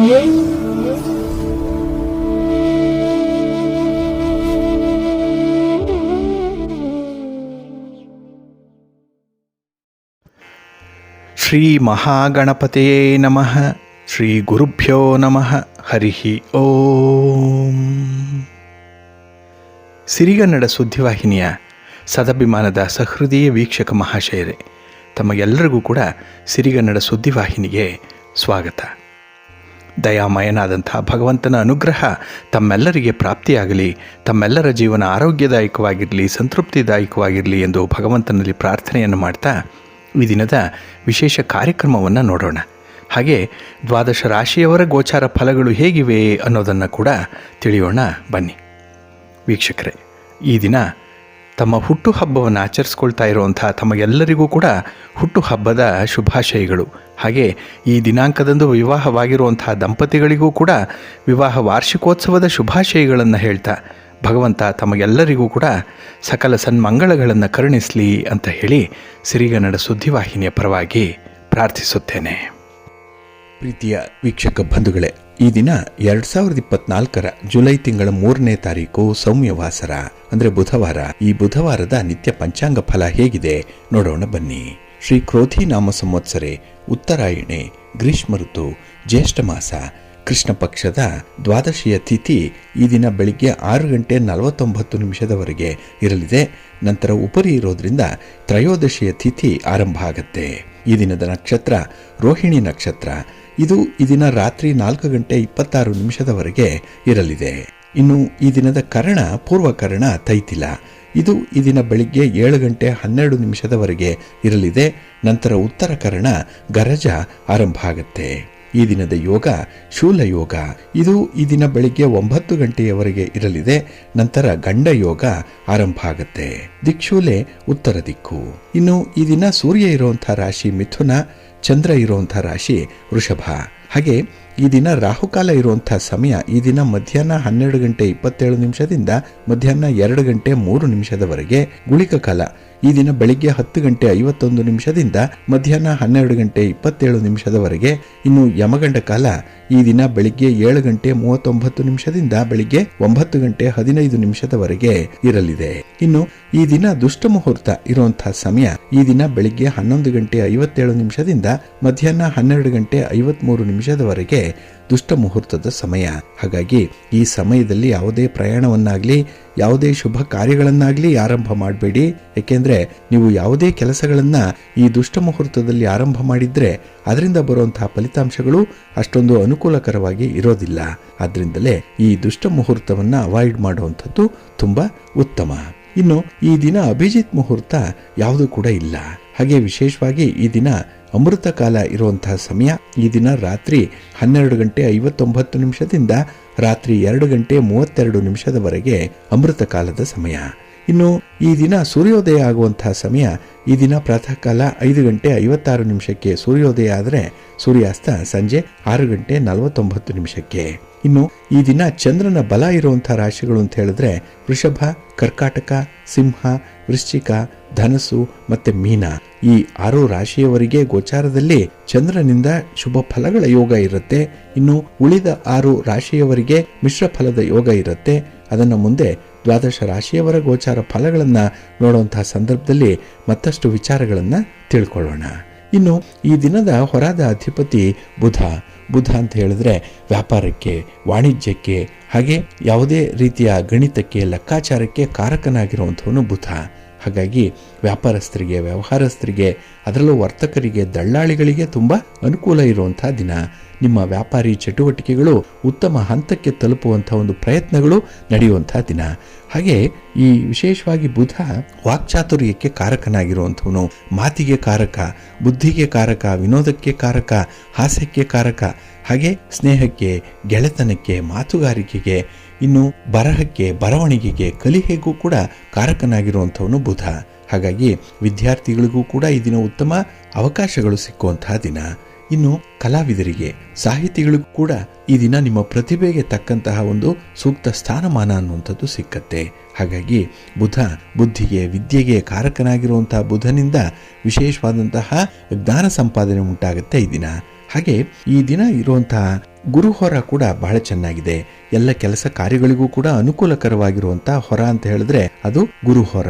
ಶ್ರೀ ಮಹಾಗಣಪತಯೇ ನಮಃ. ಶ್ರೀ ಗುರುಭ್ಯೋ ನಮಃ. ಹರಿ ಓಂ. ಸಿರಿಗನ್ನಡ ಸುದ್ದಿವಾಹಿನಿಯ ಸದಭಿಮಾನದ ಸಹೃದಯ ವೀಕ್ಷಕ ಮಹಾಶಯರೇ, ತಮಗೆಲ್ಲರಿಗೂ ಕೂಡ ಸಿರಿಗನ್ನಡ ಸುದ್ದಿವಾಹಿನಿಗೆ ಸ್ವಾಗತ. ದಯಾಮಯನಾದಂಥ ಭಗವಂತನ ಅನುಗ್ರಹ ತಮ್ಮೆಲ್ಲರಿಗೆ ಪ್ರಾಪ್ತಿಯಾಗಲಿ, ತಮ್ಮೆಲ್ಲರ ಜೀವನ ಆರೋಗ್ಯದಾಯಕವಾಗಿರಲಿ, ಸಂತೃಪ್ತಿದಾಯಕವಾಗಿರಲಿ ಎಂದು ಭಗವಂತನಲ್ಲಿ ಪ್ರಾರ್ಥನೆಯನ್ನು ಮಾಡ್ತಾ ಈ ದಿನದ ವಿಶೇಷ ಕಾರ್ಯಕ್ರಮವನ್ನು ನೋಡೋಣ. ಹಾಗೆ ದ್ವಾದಶ ರಾಶಿಯವರ ಗೋಚಾರ ಫಲಗಳು ಹೇಗಿವೆ ಅನ್ನೋದನ್ನು ಕೂಡ ತಿಳಿಯೋಣ ಬನ್ನಿ. ವೀಕ್ಷಕರೇ, ಈ ದಿನ ತಮ್ಮ ಹುಟ್ಟುಹಬ್ಬವನ್ನು ಆಚರಿಸ್ಕೊಳ್ತಾ ಇರುವಂಥ ತಮಗೆಲ್ಲರಿಗೂ ಕೂಡ ಹುಟ್ಟುಹಬ್ಬದ ಶುಭಾಶಯಗಳು. ಹಾಗೆ ಈ ದಿನಾಂಕದಂದು ವಿವಾಹವಾಗಿರುವಂಥ ದಂಪತಿಗಳಿಗೂ ಕೂಡ ವಿವಾಹ ವಾರ್ಷಿಕೋತ್ಸವದ ಶುಭಾಶಯಗಳನ್ನು ಹೇಳ್ತಾ ಭಗವಂತ ತಮಗೆಲ್ಲರಿಗೂ ಕೂಡ ಸಕಲ ಸನ್ಮಂಗಳಗಳನ್ನು ಕರುಣಿಸಲಿ ಅಂತ ಹೇಳಿ ಸಿರಿಗನ್ನಡ ಸುದ್ದಿವಾಹಿನಿಯ ಪರವಾಗಿ ಪ್ರಾರ್ಥಿಸುತ್ತೇನೆ. ಪ್ರೀತಿಯ ವೀಕ್ಷಕ ಬಂಧುಗಳೇ, ಈ ದಿನ 2024 ಜುಲೈ ತಿಂಗಳ 3ನೇ ತಾರೀಕು ಸೌಮ್ಯವಾಸರ ಅಂದರೆ ಬುಧವಾರ. ಈ ಬುಧವಾರದ ನಿತ್ಯ ಪಂಚಾಂಗ ಫಲ ಹೇಗಿದೆ ನೋಡೋಣ ಬನ್ನಿ. ಶ್ರೀ ಕ್ರೋಧಿ ನಾಮ ಸಂವತ್ಸರೆ, ಉತ್ತರಾಯಣೆ, ಗ್ರೀಷ್ಮ ಋತು, ಜ್ಯೇಷ್ಠ ಮಾಸ, ಕೃಷ್ಣ ಪಕ್ಷದ ದ್ವಾದಶಿಯ ತಿಥಿ ಈ ದಿನ ಬೆಳಿಗ್ಗೆ 6:49 ಇರಲಿದೆ. ನಂತರ ಉಪರಿ ಇರೋದ್ರಿಂದ ತ್ರಯೋದಶಿಯ ತಿಥಿ ಆರಂಭ ಆಗತ್ತೆ. ಈ ದಿನದ ನಕ್ಷತ್ರ ರೋಹಿಣಿ ನಕ್ಷತ್ರ. ಇದು ಈ ದಿನ ರಾತ್ರಿ 4:26 ಇರಲಿದೆ. ಇನ್ನು ಈ ದಿನದ ಕರ್ಣ ಪೂರ್ವಕರ್ಣ ತೈತಿಲ. ಇದು ಈ ದಿನ ಬೆಳಿಗ್ಗೆ 7:12 ಇರಲಿದೆ. ನಂತರ ಉತ್ತರ ಕರ್ಣ ಗರಜ ಆರಂಭ ಆಗತ್ತೆ. ಈ ದಿನದ ಯೋಗ ಶೂಲ ಯೋಗ. ಇದು ಈ ದಿನ ಬೆಳಿಗ್ಗೆ 9 ಇರಲಿದೆ. ನಂತರ ಗಂಡ ಯೋಗ ಆರಂಭ ಆಗತ್ತೆ. ದಿಕ್ಷೂಲೆ ಉತ್ತರ ದಿಕ್ಕು. ಇನ್ನು ಈ ದಿನ ಸೂರ್ಯ ಇರುವಂಥ ರಾಶಿ ಮಿಥುನ, ಚಂದ್ರ ಇರುವಂಥ ರಾಶಿ ವೃಷಭ. ಹಾಗೆ ಈ ದಿನ ರಾಹುಕಾಲ ಇರುವಂಥ ಸಮಯ ಈ ದಿನ ಮಧ್ಯಾಹ್ನ 12:27 ಮಧ್ಯಾಹ್ನ 2:03 ಗುಳಿಕ ಕಾಲ ಈ ದಿನ ಬೆಳಿಗ್ಗೆ 10:51 ಮಧ್ಯಾಹ್ನ 12:27 ಇನ್ನು ಯಮಗಂಡ ಕಾಲ ಈ ದಿನ ಬೆಳಿಗ್ಗೆ 7:39 ಬೆಳಿಗ್ಗೆ 9:15 ಇರಲಿದೆ. ಇನ್ನು ಈ ದಿನ ದುಷ್ಟ ಮುಹೂರ್ತ ಇರುವಂತಹ ಸಮಯ ಈ ದಿನ ಬೆಳಿಗ್ಗೆ 11:57 ಮಧ್ಯಾಹ್ನ 12:53 ದುಷ್ಟ ಮುಹೂರ್ತದ ಸಮಯ. ಹಾಗಾಗಿ ಈ ಸಮಯದಲ್ಲಿ ಯಾವುದೇ ಪ್ರಯಾಣವನ್ನಾಗ್ಲಿ ಯಾವುದೇ ಶುಭ ಕಾರ್ಯಗಳನ್ನಾಗ್ಲಿ ಆರಂಭ ಮಾಡಬೇಡಿ. ಏಕೆಂದ್ರೆ ನೀವು ಯಾವುದೇ ಕೆಲಸಗಳನ್ನ ಈ ದುಷ್ಟ ಮುಹೂರ್ತದಲ್ಲಿ ಆರಂಭ ಮಾಡಿದ್ರೆ ಅದರಿಂದ ಬರುವಂತಹ ಫಲಿತಾಂಶಗಳು ಅಷ್ಟೊಂದು ಅನುಕೂಲಕರವಾಗಿ ಇರೋದಿಲ್ಲ. ಆದ್ರಿಂದಲೇ ಈ ದುಷ್ಟ ಮುಹೂರ್ತವನ್ನ ಅವಾಯ್ಡ್ ಮಾಡುವಂಥದ್ದು ತುಂಬಾ ಉತ್ತಮ. ಇನ್ನು ಈ ದಿನ ಅಭಿಜಿತ್ ಮುಹೂರ್ತ ಯಾವುದು ಕೂಡ ಇಲ್ಲ. ಹಾಗೆ ವಿಶೇಷವಾಗಿ ಈ ದಿನ ಅಮೃತ ಕಾಲ ಇರುವಂತಹ ಸಮಯ ಈ ದಿನ ರಾತ್ರಿ 12:59 ರಾತ್ರಿ 2:32 ಅಮೃತ ಕಾಲದ ಸಮಯ. ಇನ್ನು ಈ ದಿನ ಸೂರ್ಯೋದಯ ಆಗುವಂತಹ ಸಮಯ ಈ ದಿನ ಪ್ರಾತಃ ಕಾಲ 5:56 ಸೂರ್ಯೋದಯ ಆದರೆ ಸೂರ್ಯಾಸ್ತ ಸಂಜೆ 6:49. ಇನ್ನು ಈ ದಿನ ಚಂದ್ರನ ಬಲ ಇರುವಂತಹ ರಾಶಿಗಳು ಅಂತ ಹೇಳಿದ್ರೆ ವೃಷಭ, ಕರ್ಕಾಟಕ, ಸಿಂಹ, ವೃಶ್ಚಿಕ, ಧನಸ್ಸು ಮತ್ತೆ ಮೀನ. ಈ 6 ರಾಶಿಯವರಿಗೆ ಗೋಚಾರದಲ್ಲಿ ಚಂದ್ರನಿಂದ ಶುಭ ಫಲಗಳ ಯೋಗ ಇರುತ್ತೆ. ಇನ್ನು ಉಳಿದ 6 ರಾಶಿಯವರಿಗೆ ಮಿಶ್ರ ಫಲದ ಯೋಗ ಇರುತ್ತೆ. ಅದನ್ನು ಮುಂದೆ ದ್ವಾದಶ ರಾಶಿಯವರ ಗೋಚಾರ ಫಲಗಳನ್ನ ನೋಡುವಂತಹ ಸಂದರ್ಭದಲ್ಲಿ ಮತ್ತಷ್ಟು ವಿಚಾರಗಳನ್ನ ತಿಳ್ಕೊಳ್ಳೋಣ. ಇನ್ನು ಈ ದಿನದ ಹೊರಾದ ಅಧಿಪತಿ ಬುಧ. ಬುಧ ಅಂತ ಹೇಳಿದ್ರೆ ವ್ಯಾಪಾರಕ್ಕೆ, ವಾಣಿಜ್ಯಕ್ಕೆ, ಹಾಗೆ ಯಾವುದೇ ರೀತಿಯ ಗಣಿತಕ್ಕೆ, ಲೆಕ್ಕಾಚಾರಕ್ಕೆ ಕಾರಕನಾಗಿರುವಂಥವನು ಬುಧ. ಹಾಗಾಗಿ ವ್ಯಾಪಾರಸ್ಥರಿಗೆ, ವ್ಯವಹಾರಸ್ಥರಿಗೆ, ಅದರಲ್ಲೂ ವರ್ತಕರಿಗೆ, ದಳ್ಳಾಳಿಗಳಿಗೆ ತುಂಬಾ ಅನುಕೂಲ ಇರುವಂತಹ ದಿನ. ನಿಮ್ಮ ವ್ಯಾಪಾರಿ ಚಟುವಟಿಕೆಗಳು ಉತ್ತಮ ಹಂತಕ್ಕೆ ತಲುಪುವಂತಹ ಒಂದು ಪ್ರಯತ್ನಗಳು ನಡೆಯುವಂತಹ ದಿನ. ಹಾಗೆ ಈ ವಿಶೇಷವಾಗಿ ಬುಧ ವಾಕ್ಚಾತುರ್ಯಕ್ಕೆ ಕಾರಕನಾಗಿರುವಂಥವನು, ಮಾತಿಗೆ ಕಾರಕ, ಬುದ್ಧಿಗೆ ಕಾರಕ, ವಿನೋದಕ್ಕೆ ಕಾರಕ, ಹಾಸ್ಯಕ್ಕೆ ಕಾರಕ, ಹಾಗೆ ಸ್ನೇಹಕ್ಕೆ, ಗೆಳೆತನಕ್ಕೆ, ಮಾತುಗಾರಿಕೆಗೆ, ಇನ್ನು ಬರಹಕ್ಕೆ, ಬರವಣಿಗೆಗೆ, ಕಲಿಕೆಗೂ ಕೂಡ ಕಾರಕನಾಗಿರುವಂಥವನು ಬುಧ. ಹಾಗಾಗಿ ವಿದ್ಯಾರ್ಥಿಗಳಿಗೂ ಕೂಡ ಈ ದಿನ ಉತ್ತಮ ಅವಕಾಶಗಳು ಸಿಕ್ಕುವಂತಹ ದಿನ. ಇನ್ನು ಕಲಾವಿದರಿಗೆ, ಸಾಹಿತಿಗಳಿಗೂ ಕೂಡ ಈ ದಿನ ನಿಮ್ಮ ಪ್ರತಿಭೆಗೆ ತಕ್ಕಂತಹ ಒಂದು ಸೂಕ್ತ ಸ್ಥಾನಮಾನ ಅನ್ನುವಂಥದ್ದು ಸಿಕ್ಕತ್ತೆ. ಹಾಗಾಗಿ ಬುಧ ಬುದ್ಧಿಗೆ, ವಿದ್ಯೆಗೆ ಕಾರಕನಾಗಿರುವಂತಹ ಬುಧನಿಂದ ವಿಶೇಷವಾದಂತಹ ಜ್ಞಾನ ಸಂಪಾದನೆ ಉಂಟಾಗುತ್ತೆ ಈ ದಿನ. ಹಾಗೆ ಈ ದಿನ ಇರುವಂತಹ ಗುರು ಹೊರ ಕೂಡ ಬಹಳ ಚೆನ್ನಾಗಿದೆ. ಎಲ್ಲ ಕೆಲಸ ಕಾರ್ಯಗಳಿಗೂ ಕೂಡ ಅನುಕೂಲಕರವಾಗಿರುವಂತಹ ಹೊರ ಅಂತ ಹೇಳಿದ್ರೆ ಅದು ಗುರು ಹೊರ.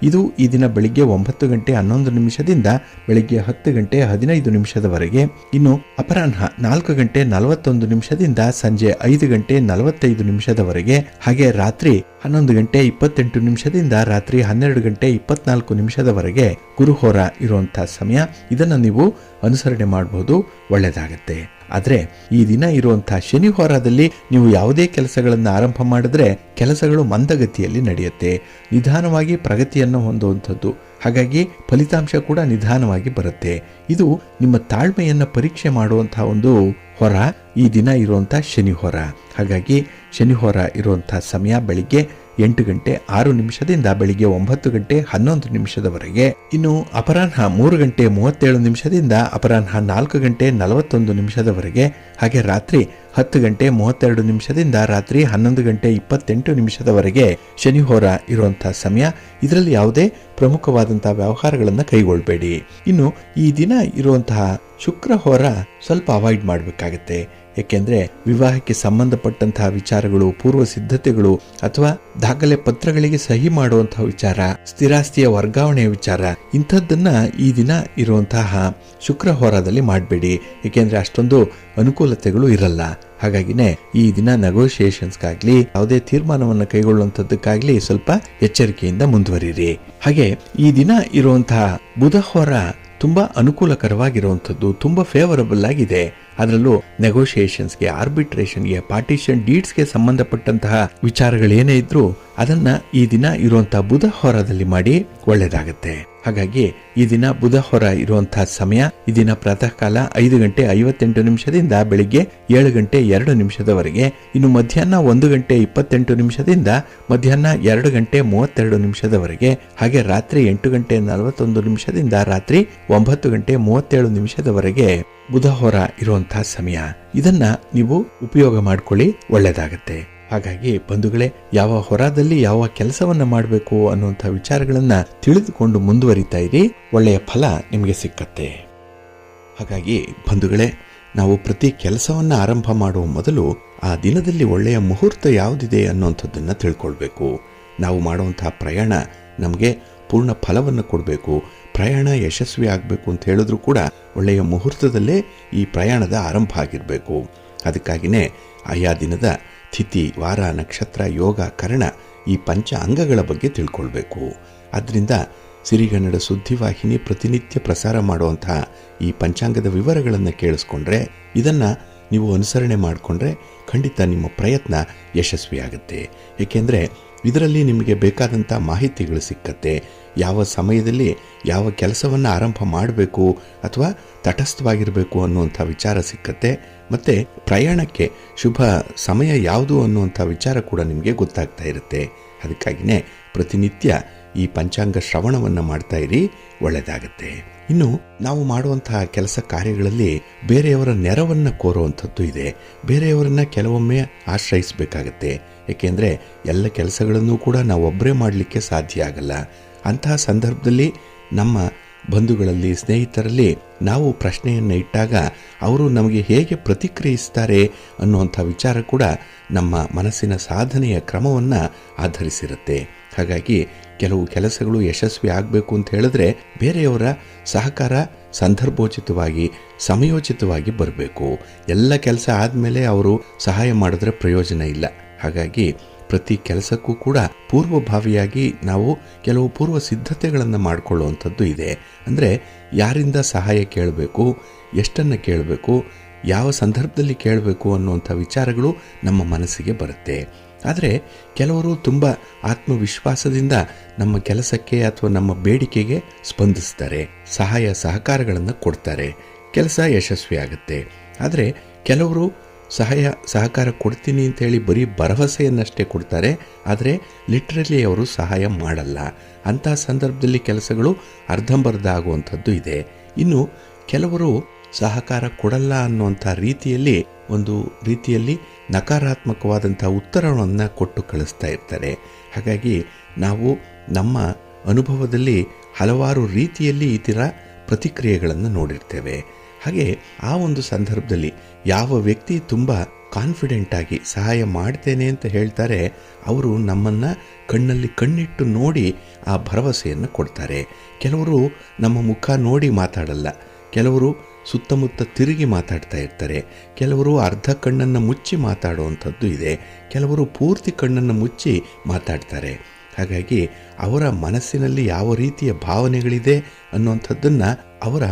ಇದು ಈ ದಿನ ಬೆಳಿಗ್ಗೆ 9 ಗಂಟೆ 11 ನಿಮಿಷದಿಂದ ಬೆಳಿಗ್ಗೆ 10 ಗಂಟೆ 15 ನಿಮಿಷದವರೆಗೆ, ಇನ್ನು ಅಪರಾಹ್ನ 4 ಗಂಟೆ 41 ನಿಮಿಷದಿಂದ ಸಂಜೆ 5 ಗಂಟೆ 45 ನಿಮಿಷದವರೆಗೆ, ಹಾಗೆ ರಾತ್ರಿ 11 ಗಂಟೆ 28 ನಿಮಿಷದಿಂದ ರಾತ್ರಿ 12 ಗಂಟೆ 24 ನಿಮಿಷದವರೆಗೆ ಗುರುಹೋರ ಇರುವಂತಹ ಸಮಯ. ಇದನ್ನು ನೀವು ಅನುಸರಣೆ ಮಾಡಬಹುದು, ಒಳ್ಳೆಯದಾಗತ್ತೆ. ಆದರೆ ಈ ದಿನ ಇರುವಂತಹ ಶನಿ ಹೋರಾದಲ್ಲಿ ನೀವು ಯಾವುದೇ ಕೆಲಸಗಳನ್ನು ಆರಂಭ ಮಾಡಿದ್ರೆ ಕೆಲಸಗಳು ಮಂದಗತಿಯಲ್ಲಿ ನಡೆಯುತ್ತೆ, ನಿಧಾನವಾಗಿ ಪ್ರಗತಿಯನ್ನು ಹೊಂದುವಂಥದ್ದು. ಹಾಗಾಗಿ ಫಲಿತಾಂಶ ಕೂಡ ನಿಧಾನವಾಗಿ ಬರುತ್ತೆ. ಇದು ನಿಮ್ಮ ತಾಳ್ಮೆಯನ್ನು ಪರೀಕ್ಷೆ ಮಾಡುವಂತಹ ಒಂದು ಹೊರ ಈ ದಿನ ಇರುವಂತಹ ಶನಿ ಹೊರ. ಹಾಗಾಗಿ ಶನಿ ಹೊರ ಇರುವಂತಹ ಸಮಯ ಬೆಳಿಗ್ಗೆ 8 ಗಂಟೆ 6 ನಿಮಿಷದಿಂದ ಬೆಳಿಗ್ಗೆ 9 ಗಂಟೆ 11 ನಿಮಿಷದವರೆಗೆ, ಇನ್ನು ಅಪರಾಹ್ನ 3 ಗಂಟೆ 37 ನಿಮಿಷದಿಂದ ಅಪರಾಹ್ನ 4 ಗಂಟೆ 41 ನಿಮಿಷದವರೆಗೆ, ಹಾಗೆ ರಾತ್ರಿ 10 ಗಂಟೆ 32 ನಿಮಿಷದಿಂದ ರಾತ್ರಿ 11 ಗಂಟೆ 28 ನಿಮಿಷದವರೆಗೆ ಶನಿ ಹೋರ ಇರುವಂತಹ ಸಮಯ. ಇದರಲ್ಲಿ ಯಾವುದೇ ಪ್ರಮುಖವಾದಂತಹ ವ್ಯವಹಾರಗಳನ್ನು ಕೈಗೊಳ್ಳಬೇಡಿ. ಇನ್ನು ಈ ದಿನ ಇರುವಂತಹ ಶುಕ್ರ ಹೋರ ಸ್ವಲ್ಪ ಅವಾಯ್ಡ್ ಮಾಡಬೇಕಾಗತ್ತೆ. ಏಕೆಂದ್ರೆ ವಿವಾಹಕ್ಕೆ ಸಂಬಂಧಪಟ್ಟಂತಹ ವಿಚಾರಗಳು, ಪೂರ್ವ ಸಿದ್ಧತೆಗಳು ಅಥವಾ ದಾಖಲೆ ಪತ್ರಗಳಿಗೆ ಸಹಿ ಮಾಡುವಂತಹ ವಿಚಾರ, ಸ್ಥಿರಾಸ್ತಿಯ ವರ್ಗಾವಣೆಯ ವಿಚಾರ, ಇಂಥದ್ದನ್ನ ಈ ದಿನ ಇರುವಂತಹ ಶುಕ್ರ ಹೋರಾದಲ್ಲಿ ಮಾಡಬೇಡಿ. ಏಕೆಂದ್ರೆ ಅಷ್ಟೊಂದು ಅನುಕೂಲತೆಗಳು ಇರಲ್ಲ. ಹಾಗಾಗಿನೇ ಈ ದಿನ ನೆಗೋಷಿಯೇಷನ್ಸ್ಗಾಗ್ಲಿ ಯಾವುದೇ ತೀರ್ಮಾನವನ್ನು ಕೈಗೊಳ್ಳುವಂಥದ್ದಕ್ಕಾಗ್ಲಿ ಸ್ವಲ್ಪ ಎಚ್ಚರಿಕೆಯಿಂದ ಮುಂದುವರಿರಿ. ಹಾಗೆ ಈ ದಿನ ಇರುವಂತಹ ಬುಧ ಹೋರ ತುಂಬಾ ಅನುಕೂಲಕರವಾಗಿರುವಂಥದ್ದು, ತುಂಬಾ ಫೇವರಬಲ್ ಆಗಿದೆ. ಅದರಲ್ಲೂ ನೆಗೋಷಿಯೇಷನ್ಸ್ಗೆ, ಆರ್ಬಿಟ್ರೇಷನ್ಗೆ, ಪಾರ್ಟಿಷನ್ ಡೀಡ್ಸ್ಗೆ ಸಂಬಂಧಪಟ್ಟಂತಹ ವಿಚಾರಗಳೇನೇ ಇದ್ರೂ ಅದನ್ನ ಈ ದಿನ ಇರುವಂತಹ ಬುಧ ಹೋರಾದಲ್ಲಿ ಮಾಡಿ, ಒಳ್ಳೆಯದಾಗತ್ತೆ. ಹಾಗಾಗಿ ಈ ದಿನ ಬುಧ ಹೊರ ಇರುವಂತಹ ಸಮಯ ಈ ದಿನ ಪ್ರಾತಃ ಕಾಲ 5 ಗಂಟೆ 58 ನಿಮಿಷದಿಂದ ಬೆಳಿಗ್ಗೆ 7 ಗಂಟೆ 2 ನಿಮಿಷದವರೆಗೆ, ಇನ್ನು ಮಧ್ಯಾಹ್ನ 1 ಗಂಟೆ 28 ನಿಮಿಷದಿಂದ ಮಧ್ಯಾಹ್ನ 2 ಗಂಟೆ 32 ನಿಮಿಷದವರೆಗೆ, ಹಾಗೆ ರಾತ್ರಿ 8 ಗಂಟೆ 41 ನಿಮಿಷದಿಂದ ರಾತ್ರಿ 9 ಗಂಟೆ 37 ನಿಮಿಷದವರೆಗೆ ಬುಧ ಹೊರ ಇರುವಂತಹ ಸಮಯ. ಇದನ್ನ ನೀವು ಉಪಯೋಗ ಮಾಡ್ಕೊಳ್ಳಿ, ಒಳ್ಳೆಯದಾಗತ್ತೆ. ಹಾಗಾಗಿ ಬಂಧುಗಳೇ, ಯಾವ ಹೊರದಲ್ಲಿ ಯಾವ ಕೆಲಸವನ್ನ ಮಾಡಬೇಕು ಅನ್ನುವಂಥ ವಿಚಾರಗಳನ್ನ ತಿಳಿದುಕೊಂಡು ಮುಂದುವರಿತಾ ಇರಿ, ಒಳ್ಳೆಯ ಫಲ ನಿಮಗೆ ಸಿಕ್ಕತ್ತೆ. ಹಾಗಾಗಿ ಬಂಧುಗಳೇ, ನಾವು ಪ್ರತಿ ಕೆಲಸವನ್ನ ಆರಂಭ ಮಾಡುವ ಮೊದಲು ಆ ದಿನದಲ್ಲಿ ಒಳ್ಳೆಯ ಮುಹೂರ್ತ ಯಾವುದಿದೆ ಅನ್ನುವಂಥದ್ದನ್ನ ತಿಳ್ಕೊಳ್ಬೇಕು. ನಾವು ಮಾಡುವಂತಹ ಪ್ರಯಾಣ ನಮಗೆ ಪೂರ್ಣ ಫಲವನ್ನು ಕೊಡಬೇಕು, ಪ್ರಯಾಣ ಯಶಸ್ವಿ ಆಗಬೇಕು ಅಂತ ಹೇಳಿದ್ರು ಕೂಡ ಒಳ್ಳೆಯ ಮುಹೂರ್ತದಲ್ಲೇ ಈ ಪ್ರಯಾಣದ ಆರಂಭ ಆಗಿರಬೇಕು. ಅದಕ್ಕಾಗಿಯೇ ಆಯಾ ದಿನದ ತಿಥಿ, ವಾರ, ನಕ್ಷತ್ರ, ಯೋಗ, ಕರ್ಣ ಈ ಪಂಚ ಅಂಗಗಳ ಬಗ್ಗೆ ತಿಳ್ಕೊಳ್ಬೇಕು. ಆದ್ದರಿಂದ ಸಿರಿಗನ್ನಡ ಸುದ್ದಿವಾಹಿನಿ ಪ್ರತಿನಿತ್ಯ ಪ್ರಸಾರ ಮಾಡುವಂತಹ ಈ ಪಂಚಾಂಗದ ವಿವರಗಳನ್ನು ಕೇಳಿಸ್ಕೊಂಡ್ರೆ, ಇದನ್ನು ನೀವು ಅನುಸರಣೆ ಮಾಡಿಕೊಂಡ್ರೆ ಖಂಡಿತ ನಿಮ್ಮ ಪ್ರಯತ್ನ ಯಶಸ್ವಿಯಾಗುತ್ತೆ. ಏಕೆಂದರೆ ಇದರಲ್ಲಿ ನಿಮಗೆ ಬೇಕಾದಂಥ ಮಾಹಿತಿಗಳು ಸಿಕ್ಕತ್ತೆ. ಯಾವ ಸಮಯದಲ್ಲಿ ಯಾವ ಕೆಲಸವನ್ನು ಆರಂಭ ಮಾಡಬೇಕು ಅಥವಾ ತಟಸ್ಥವಾಗಿರಬೇಕು ಅನ್ನುವಂಥ ವಿಚಾರ ಸಿಕ್ಕತ್ತೆ. ಮತ್ತು ಪ್ರಯಾಣಕ್ಕೆ ಶುಭ ಸಮಯ ಯಾವುದು ಅನ್ನುವಂಥ ವಿಚಾರ ಕೂಡ ನಿಮಗೆ ಗೊತ್ತಾಗ್ತಾ ಇರುತ್ತೆ. ಅದಕ್ಕಾಗಿಯೇ ಪ್ರತಿನಿತ್ಯ ಈ ಪಂಚಾಂಗ ಶ್ರವಣವನ್ನು ಮಾಡ್ತಾ ಇರಿ, ಒಳ್ಳೆಯದಾಗತ್ತೆ. ಇನ್ನು ನಾವು ಮಾಡುವಂತಹ ಕೆಲಸ ಕಾರ್ಯಗಳಲ್ಲಿ ಬೇರೆಯವರ ನೆರವನ್ನು ಕೋರುವಂಥದ್ದು ಇದೆ. ಬೇರೆಯವರನ್ನ ಕೆಲವೊಮ್ಮೆ ಆಶ್ರಯಿಸಬೇಕಾಗತ್ತೆ. ಏಕೆಂದರೆ ಎಲ್ಲ ಕೆಲಸಗಳನ್ನು ಕೂಡ ನಾವು ಒಬ್ಬರೇ ಮಾಡಲಿಕ್ಕೆ ಸಾಧ್ಯ ಆಗಲ್ಲ. ಅಂತಹ ಸಂದರ್ಭದಲ್ಲಿ ನಮ್ಮ ಬಂಧುಗಳಲ್ಲಿ, ಸ್ನೇಹಿತರಲ್ಲಿ ನಾವು ಪ್ರಶ್ನೆಯನ್ನು ಇಟ್ಟಾಗ ಅವರು ನಮಗೆ ಹೇಗೆ ಪ್ರತಿಕ್ರಿಯಿಸ್ತಾರೆ ಅನ್ನುವಂಥ ವಿಚಾರ ಕೂಡ ನಮ್ಮ ಮನಸ್ಸಿನ ಸಾಧನೆಯ ಕ್ರಮವನ್ನು ಆಧರಿಸಿರುತ್ತೆ. ಹಾಗಾಗಿ ಕೆಲವು ಕೆಲಸಗಳು ಯಶಸ್ವಿ ಆಗಬೇಕು ಅಂತ ಹೇಳಿದ್ರೆ ಬೇರೆಯವರ ಸಹಕಾರ ಸಂದರ್ಭೋಚಿತವಾಗಿ, ಸಮಯೋಚಿತವಾಗಿ ಬರಬೇಕು. ಎಲ್ಲ ಕೆಲಸ ಆದಮೇಲೆ ಅವರು ಸಹಾಯ ಮಾಡಿದ್ರೆ ಪ್ರಯೋಜನ ಇಲ್ಲ. ಹಾಗಾಗಿ ಪ್ರತಿ ಕೆಲಸಕ್ಕೂ ಕೂಡ ಪೂರ್ವಭಾವಿಯಾಗಿ ನಾವು ಕೆಲವು ಪೂರ್ವ ಸಿದ್ಧತೆಗಳನ್ನು ಮಾಡಿಕೊಳ್ಳುವಂಥದ್ದು ಇದೆ. ಅಂದರೆ ಯಾರಿಂದ ಸಹಾಯ ಕೇಳಬೇಕು, ಎಷ್ಟನ್ನು ಕೇಳಬೇಕು, ಯಾವ ಸಂದರ್ಭದಲ್ಲಿ ಕೇಳಬೇಕು ಅನ್ನುವಂಥ ವಿಚಾರಗಳು ನಮ್ಮ ಮನಸ್ಸಿಗೆ ಬರುತ್ತೆ. ಆದರೆ ಕೆಲವರು ತುಂಬ ಆತ್ಮವಿಶ್ವಾಸದಿಂದ ನಮ್ಮ ಕೆಲಸಕ್ಕೆ ಅಥವಾ ನಮ್ಮ ಬೇಡಿಕೆಗೆ ಸ್ಪಂದಿಸ್ತಾರೆ, ಸಹಾಯ ಸಹಕಾರಗಳನ್ನು ಕೊಡ್ತಾರೆ, ಕೆಲಸ ಯಶಸ್ವಿ ಆಗುತ್ತೆ. ಆದರೆ ಕೆಲವರು ಸಹಕಾರ ಕೊಡ್ತೀನಿ ಅಂತೇಳಿ ಬರೀ ಭರವಸೆಯನ್ನಷ್ಟೇ ಕೊಡ್ತಾರೆ, ಆದರೆ ಲಿಟ್ರಲಿ ಅವರು ಸಹಾಯ ಮಾಡಲ್ಲ. ಅಂತಹ ಸಂದರ್ಭದಲ್ಲಿ ಕೆಲಸಗಳು ಅರ್ಧಂಬರ್ಧ ಆಗುವಂಥದ್ದು ಇದೆ. ಇನ್ನು ಕೆಲವರು ಸಹಕಾರ ಕೊಡಲ್ಲ ಅನ್ನುವಂಥ ರೀತಿಯಲ್ಲಿ ಒಂದು ರೀತಿಯಲ್ಲಿ ನಕಾರಾತ್ಮಕವಾದಂಥ ಉತ್ತರವನ್ನು ಕೊಟ್ಟು ಕಳಿಸ್ತಾ ಇರ್ತಾರೆ. ಹಾಗಾಗಿ ನಾವು ನಮ್ಮ ಅನುಭವದಲ್ಲಿ ಹಲವಾರು ರೀತಿಯಲ್ಲಿ ಈ ಥರ ಪ್ರತಿಕ್ರಿಯೆಗಳನ್ನು ನೋಡಿರ್ತೇವೆ. ಹಾಗೆ ಆ ಒಂದು ಸಂದರ್ಭದಲ್ಲಿ ಯಾವ ವ್ಯಕ್ತಿ ತುಂಬ ಕಾನ್ಫಿಡೆಂಟ್ ಆಗಿ ಸಹಾಯ ಮಾಡ್ತೇನೆ ಅಂತ ಹೇಳ್ತಾರೆ, ಅವರು ನಮ್ಮನ್ನು ಕಣ್ಣಲ್ಲಿ ಕಣ್ಣಿಟ್ಟು ನೋಡಿ ಆ ಭರವಸೆಯನ್ನು ಕೊಡ್ತಾರೆ. ಕೆಲವರು ನಮ್ಮ ಮುಖ ನೋಡಿ ಮಾತಾಡಲ್ಲ, ಕೆಲವರು ಸುತ್ತಮುತ್ತ ತಿರುಗಿ ಮಾತಾಡ್ತಾ ಇರ್ತಾರೆ, ಕೆಲವರು ಅರ್ಧ ಕಣ್ಣನ್ನು ಮುಚ್ಚಿ ಮಾತಾಡುವಂಥದ್ದು ಇದೆ, ಕೆಲವರು ಪೂರ್ತಿ ಕಣ್ಣನ್ನು ಮುಚ್ಚಿ ಮಾತಾಡ್ತಾರೆ. ಹಾಗಾಗಿ ಅವರ ಮನಸ್ಸಿನಲ್ಲಿ ಯಾವ ರೀತಿಯ ಭಾವನೆಗಳಿದೆ ಅನ್ನುವಂಥದ್ದನ್ನು ಅವರ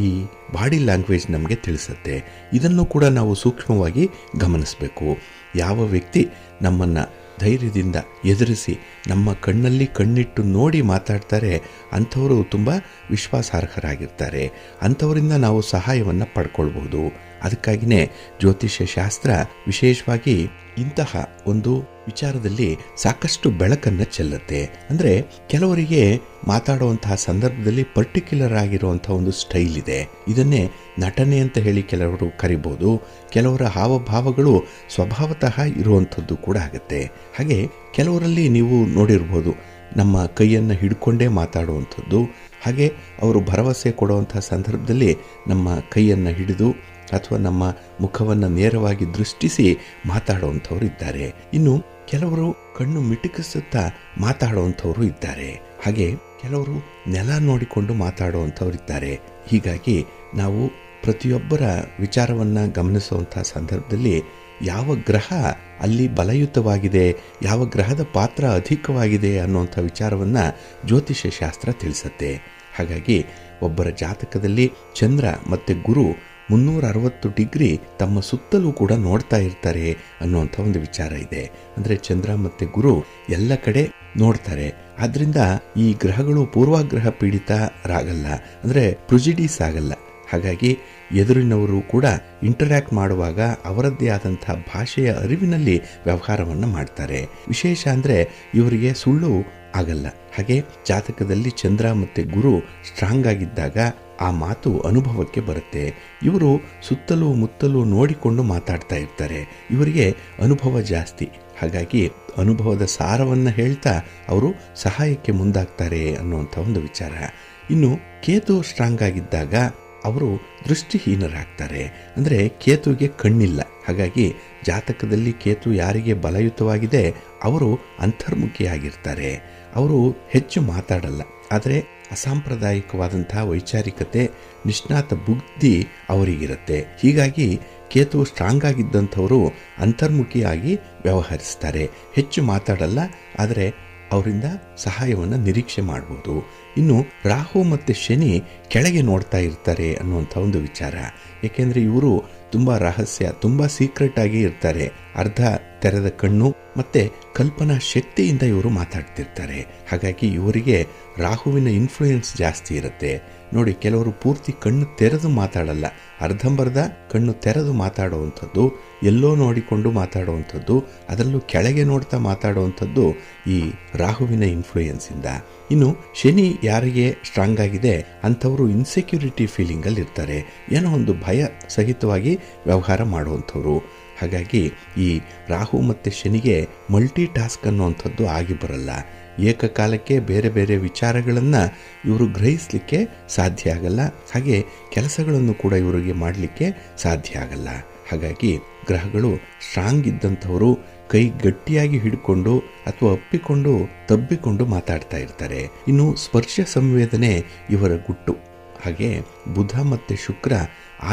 ಈ ಬಾಡಿ ಲ್ಯಾಂಗ್ವೇಜ್ ನಮಗೆ ತಿಳಿಸುತ್ತೆ. ಇದನ್ನು ಕೂಡ ನಾವು ಸೂಕ್ಷ್ಮವಾಗಿ ಗಮನಿಸಬೇಕು. ಯಾವ ವ್ಯಕ್ತಿ ನಮ್ಮನ್ನು ಧೈರ್ಯದಿಂದ ಎದುರಿಸಿ ನಮ್ಮ ಕಣ್ಣಲ್ಲಿ ಕಣ್ಣಿಟ್ಟು ನೋಡಿ ಮಾತಾಡ್ತಾರೆ, ಅಂಥವರು ತುಂಬ ವಿಶ್ವಾಸಾರ್ಹರಾಗಿರ್ತಾರೆ. ಅಂಥವರಿಂದ ನಾವು ಸಹಾಯವನ್ನು ಪಡ್ಕೊಳ್ಬಹುದು. ಅದಕ್ಕಾಗಿಯೇ ಜ್ಯೋತಿಷ್ಯ ಶಾಸ್ತ್ರ ವಿಶೇಷವಾಗಿ ಇಂತಹ ಒಂದು ವಿಚಾರದಲ್ಲಿ ಸಾಕಷ್ಟು ಬೆಳಕನ್ನು ಚೆಲ್ಲುತ್ತೆ. ಅಂದರೆ ಕೆಲವರಿಗೆ ಮಾತಾಡುವಂತಹ ಸಂದರ್ಭದಲ್ಲಿ ಪರ್ಟಿಕ್ಯುಲರ್ ಆಗಿರುವಂಥ ಒಂದು ಸ್ಟೈಲ್ ಇದೆ. ಇದನ್ನೇ ನಟನೆ ಅಂತ ಹೇಳಿ ಕೆಲವರು ಕರಿಬೋದು. ಕೆಲವರ ಹಾವಭಾವಗಳು ಸ್ವಭಾವತಃ ಇರುವಂಥದ್ದು ಕೂಡ ಆಗುತ್ತೆ. ಹಾಗೆ ಕೆಲವರಲ್ಲಿ ನೀವು ನೋಡಿರ್ಬೋದು, ನಮ್ಮ ಕೈಯನ್ನು ಹಿಡ್ಕೊಂಡೇ ಮಾತಾಡುವಂಥದ್ದು. ಹಾಗೆ ಅವರು ಭರವಸೆ ಕೊಡುವಂಥ ಸಂದರ್ಭದಲ್ಲಿ ನಮ್ಮ ಕೈಯನ್ನು ಹಿಡಿದು ಅಥವಾ ನಮ್ಮ ಮುಖವನ್ನು ನೇರವಾಗಿ ದೃಷ್ಟಿಸಿ ಮಾತಾಡುವಂಥವ್ರು ಇದ್ದಾರೆ. ಇನ್ನು ಕೆಲವರು ಕಣ್ಣು ಮಿಟುಕಿಸುತ್ತಾ ಮಾತಾಡುವಂಥವ್ರು ಇದ್ದಾರೆ. ಹಾಗೆ ಕೆಲವರು ನೆಲ ನೋಡಿಕೊಂಡು ಮಾತಾಡುವಂಥವ್ರು ಇದ್ದಾರೆ. ಹೀಗಾಗಿ ನಾವು ಪ್ರತಿಯೊಬ್ಬರ ವಿಚಾರವನ್ನು ಗಮನಿಸುವಂಥ ಸಂದರ್ಭದಲ್ಲಿ ಯಾವ ಗ್ರಹ ಅಲ್ಲಿ ಬಲಯುತವಾಗಿದೆ, ಯಾವ ಗ್ರಹದ ಪಾತ್ರ ಅಧಿಕವಾಗಿದೆ ಅನ್ನುವಂಥ ವಿಚಾರವನ್ನು ಜ್ಯೋತಿಷ್ಯ ಶಾಸ್ತ್ರ ತಿಳಿಸುತ್ತೆ. ಹಾಗಾಗಿ ಒಬ್ಬರ ಜಾತಕದಲ್ಲಿ ಚಂದ್ರ ಮತ್ತು ಗುರು 360 ಡಿಗ್ರಿ ತಮ್ಮ ಸುತ್ತಲೂ ಕೂಡ ನೋಡ್ತಾ ಇರ್ತಾರೆ ಅನ್ನುವಂಥ ಒಂದು ವಿಚಾರ ಇದೆ. ಅಂದರೆ ಚಂದ್ರ ಮತ್ತು ಗುರು ಎಲ್ಲ ಕಡೆ ನೋಡ್ತಾರೆ. ಆದ್ದರಿಂದ ಈ ಗ್ರಹಗಳು ಪೂರ್ವಾಗ್ರಹ ಪೀಡಿತರಾಗಲ್ಲ, ಅಂದರೆ ಪ್ರುಜಿಡೀಸ್ ಆಗಲ್ಲ. ಹಾಗಾಗಿ ಎದುರಿನವರು ಕೂಡ ಇಂಟರ್ಯಾಕ್ಟ್ ಮಾಡುವಾಗ ಅವರದ್ದೇ ಆದಂಥ ಭಾಷೆಯ ಅರಿವಿನಲ್ಲಿ ವ್ಯವಹಾರವನ್ನು ಮಾಡ್ತಾರೆ. ವಿಶೇಷ ಅಂದರೆ ಇವರಿಗೆ ಸುಳ್ಳು ಆಗಲ್ಲ. ಹಾಗೆ ಜಾತಕದಲ್ಲಿ ಚಂದ್ರ ಮತ್ತು ಗುರು ಸ್ಟ್ರಾಂಗ್ ಆಗಿದ್ದಾಗ ಆ ಮಾತು ಅನುಭವಕ್ಕೆ ಬರುತ್ತೆ. ಇವರು ಸುತ್ತಲೂ ಮುತ್ತಲೂ ನೋಡಿಕೊಂಡು ಮಾತಾಡ್ತಾ ಇರ್ತಾರೆ. ಇವರಿಗೆ ಅನುಭವ ಜಾಸ್ತಿ. ಹಾಗಾಗಿ ಅನುಭವದ ಸಾರವನ್ನು ಹೇಳ್ತಾ ಅವರು ಸಹಾಯಕ್ಕೆ ಮುಂದಾಗ್ತಾರೆ ಅನ್ನುವಂಥ ಒಂದು ವಿಚಾರ. ಇನ್ನು ಕೇತು ಸ್ಟ್ರಾಂಗ್ ಆಗಿದ್ದಾಗ ಅವರು ದೃಷ್ಟಿಹೀನರಾಗ್ತಾರೆ. ಅಂದರೆ ಕೇತುವಿಗೆ ಕಣ್ಣಿಲ್ಲ. ಹಾಗಾಗಿ ಜಾತಕದಲ್ಲಿ ಕೇತು ಯಾರಿಗೆ ಬಲಯುತವಾಗಿದೆ ಅವರು ಅಂತರ್ಮುಖಿಯಾಗಿರ್ತಾರೆ. ಅವರು ಹೆಚ್ಚು ಮಾತಾಡಲ್ಲ, ಆದರೆ ಅಸಾಂಪ್ರದಾಯಿಕವಾದಂಥ ವೈಚಾರಿಕತೆ, ನಿಷ್ಣಾತ ಬುದ್ಧಿ ಅವರಿಗಿರುತ್ತೆ. ಹೀಗಾಗಿ ಕೇತು ಸ್ಟ್ರಾಂಗ್ ಆಗಿದ್ದಂಥವರು ಅಂತರ್ಮುಖಿಯಾಗಿ ವ್ಯವಹರಿಸ್ತಾರೆ. ಹೆಚ್ಚು ಮಾತಾಡಲ್ಲ, ಆದರೆ ಅವರಿಂದ ಸಹಾಯವನ್ನು ನಿರೀಕ್ಷೆ ಮಾಡ್ಬೋದು. ಇನ್ನು ರಾಹು ಮತ್ತು ಶನಿ ಕೆಳಗೆ ನೋಡ್ತಾ ಇರ್ತಾರೆ ಅನ್ನುವಂಥ ಒಂದು ವಿಚಾರ. ಏಕೆಂದರೆ ಇವರು ತುಂಬ ರಹಸ್ಯ, ತುಂಬ ಸೀಕ್ರೆಟ್ ಆಗಿ ಇರ್ತಾರೆ. ಅರ್ಧ ತೆರೆದ ಕಣ್ಣು ಮತ್ತು ಕಲ್ಪನಾ ಶಕ್ತಿಯಿಂದ ಇವರು ಮಾತಾಡ್ತಿರ್ತಾರೆ. ಹಾಗಾಗಿ ಇವರಿಗೆ ರಾಹುವಿನ ಇನ್ಫ್ಲೂಯೆನ್ಸ್ ಜಾಸ್ತಿ ಇರುತ್ತೆ. ನೋಡಿ, ಕೆಲವರು ಪೂರ್ತಿ ಕಣ್ಣು ತೆರೆದು ಮಾತಾಡಲ್ಲ, ಅರ್ಧಂಬರ್ಧ ಕಣ್ಣು ತೆರೆದು ಮಾತಾಡುವಂಥದ್ದು, ಎಲ್ಲೋ ನೋಡಿಕೊಂಡು ಮಾತಾಡುವಂಥದ್ದು, ಅದರಲ್ಲೂ ಕೆಳಗೆ ನೋಡ್ತಾ ಮಾತಾಡುವಂಥದ್ದು ಈ ರಾಹುವಿನ ಇನ್ಫ್ಲೂಯೆನ್ಸಿಂದ. ಇನ್ನು ಶನಿ ಯಾರಿಗೆ ಸ್ಟ್ರಾಂಗ್ ಆಗಿದೆ ಅಂಥವರು ಇನ್ಸೆಕ್ಯೂರಿಟಿ ಫೀಲಿಂಗಲ್ಲಿ ಇರ್ತಾರೆ. ಏನೋ ಒಂದು ಭಯ ಸಹಿತವಾಗಿ ವ್ಯವಹಾರ ಮಾಡುವಂಥವ್ರು. ಹಾಗಾಗಿ ಈ ರಾಹು ಮತ್ತು ಶನಿಗೆ ಮಲ್ಟಿ ಟಾಸ್ಕ್ ಅನ್ನುವಂಥದ್ದು ಆಗಿ ಬರಲ್ಲ. ಏಕಕಾಲಕ್ಕೆ ಬೇರೆ ಬೇರೆ ವಿಚಾರಗಳನ್ನು ಇವರು ಗ್ರಹಿಸಲಿಕ್ಕೆ ಸಾಧ್ಯ ಆಗಲ್ಲ. ಹಾಗೆ ಕೆಲಸಗಳನ್ನು ಕೂಡ ಇವರಿಗೆ ಮಾಡಲಿಕ್ಕೆ ಸಾಧ್ಯ ಆಗಲ್ಲ. ಹಾಗಾಗಿ ಗ್ರಹಗಳು ಸ್ಟ್ರಾಂಗ್ ಇದ್ದಂಥವರು ಕೈ ಗಟ್ಟಿಯಾಗಿ ಹಿಡ್ಕೊಂಡು ಅಥವಾ ಅಪ್ಪಿಕೊಂಡು ತಬ್ಬಿಕೊಂಡು ಮಾತಾಡ್ತಾ ಇರ್ತಾರೆ. ಇನ್ನು ಸ್ಪರ್ಶ ಸಂವೇದನೆ ಇವರ ಗುಟ್ಟು. ಹಾಗೆ ಬುಧ ಮತ್ತು ಶುಕ್ರ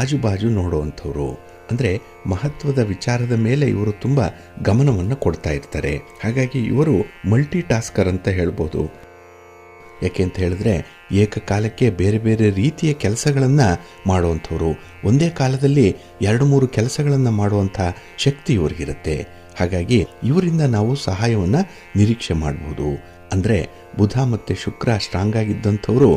ಆಜುಬಾಜು ನೋಡುವಂಥವ್ರು. ಅಂದರೆ ಮಹತ್ವದ ವಿಚಾರದ ಮೇಲೆ ಇವರು ತುಂಬ ಗಮನವನ್ನು ಕೊಡ್ತಾ ಇರ್ತಾರೆ. ಹಾಗಾಗಿ ಇವರು ಮಲ್ಟಿ ಟಾಸ್ಕರ್ ಅಂತ ಹೇಳ್ಬೋದು. ಯಾಕೆ ಅಂತ ಹೇಳಿದ್ರೆ ಏಕಕಾಲಕ್ಕೆ ಬೇರೆ ಬೇರೆ ರೀತಿಯ ಕೆಲಸಗಳನ್ನು ಮಾಡುವಂಥವ್ರು, ಒಂದೇ ಕಾಲದಲ್ಲಿ 2-3 ಕೆಲಸಗಳನ್ನು ಮಾಡುವಂಥ ಶಕ್ತಿ ಇವ್ರಿಗಿರುತ್ತೆ. ಹಾಗಾಗಿ ಇವರಿಂದ ನಾವು ಸಹಾಯವನ್ನು ನಿರೀಕ್ಷೆ ಮಾಡ್ಬೋದು. ಅಂದರೆ ಬುಧ ಮತ್ತು ಶುಕ್ರ ಸ್ಟ್ರಾಂಗ್ ಆಗಿದ್ದಂಥವರು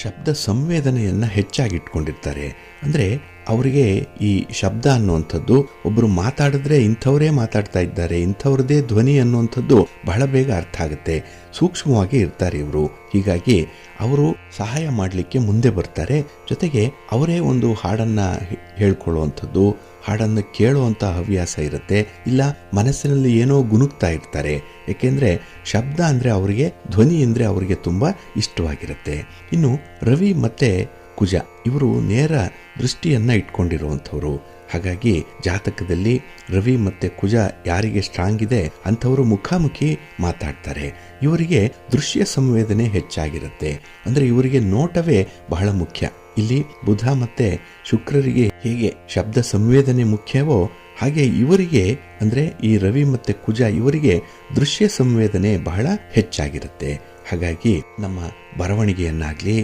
ಶಬ್ದ ಸಂವೇದನೆಯನ್ನು ಹೆಚ್ಚಾಗಿಟ್ಕೊಂಡಿರ್ತಾರೆ. ಅಂದರೆ ಅವರಿಗೆ ಈ ಶಬ್ದ ಅನ್ನುವಂಥದ್ದು, ಒಬ್ಬರು ಮಾತಾಡಿದ್ರೆ ಇಂಥವರೇ ಮಾತಾಡ್ತಾ ಇದ್ದಾರೆ, ಇಂಥವ್ರದ್ದೇ ಧ್ವನಿ ಅನ್ನುವಂಥದ್ದು ಬಹಳ ಬೇಗ ಅರ್ಥ ಆಗುತ್ತೆ. ಸೂಕ್ಷ್ಮವಾಗಿ ಇರ್ತಾರೆ ಇವರು. ಹೀಗಾಗಿ ಅವರು ಸಹಾಯ ಮಾಡಲಿಕ್ಕೆ ಮುಂದೆ ಬರ್ತಾರೆ. ಜೊತೆಗೆ ಅವರೇ ಒಂದು ಹಾಡನ್ನು ಹೇಳ್ಕೊಳ್ಳುವಂಥದ್ದು, ಹಾಡನ್ನು ಕೇಳುವಂಥ ಹವ್ಯಾಸ ಇರುತ್ತೆ. ಇಲ್ಲ ಮನಸ್ಸಿನಲ್ಲಿ ಏನೋ ಗುನುಗ್ತಾ ಇರ್ತಾರೆ. ಏಕೆಂದರೆ ಶಬ್ದ ಅಂದರೆ ಅವರಿಗೆ, ಧ್ವನಿ ಅಂದರೆ ಅವರಿಗೆ ತುಂಬ ಇಷ್ಟವಾಗಿರುತ್ತೆ. ಇನ್ನು ರವಿ ಮತ್ತು ಕುಜ ಇವರು ನೇರ ದೃಷ್ಟಿಯನ್ನ ಇಟ್ಕೊಂಡಿರುವಂಥವ್ರು. ಹಾಗಾಗಿ ಜಾತಕದಲ್ಲಿ ರವಿ ಮತ್ತೆ ಕುಜ ಯಾರಿಗೆ ಸ್ಟ್ರಾಂಗ್ ಇದೆ ಅಂಥವರು ಮುಖಾಮುಖಿ ಮಾತಾಡ್ತಾರೆ. ಇವರಿಗೆ ದೃಶ್ಯ ಸಂವೇದನೆ ಹೆಚ್ಚಾಗಿರುತ್ತೆ. ಅಂದ್ರೆ ಇವರಿಗೆ ನೋಟವೇ ಬಹಳ ಮುಖ್ಯ. ಇಲ್ಲಿ ಬುಧ ಮತ್ತೆ ಶುಕ್ರರಿಗೆ ಹೇಗೆ ಶಬ್ದ ಸಂವೇದನೆ ಮುಖ್ಯವೋ ಹಾಗೆ ಇವರಿಗೆ ಅಂದ್ರೆ ಈ ರವಿ ಮತ್ತೆ ಕುಜ ಇವರಿಗೆ ದೃಶ್ಯ ಸಂವೇದನೆ ಬಹಳ ಹೆಚ್ಚಾಗಿರುತ್ತೆ. ಹಾಗಾಗಿ ನಮ್ಮ ಬರವಣಿಗೆಯನ್ನಾಗ್ಲಿ,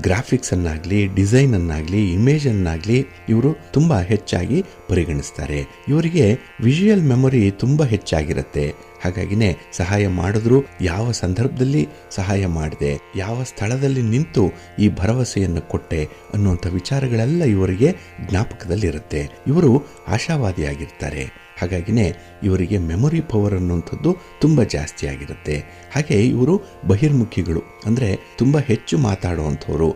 ಗ್ರಾಫಿಕ್ಸ್ ಅನ್ನಾಗ್ಲಿ, ಡಿಸೈನ್ ಅನ್ನಾಗ್ಲಿ, ಇಮೇಜ್ ಅನ್ನಾಗ್ಲಿ ಇವರು ತುಂಬಾ ಹೆಚ್ಚಾಗಿ ಪರಿಗಣಿಸ್ತಾರೆ. ಇವರಿಗೆ ವಿಜುವಲ್ ಮೆಮೊರಿ ತುಂಬಾ ಹೆಚ್ಚಾಗಿರುತ್ತೆ. ಹಾಗಾಗಿನೇ ಸಹಾಯ ಮಾಡಿದ್ರು ಯಾವ ಸಂದರ್ಭದಲ್ಲಿ ಸಹಾಯ ಮಾಡಿದೆ, ಯಾವ ಸ್ಥಳದಲ್ಲಿ ನಿಂತು ಈ ಭರವಸೆಯನ್ನು ಕೊಟ್ಟೆ ಅನ್ನುವಂಥ ವಿಚಾರಗಳೆಲ್ಲ ಇವರಿಗೆ ಜ್ಞಾಪಕದಲ್ಲಿರುತ್ತೆ. ಇವರು ಆಶಾವಾದಿಯಾಗಿರ್ತಾರೆ. ಹಾಗಾಗಿನೇ ಇವರಿಗೆ ಮೆಮೊರಿ ಪವರ್ ಅನ್ನುವಂಥದ್ದು ತುಂಬ ಜಾಸ್ತಿ ಆಗಿರುತ್ತೆ. ಹಾಗೆ ಇವರು ಬಹಿರ್ಮುಖಿಗಳು, ಅಂದರೆ ತುಂಬ ಹೆಚ್ಚು ಮಾತಾಡುವಂಥವ್ರು.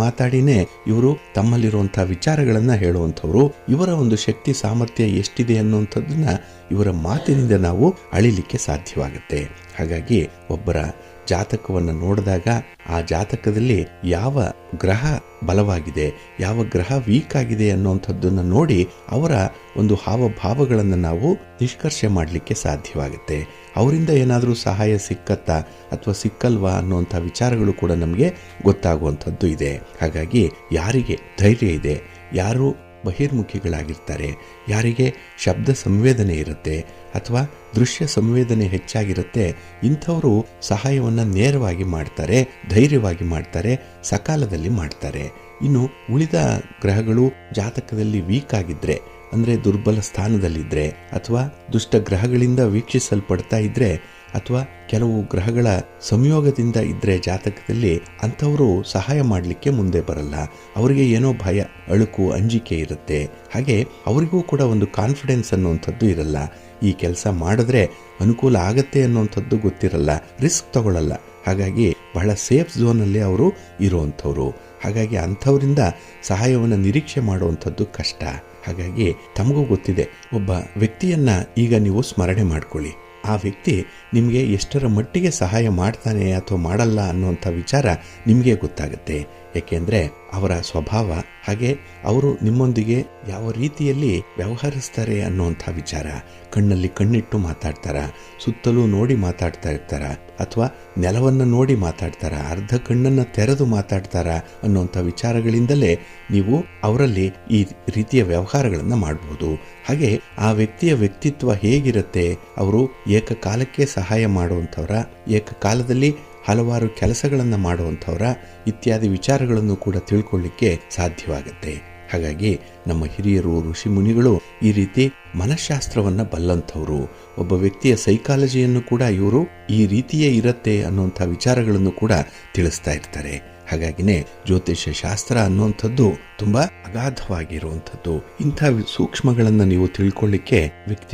ಮಾತಾಡಿನೇ ಇವರು ತಮ್ಮಲ್ಲಿರುವಂಥ ವಿಚಾರಗಳನ್ನು ಹೇಳುವಂಥವ್ರು. ಇವರ ಒಂದು ಶಕ್ತಿ ಸಾಮರ್ಥ್ಯ ಎಷ್ಟಿದೆ ಅನ್ನುವಂಥದ್ದನ್ನ ಇವರ ಮಾತಿನಿಂದ ನಾವು ಅಳಿಲಿಕ್ಕೆ ಸಾಧ್ಯವಾಗುತ್ತೆ. ಹಾಗಾಗಿ ಒಬ್ಬರ ಜಾತಕವನ್ನು ನೋಡಿದಾಗ ಆ ಜಾತಕದಲ್ಲಿ ಯಾವ ಗ್ರಹ ಬಲವಾಗಿದೆ, ಯಾವ ಗ್ರಹ ವೀಕ್ ಆಗಿದೆ ಅನ್ನುವಂಥದ್ದನ್ನು ನೋಡಿ ಅವರ ಒಂದು ಹಾವಭಾವಗಳನ್ನು ನಾವು ನಿಷ್ಕರ್ಷೆ ಮಾಡಲಿಕ್ಕೆ ಸಾಧ್ಯವಾಗುತ್ತೆ. ಅವರಿಂದ ಏನಾದರೂ ಸಹಾಯ ಸಿಕ್ಕತ್ತಾ ಅಥವಾ ಸಿಕ್ಕಲ್ವಾ ಅನ್ನುವಂಥ ವಿಚಾರಗಳು ಕೂಡ ನಮಗೆ ಗೊತ್ತಾಗುವಂಥದ್ದು ಇದೆ. ಹಾಗಾಗಿ ಯಾರಿಗೆ ಧೈರ್ಯ ಇದೆ, ಯಾರು ಬಹಿರ್ಮುಖಿಗಳಾಗಿರ್ತಾರೆ, ಯಾರಿಗೆ ಶಬ್ದ ಸಂವೇದನೆ ಇರುತ್ತೆ ಅಥವಾ ದೃಶ್ಯ ಸಂವೇದನೆ ಹೆಚ್ಚಾಗಿರುತ್ತೆ, ಇಂಥವರು ಸಹಾಯವನ್ನು ನೇರವಾಗಿ ಮಾಡ್ತಾರೆ, ಧೈರ್ಯವಾಗಿ ಮಾಡ್ತಾರೆ, ಸಕಾಲದಲ್ಲಿ ಮಾಡ್ತಾರೆ. ಇನ್ನು ಉಳಿದ ಗ್ರಹಗಳು ಜಾತಕದಲ್ಲಿ ವೀಕ್ ಆಗಿದ್ರೆ, ಅಂದರೆ ದುರ್ಬಲ ಸ್ಥಾನದಲ್ಲಿದ್ದರೆ ಅಥವಾ ದುಷ್ಟ ಗ್ರಹಗಳಿಂದ ವೀಕ್ಷಿಸಲ್ಪಡ್ತಾ ಇದ್ರೆ ಅಥವಾ ಕೆಲವು ಗ್ರಹಗಳ ಸಂಯೋಗದಿಂದ ಇದ್ರೆ ಜಾತಕದಲ್ಲಿ ಅಂಥವರು ಸಹಾಯ ಮಾಡಲಿಕ್ಕೆ ಮುಂದೆ ಬರಲ್ಲ. ಅವರಿಗೆ ಏನೋ ಭಯ, ಅಳುಕು, ಅಂಜಿಕೆ ಇರುತ್ತೆ. ಹಾಗೆ ಅವರಿಗೂ ಕೂಡ ಒಂದು ಕಾನ್ಫಿಡೆನ್ಸ್ ಅನ್ನುವಂಥದ್ದು ಇರಲ್ಲ. ಈ ಕೆಲಸ ಮಾಡಿದ್ರೆ ಅನುಕೂಲ ಆಗತ್ತೆ ಅನ್ನುವಂಥದ್ದು ಗೊತ್ತಿರಲ್ಲ, ರಿಸ್ಕ್ ತಗೊಳ್ಳಲ್ಲ. ಹಾಗಾಗಿ ಬಹಳ ಸೇಫ್ ಝೋನಲ್ಲಿ ಅವರು ಇರುವಂಥವ್ರು. ಹಾಗಾಗಿ ಅಂಥವರಿಂದ ಸಹಾಯವನ್ನು ನಿರೀಕ್ಷೆ ಮಾಡುವಂಥದ್ದು ಕಷ್ಟ. ಹಾಗಾಗಿ ತಮಗೂ ಗೊತ್ತಿದೆ, ಒಬ್ಬ ವ್ಯಕ್ತಿಯನ್ನ ಈಗ ನೀವು ಸ್ಮರಣೆ ಮಾಡ್ಕೊಳ್ಳಿ. ಆ ವ್ಯಕ್ತಿ ನಿಮಗೆ ಎಷ್ಟರ ಮಟ್ಟಿಗೆ ಸಹಾಯ ಮಾಡ್ತಾನೆ ಅಥವಾ ಮಾಡಲ್ಲ ಅನ್ನುವಂಥ ವಿಚಾರ ನಿಮಗೆ ಗೊತ್ತಾಗುತ್ತೆ. ಏಕೆಂದರೆ ಅವರ ಸ್ವಭಾವ, ಹಾಗೆ ಅವರು ನಿಮ್ಮೊಂದಿಗೆ ಯಾವ ರೀತಿಯಲ್ಲಿ ವ್ಯವಹರಿಸ್ತಾರೆ ಅನ್ನುವಂಥ ವಿಚಾರ. ಕಣ್ಣಲ್ಲಿ ಕಣ್ಣಿಟ್ಟು ಮಾತಾಡ್ತಾರ, ಸುತ್ತಲೂ ನೋಡಿ ಮಾತಾಡ್ತಾ ಇರ್ತಾರ, ಅಥವಾ ನೆಲವನ್ನು ನೋಡಿ ಮಾತಾಡ್ತಾರ, ಅರ್ಧ ಕಣ್ಣನ್ನು ತೆರೆದು ಮಾತಾಡ್ತಾರ ಅನ್ನುವಂಥ ವಿಚಾರಗಳಿಂದಲೇ ನೀವು ಅವರಲ್ಲಿ ಈ ರೀತಿಯ ವ್ಯವಹಾರಗಳನ್ನು ಮಾಡಬಹುದು. ಹಾಗೆ ಆ ವ್ಯಕ್ತಿಯ ವ್ಯಕ್ತಿತ್ವ ಹೇಗಿರುತ್ತೆ, ಅವರು ಏಕಕಾಲಕ್ಕೆ ಸಹಾಯ ಮಾಡುವಂಥವ್ರ, ಏಕಕಾಲದಲ್ಲಿ ಹಲವಾರು ಕೆಲಸಗಳನ್ನು ಮಾಡುವಂಥವ್ರ ಇತ್ಯಾದಿ ವಿಚಾರಗಳನ್ನು ಕೂಡ ತಿಳ್ಕೊಳ್ಳಿಕ್ಕೆ ಸಾಧ್ಯವಾಗುತ್ತೆ. ಹಾಗಾಗಿ ನಮ್ಮ ಹಿರಿಯರು, ಋಷಿ ಮುನಿಗಳು ಈ ರೀತಿ ಮನಃಶಾಸ್ತ್ರವನ್ನು ಬಲ್ಲಂಥವ್ರು. ಒಬ್ಬ ವ್ಯಕ್ತಿಯ ಸೈಕಾಲಜಿಯನ್ನು ಕೂಡ ಇವರು ಈ ರೀತಿಯೇ ಇರತ್ತೆ ಅನ್ನುವಂಥ ವಿಚಾರಗಳನ್ನು ಕೂಡ ತಿಳಿಸ್ತಾ ಇರ್ತಾರೆ. ಹಾಗಾಗಿನೇ ಜ್ಯೋತಿಷ್ಯ ಶಾಸ್ತ್ರ ಅನ್ನುವಂಥದ್ದು ತುಂಬಾ ಅಗಾಧವಾಗಿರುವಂಥದ್ದು. ಇಂಥ ಸೂಕ್ಷ್ಮಗಳನ್ನು ನೀವು ತಿಳ್ಕೊಳ್ಳಿಕ್ಕೆ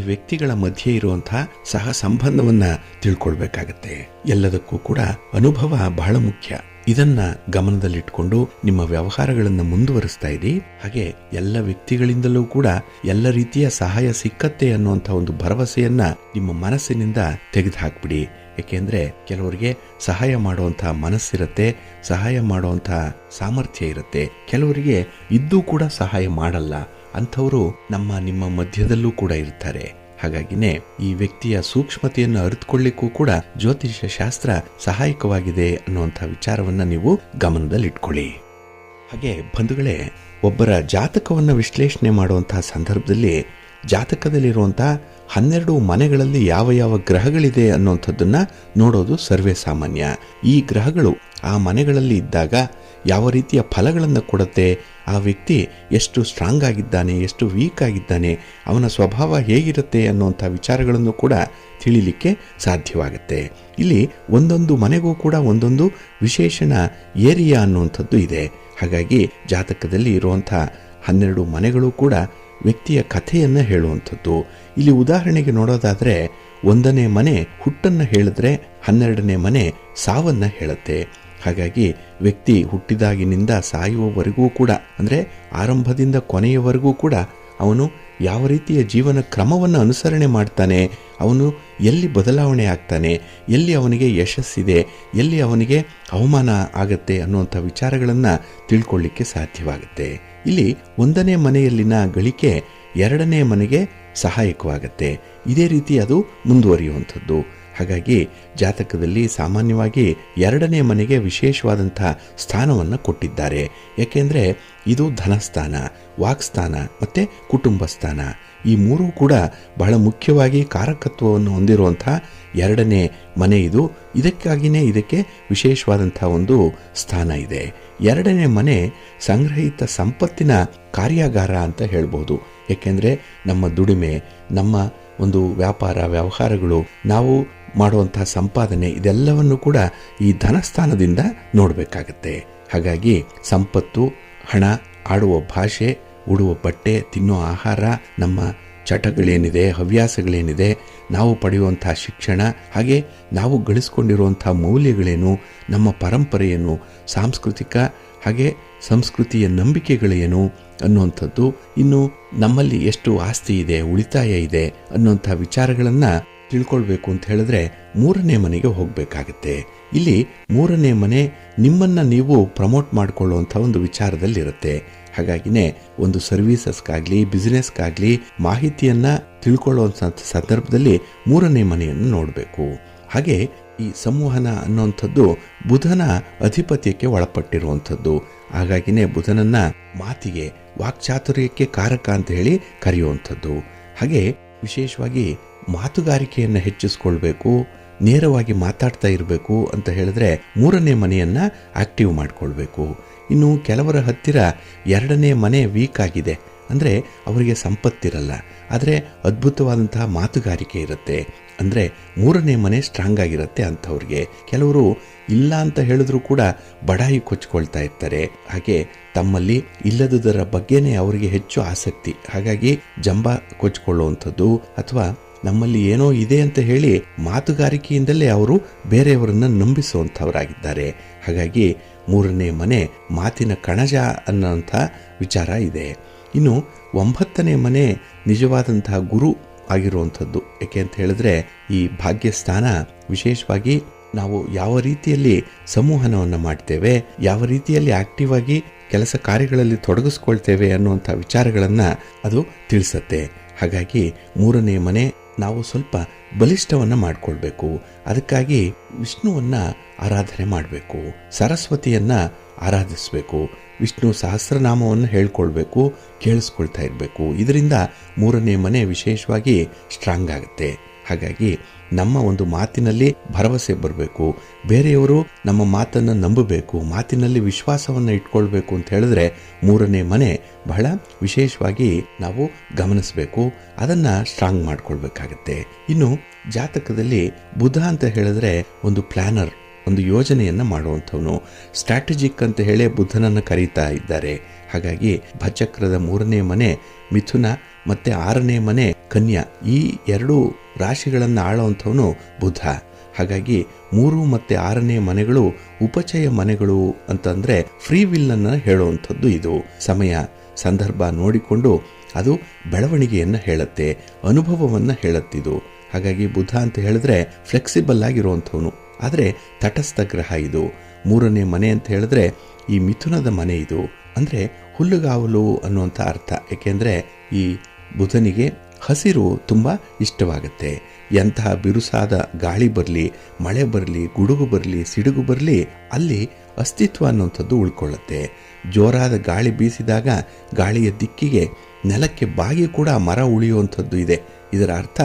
ವ್ಯಕ್ತಿಗಳ ಮಧ್ಯೆ ಇರುವಂತಹ ಸಹ ಸಂಬಂಧವನ್ನ ತಿಳ್ಕೊಳ್ಬೇಕಾಗತ್ತೆ. ಎಲ್ಲದಕ್ಕೂ ಕೂಡ ಅನುಭವ ಬಹಳ ಮುಖ್ಯ. ಇದನ್ನ ಗಮನದಲ್ಲಿಟ್ಕೊಂಡು ನಿಮ್ಮ ವ್ಯವಹಾರಗಳನ್ನು ಮುಂದುವರಿಸ್ತಾ ಇರಿ. ಹಾಗೆ ಎಲ್ಲ ವ್ಯಕ್ತಿಗಳಿಂದಲೂ ಕೂಡ ಎಲ್ಲ ರೀತಿಯ ಸಹಾಯ ಸಿಕ್ಕತ್ತೆ ಅನ್ನುವಂಥ ಒಂದು ಭರವಸೆಯನ್ನ ನಿಮ್ಮ ಮನಸ್ಸಿನಿಂದ ತೆಗೆದುಹಾಕ್ಬಿಡಿ. ಏಕೆಂದ್ರೆ ಕೆಲವರಿಗೆ ಸಹಾಯ ಮಾಡುವಂತಹ ಮನಸ್ಸಿರುತ್ತೆ, ಸಹಾಯ ಮಾಡುವಂತಹ ಸಾಮರ್ಥ್ಯ ಇರುತ್ತೆ. ಕೆಲವರಿಗೆ ಇದ್ದೂ ಕೂಡ ಸಹಾಯ ಮಾಡಲ್ಲ. ಅಂಥವರು ನಿಮ್ಮ ಮಧ್ಯದಲ್ಲೂ ಕೂಡ ಇರ್ತಾರೆ. ಹಾಗಾಗಿನೇ ಈ ವ್ಯಕ್ತಿಯ ಸೂಕ್ಷ್ಮತೆಯನ್ನು ಅರಿತುಕೊಳ್ಳಿಕ್ಕೂ ಕೂಡ ಜ್ಯೋತಿಷ್ಯ ಶಾಸ್ತ್ರ ಸಹಾಯಕವಾಗಿದೆ ಅನ್ನುವಂಥ ವಿಚಾರವನ್ನ ನೀವು ಗಮನದಲ್ಲಿಟ್ಕೊಳ್ಳಿ. ಹಾಗೆ ಬಂಧುಗಳೇ, ಒಬ್ಬರ ಜಾತಕವನ್ನು ವಿಶ್ಲೇಷಣೆ ಮಾಡುವಂತಹ ಸಂದರ್ಭದಲ್ಲಿ ಜಾತಕದಲ್ಲಿರುವಂತಹ 12 ಮನೆಗಳಲ್ಲಿ ಯಾವ ಯಾವ ಗ್ರಹಗಳಿದೆ ಅನ್ನುವಂಥದ್ದನ್ನ ನೋಡೋದು ಸರ್ವೇ ಸಾಮಾನ್ಯ. ಈ ಗ್ರಹಗಳು ಆ ಮನೆಗಳಲ್ಲಿ ಇದ್ದಾಗ ಯಾವ ರೀತಿಯ ಫಲಗಳನ್ನು ಕೊಡುತ್ತೆ, ಆ ವ್ಯಕ್ತಿ ಎಷ್ಟು ಸ್ಟ್ರಾಂಗ್ ಆಗಿದ್ದಾನೆ, ಎಷ್ಟು ವೀಕ್ ಆಗಿದ್ದಾನೆ, ಅವನ ಸ್ವಭಾವ ಹೇಗಿರುತ್ತೆ ಅನ್ನುವಂಥ ವಿಚಾರಗಳನ್ನು ಕೂಡ ತಿಳಿಲಿಕ್ಕೆ ಸಾಧ್ಯವಾಗುತ್ತೆ. ಇಲ್ಲಿ ಒಂದೊಂದು ಮನೆಗೂ ಕೂಡ ಒಂದೊಂದು ವಿಶೇಷಣ ಏರಿಯಾ ಅನ್ನುವಂಥದ್ದು ಇದೆ. ಹಾಗಾಗಿ ಜಾತಕದಲ್ಲಿ ಇರುವಂಥ 12 ಮನೆಗಳು ಕೂಡ ವ್ಯಕ್ತಿಯ ಕಥೆಯನ್ನು ಹೇಳುವಂಥದ್ದು. ಇಲ್ಲಿ ಉದಾಹರಣೆಗೆ ನೋಡೋದಾದರೆ 1ನೇ ಮನೆ ಹುಟ್ಟನ್ನು ಹೇಳಿದ್ರೆ 12ನೇ ಮನೆ ಸಾವನ್ನ ಹೇಳುತ್ತೆ. ಹಾಗಾಗಿ ವ್ಯಕ್ತಿ ಹುಟ್ಟಿದಾಗಿನಿಂದ ಸಾಯುವವರೆಗೂ ಕೂಡ, ಅಂದರೆ ಆರಂಭದಿಂದ ಕೊನೆಯವರೆಗೂ ಕೂಡ ಅವನು ಯಾವ ರೀತಿಯ ಜೀವನ ಕ್ರಮವನ್ನು ಅನುಸರಣೆ ಮಾಡ್ತಾನೆ, ಅವನು ಎಲ್ಲಿ ಬದಲಾವಣೆ ಆಗ್ತಾನೆ, ಎಲ್ಲಿ ಅವನಿಗೆ ಯಶಸ್ಸಿದೆ, ಎಲ್ಲಿ ಅವನಿಗೆ ಅವಮಾನ ಆಗತ್ತೆ ಅನ್ನುವಂಥ ವಿಚಾರಗಳನ್ನು ತಿಳ್ಕೊಳ್ಳಿಕ್ಕೆ ಸಾಧ್ಯವಾಗುತ್ತೆ. ಇಲ್ಲಿ 1ನೇ ಮನೆಯಲ್ಲಿನ ಗಳಿಕೆ 2ನೇ ಮನೆಗೆ ಸಹಾಯಕವಾಗತ್ತೆ. ಇದೇ ರೀತಿ ಅದು ಮುಂದುವರಿಯುವಂಥದ್ದು. ಹಾಗಾಗಿ ಜಾತಕದಲ್ಲಿ ಸಾಮಾನ್ಯವಾಗಿ 2ನೇ ಮನೆಗೆ ವಿಶೇಷವಾದಂಥ ಸ್ಥಾನವನ್ನು ಕೊಟ್ಟಿದ್ದಾರೆ. ಯಾಕೆಂದರೆ ಇದು ಧನಸ್ಥಾನ, ವಾಕ್ಸ್ಥಾನ ಮತ್ತು ಕುಟುಂಬ ಸ್ಥಾನ. ಈ ಮೂರೂ ಕೂಡ ಬಹಳ ಮುಖ್ಯವಾಗಿ ಕಾರಕತ್ವವನ್ನು ಹೊಂದಿರುವಂಥ 2ನೇ ಮನೆ ಇದು. ಇದಕ್ಕಾಗಿಯೇ ಇದಕ್ಕೆ ವಿಶೇಷವಾದಂಥ ಒಂದು ಸ್ಥಾನ ಇದೆ. 2ನೇ ಮನೆ ಸಂಗ್ರಹಿತ ಸಂಪತ್ತಿನ ಕಾರ್ಯಾಗಾರ ಅಂತ ಹೇಳ್ಬೋದು. ಏಕೆಂದರೆ ನಮ್ಮ ದುಡಿಮೆ, ನಮ್ಮ ಒಂದು ವ್ಯಾಪಾರ ವ್ಯವಹಾರಗಳು, ನಾವು ಮಾಡುವಂಥ ಸಂಪಾದನೆ, ಇದೆಲ್ಲವನ್ನು ಕೂಡ ಈ ಧನಸ್ಥಾನದಿಂದ ನೋಡಬೇಕಾಗತ್ತೆ. ಹಾಗಾಗಿ ಸಂಪತ್ತು, ಹಣ, ಆಡುವ ಭಾಷೆ, ಉಡುವ ಬಟ್ಟೆ, ತಿನ್ನೋ ಆಹಾರ, ನಮ್ಮ ಚಟಗಳೇನಿದೆ, ಹವ್ಯಾಸಗಳೇನಿದೆ, ನಾವು ಪಡೆಯುವಂಥ ಶಿಕ್ಷಣ, ಹಾಗೆ ನಾವು ಗಳಿಸ್ಕೊಂಡಿರುವಂಥ ಮೌಲ್ಯಗಳೇನು, ನಮ್ಮ ಪರಂಪರೆಯೇನು, ಸಾಂಸ್ಕೃತಿಕ ಹಾಗೆ ಸಂಸ್ಕೃತಿಯ ನಂಬಿಕೆಗಳೇನು ಅನ್ನುವಂಥದ್ದು, ಇನ್ನು ನಮ್ಮಲ್ಲಿ ಎಷ್ಟು ಆಸ್ತಿ ಇದೆ, ಉಳಿತಾಯ ಇದೆ ಅನ್ನುವಂಥ ವಿಚಾರಗಳನ್ನು ತಿಳ್ಕೊಳ್ಬೇಕು ಅಂತ ಹೇಳಿದ್ರೆ 3ನೇ ಮನೆಗೆ ಹೋಗಬೇಕಾಗತ್ತೆ. ಇಲ್ಲಿ 3ನೇ ಮನೆ ನಿಮ್ಮನ್ನು ನೀವು ಪ್ರಮೋಟ್ ಮಾಡಿಕೊಳ್ಳುವಂಥ ಒಂದು ವಿಚಾರದಲ್ಲಿರುತ್ತೆ. ಹಾಗಾಗಿನೇ ಒಂದು ಸರ್ವೀಸಸ್ಗಾಗಲಿ ಬಿಸ್ನೆಸ್ಗಾಗಲಿ ಮಾಹಿತಿಯನ್ನು ತಿಳ್ಕೊಳ್ಳುವಂಥ ಸಂದರ್ಭದಲ್ಲಿ 3ನೇ ಮನೆಯನ್ನು ನೋಡಬೇಕು. ಹಾಗೆ ಈ ಸಂವಹನ ಅನ್ನುವಂಥದ್ದು ಬುಧನ ಅಧಿಪತ್ಯಕ್ಕೆ ಒಳಪಟ್ಟಿರುವಂಥದ್ದು. ಹಾಗಾಗಿನೇ ಬುಧನನ್ನ ಮಾತಿಗೆ, ವಾಕ್ಚಾತುರ್ಯಕ್ಕೆ ಕಾರಕ ಅಂತ ಹೇಳಿ ಕರೆಯುವಂಥದ್ದು. ಹಾಗೆ ವಿಶೇಷವಾಗಿ ಮಾತುಗಾರಿಕೆಯನ್ನು ಹೆಚ್ಚಿಸ್ಕೊಳ್ಬೇಕು, ನೇರವಾಗಿ ಮಾತಾಡ್ತಾ ಇರಬೇಕು ಅಂತ ಹೇಳಿದ್ರೆ 3ನೇ ಮನೆಯನ್ನು ಆಕ್ಟಿವ್ ಮಾಡಿಕೊಳ್ಬೇಕು. ಇನ್ನು ಕೆಲವರ ಹತ್ತಿರ 2ನೇ ಮನೆ ವೀಕ್ ಆಗಿದೆ ಅಂದರೆ ಅವರಿಗೆ ಸಂಪತ್ತಿರಲ್ಲ, ಆದರೆ ಅದ್ಭುತವಾದಂತಹ ಮಾತುಗಾರಿಕೆ ಇರುತ್ತೆ. ಅಂದರೆ 3ನೇ ಮನೆ ಸ್ಟ್ರಾಂಗ್ ಆಗಿರುತ್ತೆ ಅಂಥವ್ರಿಗೆ. ಕೆಲವರು ಇಲ್ಲ ಅಂತ ಹೇಳಿದ್ರು ಕೂಡ ಬಡಾಯಿ ಕೊಚ್ಕೊಳ್ತಾ ಇರ್ತಾರೆ. ಹಾಗೆ ತಮ್ಮಲ್ಲಿ ಇಲ್ಲದುದರ ಬಗ್ಗೆನೇ ಅವರಿಗೆ ಹೆಚ್ಚು ಆಸಕ್ತಿ. ಹಾಗಾಗಿ ಜಂಬ ಕೊಚ್ಕೊಳ್ಳುವಂಥದ್ದು, ಅಥವಾ ನಮ್ಮಲ್ಲಿ ಏನೋ ಇದೆ ಅಂತ ಹೇಳಿ ಮಾತುಗಾರಿಕೆಯಿಂದಲೇ ಅವರು ಬೇರೆಯವರನ್ನ ನಂಬಿಸುವಂಥವರಾಗಿದ್ದಾರೆ. ಹಾಗಾಗಿ 3ನೇ ಮನೆ ಮಾತಿನ ಕಣಜ ಅನ್ನೋಂಥ ವಿಚಾರ ಇದೆ. ಇನ್ನು 9ನೇ ಮನೆ ನಿಜವಾದಂತಹ ಗುರು ಆಗಿರುವಂಥದ್ದು. ಏಕೆ ಅಂತ ಹೇಳಿದ್ರೆ ಈ ಭಾಗ್ಯಸ್ಥಾನ ವಿಶೇಷವಾಗಿ ನಾವು ಯಾವ ರೀತಿಯಲ್ಲಿ ಸಂವಹನವನ್ನು ಮಾಡ್ತೇವೆ, ಯಾವ ರೀತಿಯಲ್ಲಿ ಆಕ್ಟಿವ್ ಆಗಿ ಕೆಲಸ ಕಾರ್ಯಗಳಲ್ಲಿ ತೊಡಗಿಸ್ಕೊಳ್ತೇವೆ ಅನ್ನುವಂಥ ವಿಚಾರಗಳನ್ನು ಅದು ತಿಳಿಸುತ್ತೆ. ಹಾಗಾಗಿ 3ನೇ ಮನೆ ನಾವು ಸ್ವಲ್ಪ ಬಲಿಷ್ಠವನ್ನು ಮಾಡಿಕೊಳ್ಬೇಕು. ಅದಕ್ಕಾಗಿ ವಿಷ್ಣುವನ್ನು ಆರಾಧನೆ ಮಾಡಬೇಕು, ಸರಸ್ವತಿಯನ್ನು ಆರಾಧಿಸಬೇಕು, ವಿಷ್ಣು ಸಹಸ್ರನಾಮವನ್ನು ಹೇಳ್ಕೊಳ್ಬೇಕು, ಕೇಳಿಸ್ಕೊಳ್ತಾ ಇರಬೇಕು. ಇದರಿಂದ 3ನೇ ಮನೆ ವಿಶೇಷವಾಗಿ ಸ್ಟ್ರಾಂಗ್ ಆಗುತ್ತೆ. ಹಾಗಾಗಿ ನಮ್ಮ ಒಂದು ಮಾತಿನಲ್ಲಿ ಭರವಸೆ ಬರಬೇಕು, ಬೇರೆಯವರು ನಮ್ಮ ಮಾತನ್ನು ನಂಬಬೇಕು, ಮಾತಿನಲ್ಲಿ ವಿಶ್ವಾಸವನ್ನು ಇಟ್ಕೊಳ್ಬೇಕು ಅಂತ ಹೇಳಿದ್ರೆ 3ನೇ ಮನೆ ಬಹಳ ವಿಶೇಷವಾಗಿ ನಾವು ಗಮನಿಸಬೇಕು, ಅದನ್ನು ಸ್ಟ್ರಾಂಗ್ ಮಾಡ್ಕೊಳ್ಬೇಕಾಗತ್ತೆ. ಇನ್ನು ಜಾತಕದಲ್ಲಿ ಬುಧ ಅಂತ ಹೇಳಿದ್ರೆ ಒಂದು ಪ್ಲಾನರ್, ಒಂದು ಯೋಜನೆಯನ್ನು ಮಾಡುವಂಥವನು, ಸ್ಟ್ರಾಟಜಿಕ್ ಅಂತ ಹೇಳಿ ಬುಧನನ್ನು ಕರೀತಾ ಇದ್ದಾರೆ. ಹಾಗಾಗಿ ಭಚಕ್ರದ 3ನೇ ಮನೆ ಮಿಥುನ ಮತ್ತೆ 6ನೇ ಮನೆ ಕನ್ಯಾ, ಈ 2 ರಾಶಿಗಳನ್ನು ಆಳುವಂಥವನು ಬುಧ. ಹಾಗಾಗಿ 3 ಮತ್ತು 6ನೇ ಮನೆಗಳು ಉಪಚಯ ಮನೆಗಳು ಅಂತಂದ್ರೆ ಫ್ರೀ ವಿಲ್ ಅನ್ನು ಹೇಳುವಂಥದ್ದು. ಇದು ಸಮಯ ಸಂದರ್ಭ ನೋಡಿಕೊಂಡು ಅದು ಬೆಳವಣಿಗೆಯನ್ನು ಹೇಳುತ್ತೆ, ಅನುಭವವನ್ನು ಹೇಳುತ್ತಿದು. ಹಾಗಾಗಿ ಬುಧ ಅಂತ ಹೇಳಿದ್ರೆ ಫ್ಲೆಕ್ಸಿಬಲ್ ಆಗಿರುವಂಥವನು, ಆದರೆ ತಟಸ್ಥ ಗ್ರಹ ಇದು. 3ನೇ ಮನೆ ಅಂತ ಹೇಳಿದ್ರೆ ಈ ಮಿಥುನದ ಮನೆ ಇದು, ಅಂದರೆ ಹುಲ್ಲುಗಾವಲು ಅನ್ನುವಂಥ ಅರ್ಥ. ಏಕೆಂದರೆ ಈ ಬುಧನಿಗೆ ಹಸಿರು ತುಂಬ ಇಷ್ಟವಾಗುತ್ತೆ. ಎಂತಹ ಬಿರುಸಾದ ಗಾಳಿ ಬರಲಿ, ಮಳೆ ಬರಲಿ, ಗುಡುಗು ಬರಲಿ, ಸಿಡುಗು ಬರಲಿ, ಅಲ್ಲಿ ಅಸ್ತಿತ್ವ ಅನ್ನುವಂಥದ್ದು ಉಳ್ಕೊಳ್ಳುತ್ತೆ. ಜೋರಾದ ಗಾಳಿ ಬೀಸಿದಾಗ ಗಾಳಿಯ ದಿಕ್ಕಿಗೆ ನೆಲಕ್ಕೆ ಬಾಗಿ ಕೂಡ ಮರ ಉಳಿಯುವಂಥದ್ದು ಇದೆ. ಇದರ ಅರ್ಥ